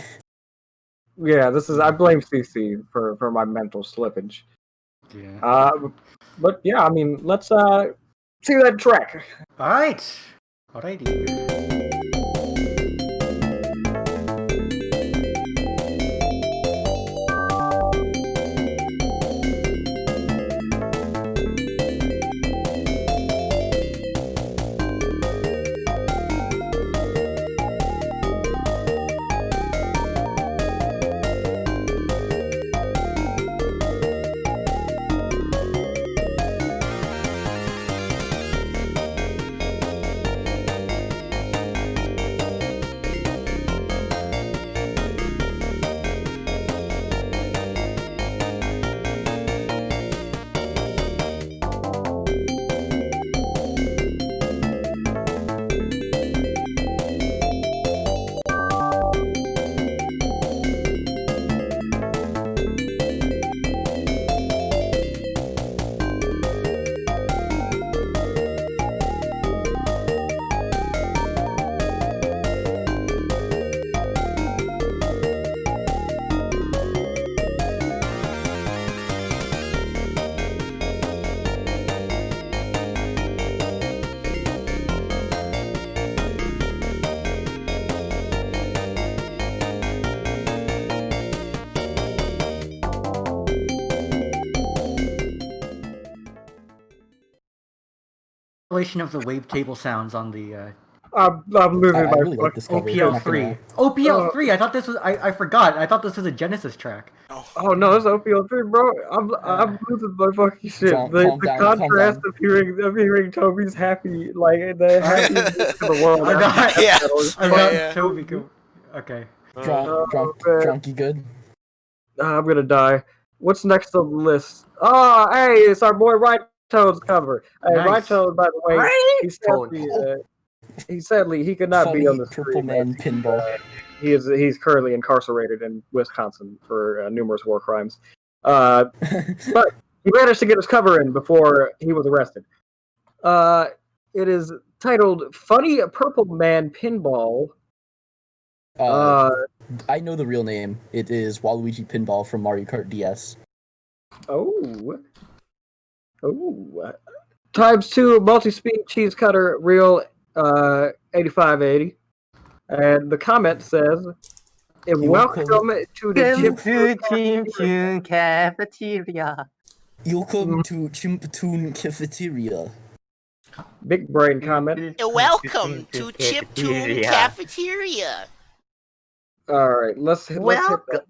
Yeah, I blame CC for my mental slippage. Yeah. But yeah, I mean, let's see that track. All right. Alrighty. Of the wavetable sounds on the I'm losing I my really like fucking. this cover. I'm not gonna OPL3. lie. OPL3. I thought this was. I forgot. I thought this was a Genesis track. Oh no, it's OPL3, bro. I'm losing my fucking shit. Calm The down, contrast calm of hearing Toby's happy, like the happiest to the world. I got- Yeah. I got yeah. Toby. Go. Okay. Drunk, man. drunk, you good? I'm gonna die. What's next on the list? Oh, hey, it's our boy Right Toad's cover. Hey, Nice. Right Toad, by the way, he sent Toad. me. He could not be Funny on the Purple stream. Man Pinball. He's currently incarcerated in Wisconsin for numerous war crimes. But he managed to get his cover in before he was arrested. It is titled "Funny Purple Man Pinball." I know the real name. It is Waluigi Pinball from Mario Kart DS. Oh. ×2 multi-speed cheese cutter reel 8580. And the comment says, welcome to the Chim cafeteria. Welcome to Chimp-Tune Cafeteria. Big brain comment. Welcome to Chiptune Cafeteria. All right, let's hit that track.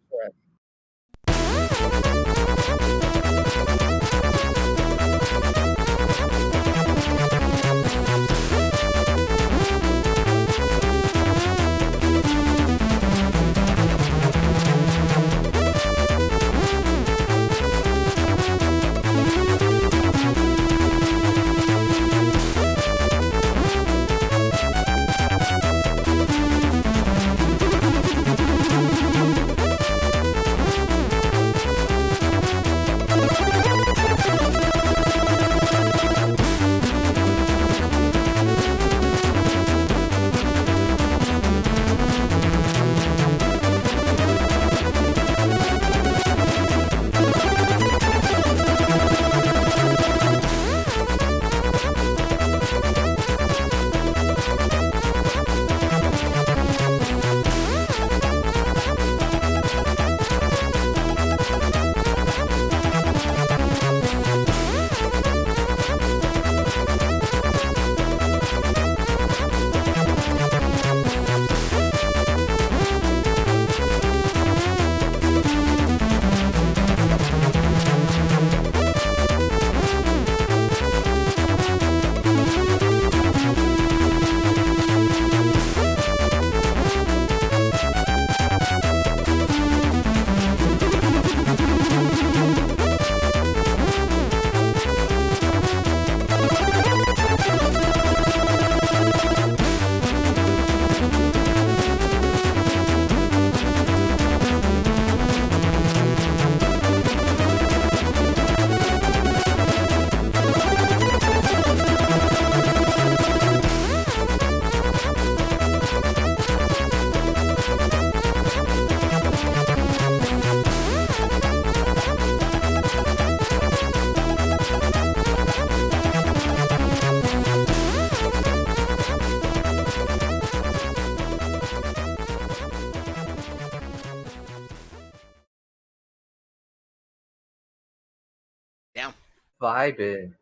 Vibing.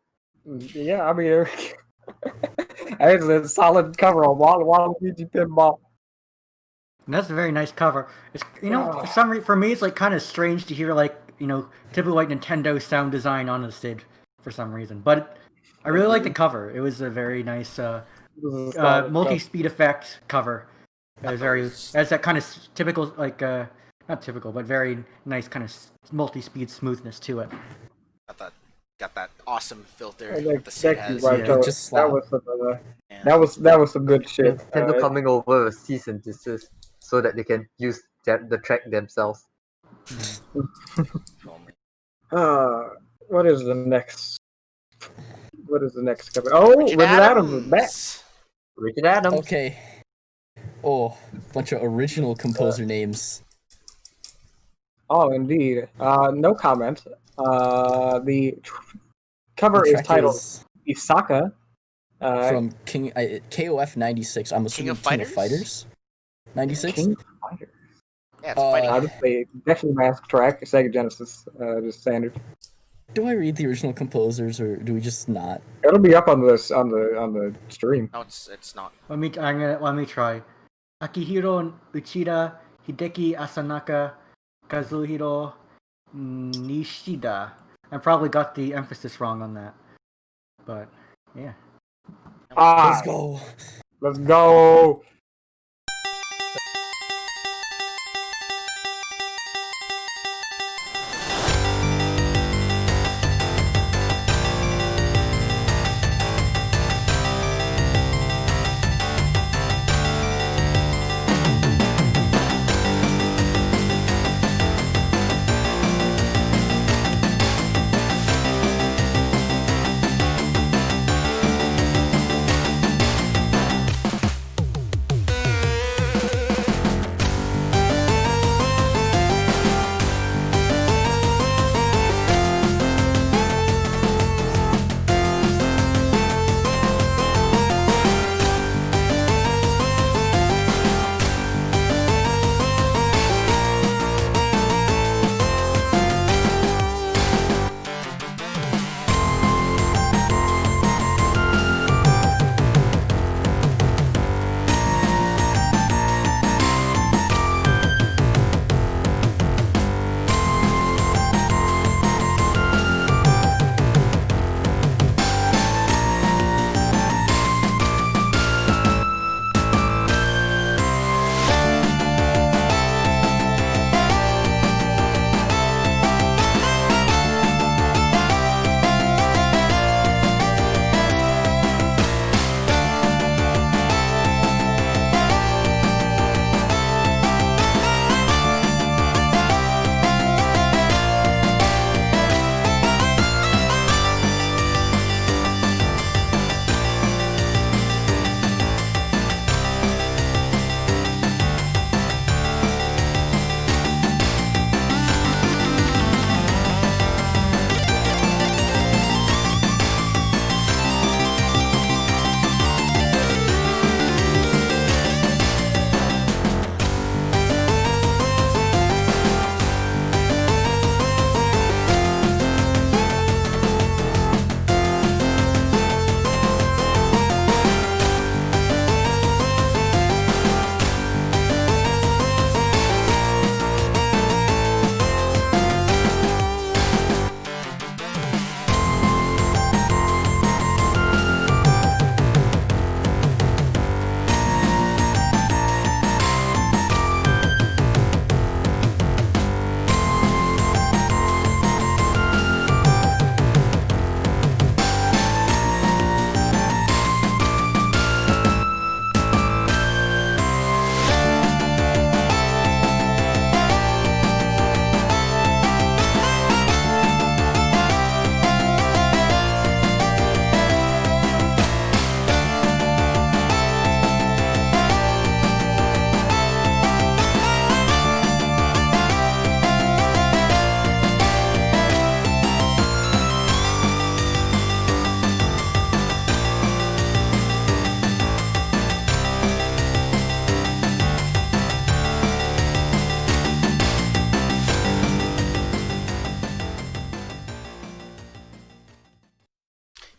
Yeah, I mean, it's a solid cover on Waluigi Pinball. And that's a very nice cover. It's for me, it's like kind of strange to hear like typical like Nintendo sound design on the Sid for some reason. But I really like the cover. It was a very nice multi-speed effect cover. It was very has that kind of typical like not typical but very nice kind of multi-speed smoothness to it. Got that awesome filter Like, that the Sid has. that was some good shit. Nintendo coming over with cease and desist so that they can use the track themselves. What is the next cover? Oh, Richard Adams is back. Richard Adams. Okay. Oh, bunch of original composer names. Oh, indeed. No comment. The cover is titled Isaka. From KOF 96. I'm assuming King of Fighters? 96? King of Fighters. Yeah, it's fighting. Obviously, definitely Mask Track, Sega Genesis, just standard. Do I read the original composers or do we just not? It'll be up on the stream. No, it's not. Let me try. Akihiro Uchida, Hideki Asanaka, Kazuhiro Nishida. I probably got the emphasis wrong on that. But yeah. Let's go. Let's go.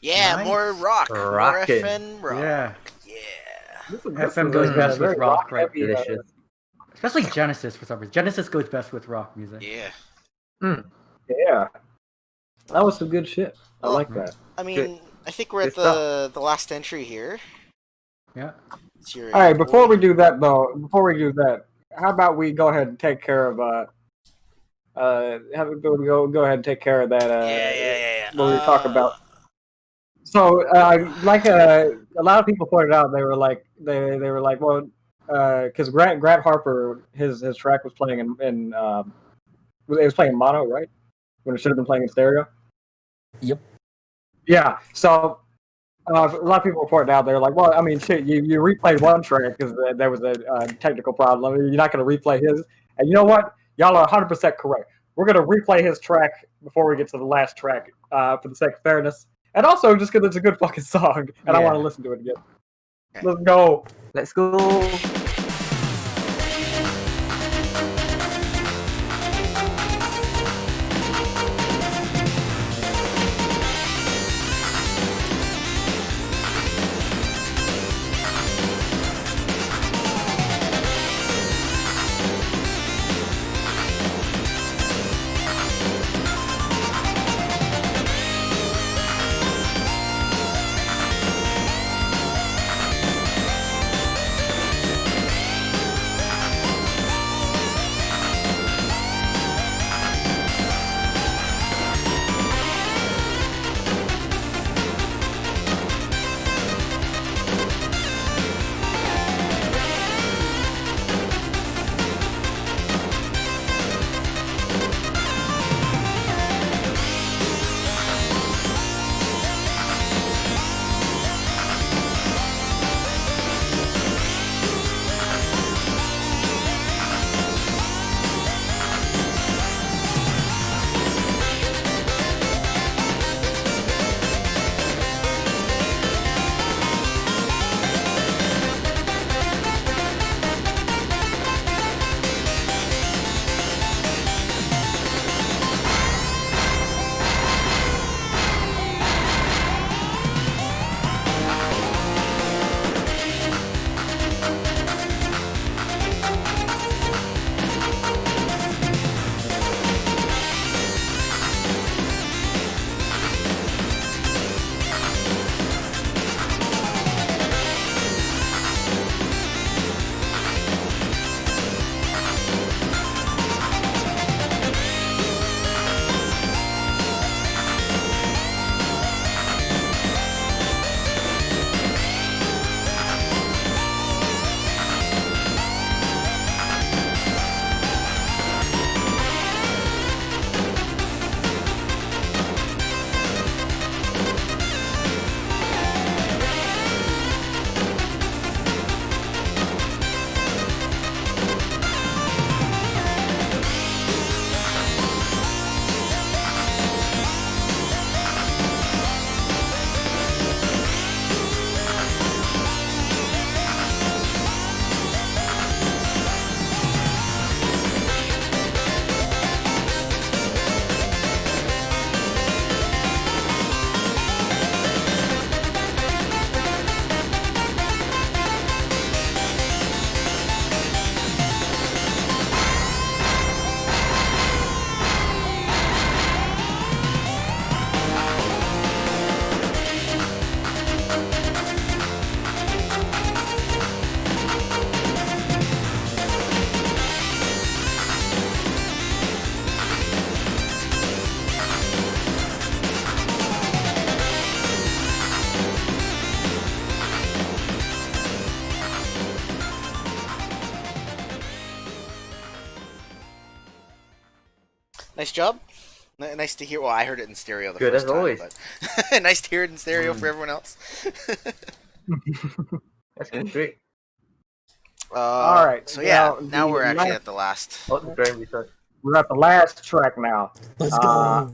Yeah, Nice. more rock. Rockin'. More FN rock. Yeah. Yeah. FM goes best with very rock, right? heavy, Delicious. Especially Genesis for some reason. Genesis goes best with rock music. Yeah. yeah, that was some good shit. I Well, like that. I mean, I think we're at Good the last entry here. Yeah. It's your, All right, before we do that though, how about we go ahead and take care of go ahead and take care of that yeah. what we were talking about. So a lot of people pointed out, they were like well, because Grant Harper, his track was playing in it was playing mono, right, when it should have been playing in stereo. Yep. Yeah, so a lot of people pointed out, they're like, well, I mean, shit, you replayed one track because there was a technical problem. I mean, you're not going to replay his. And you know what? Y'all are 100% correct. We're going to replay his track before we get to the last track for the sake of fairness. And also just because it's a good fucking song and I want to listen to it again. Okay. Let's go. Let's go. Nice job. Nice to hear. Well, I heard it in stereo the Good first as time, always. but nice to hear it in stereo for everyone else. That's great. All right. So yeah, now now the we're actually last- at the last. Oh, the grand research. We're at the last track now. Let's go.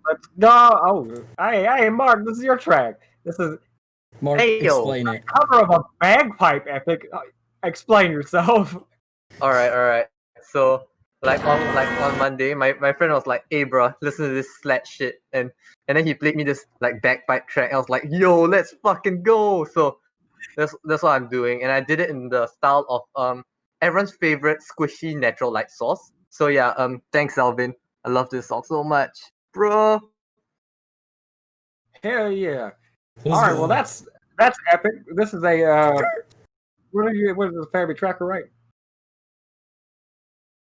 Let's go. Oh, hey, Mark, this is your track. This is Mark, Hey, yo. explain it. cover of a bagpipe epic. Explain yourself. All right. So on Monday, my friend was like, "Hey, bro, listen to this slat shit," and then he played me this like bagpipe track. I was like, "Yo, let's fucking go!" So that's what I'm doing, and I did it in the style of everyone's favorite squishy natural light sauce. So yeah, thanks Alvin. I love this song so much, bro. Hell yeah! Let's All right, go. well that's epic. This is a what is the family tracker, right?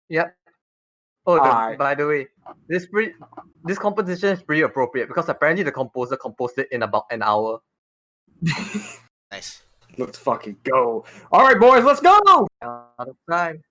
Yep. Oh, Alright. by the way, this composition is pretty appropriate because apparently the composer composed it in about an hour. Nice. Let's fucking go. All right, boys, let's go. Out of time.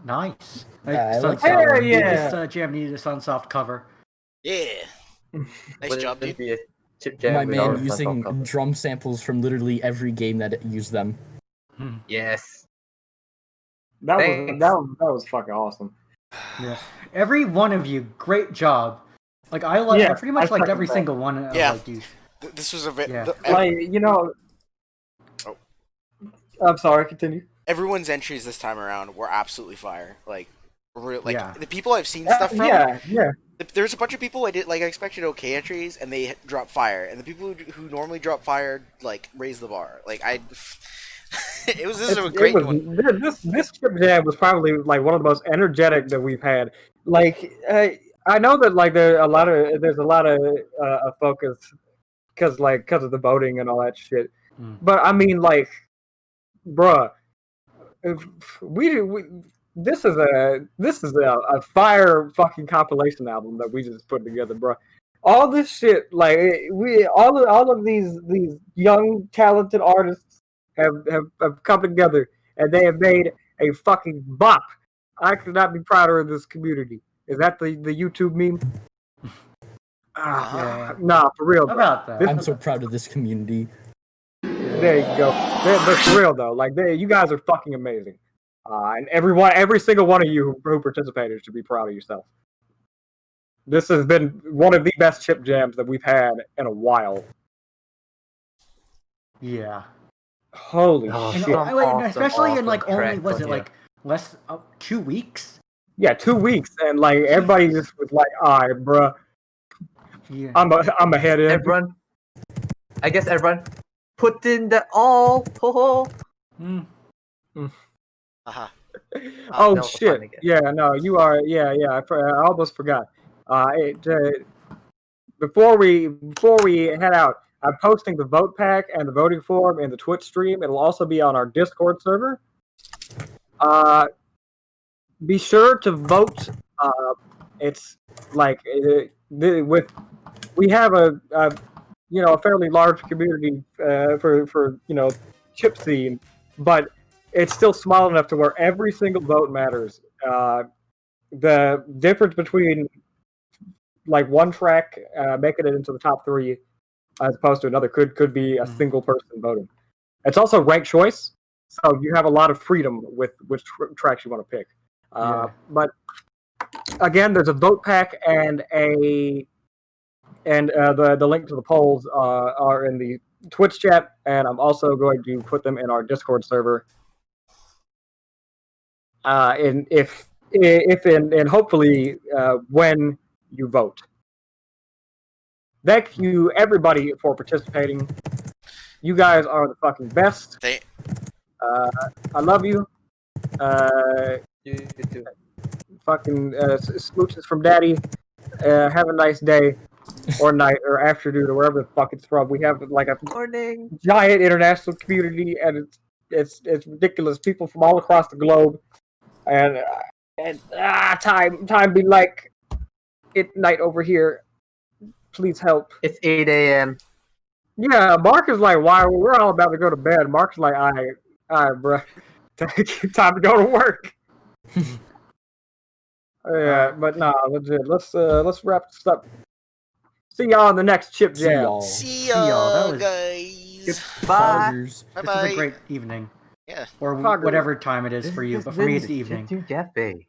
Nice. I like Hell that one. yeah. This jam needed a Sunsoft cover. Yeah. Nice job, dude. Wouldn't be a chip jam My without man a using Sunsoft cover. drum samples from literally every game that used them. Yes. That Thanks. was fucking awesome. Yeah. Every one of you, great job. Like I Yes, pretty much I liked second every that. single one of Yeah. like these. This was a Yeah. Like, you know. Oh. I'm sorry. Continue. everyone's entries this time around were absolutely fire. Like Yeah. the people I've seen stuff from. Yeah. There's a bunch of people I expected okay entries and they drop fire, and the people who normally drop fire like raise the bar. Like this is a great one. This chip jam was probably like one of the most energetic that we've had. Like, I know that like there's a lot of focus because of the voting and all that shit. Mm. But I mean, like, bruh, if we this is a fire fucking compilation album that we just put together, bro. All this shit, like all of these young talented artists have come together and they have made a fucking bop. I could not be prouder of this community. Is that the YouTube meme? Yeah. Nah, for real. How about that? I'm so proud of this community. There you go. But for real though, like you guys are fucking amazing. And every single one of you who participated should be proud of yourself. This has been one of the best chip jams that we've had in a while. Yeah. Holy Oh, shit! Especially in like only track, was but it like less 2 weeks? Yeah, 2 weeks, and like everybody just was like, "All right, bruh, Yeah. I'm ahead in." Everyone, I guess everyone put in the all. Ho ho. Haha. Oh that was shit! fun again. Yeah, no, you are. Yeah. I almost forgot. Before we head out, I'm posting the vote pack and the voting form in the Twitch stream. It'll also be on our Discord server. Be sure to vote. It's like we have a fairly large community for chip scene, but it's still small enough to where every single vote matters. The difference between like one track making it into the top 3 as opposed to another could be a single person voting. It's also ranked choice, so you have a lot of freedom with which tracks you want to pick. But again, there's a vote pack and the link to the polls are in the Twitch chat, and I'm also going to put them in our Discord server. And hopefully when you vote. Thank you everybody for participating. You guys are the fucking best. I love you. You too. Fucking smooches from Daddy. Have a nice day, or night, or afternoon, or wherever the fuck it's from. We have like a Morning. giant international community, and it's ridiculous. People from all across the globe, and time be like it night over here. Please help. It's 8 a.m. Yeah, Mark is like, why? We're all about to go to bed. Mark's like, all right, bro. Time to go to work. Yeah, but nah, legit. Let's wrap this up. See y'all in the next chip See jam. y'all. See y'all. y'all, That was- guys. Bye. Poggers. Bye This is a bye. great evening. Yeah. Or Poggers. whatever time it is for you, but for me it's the Chip evening. Tune Cafe.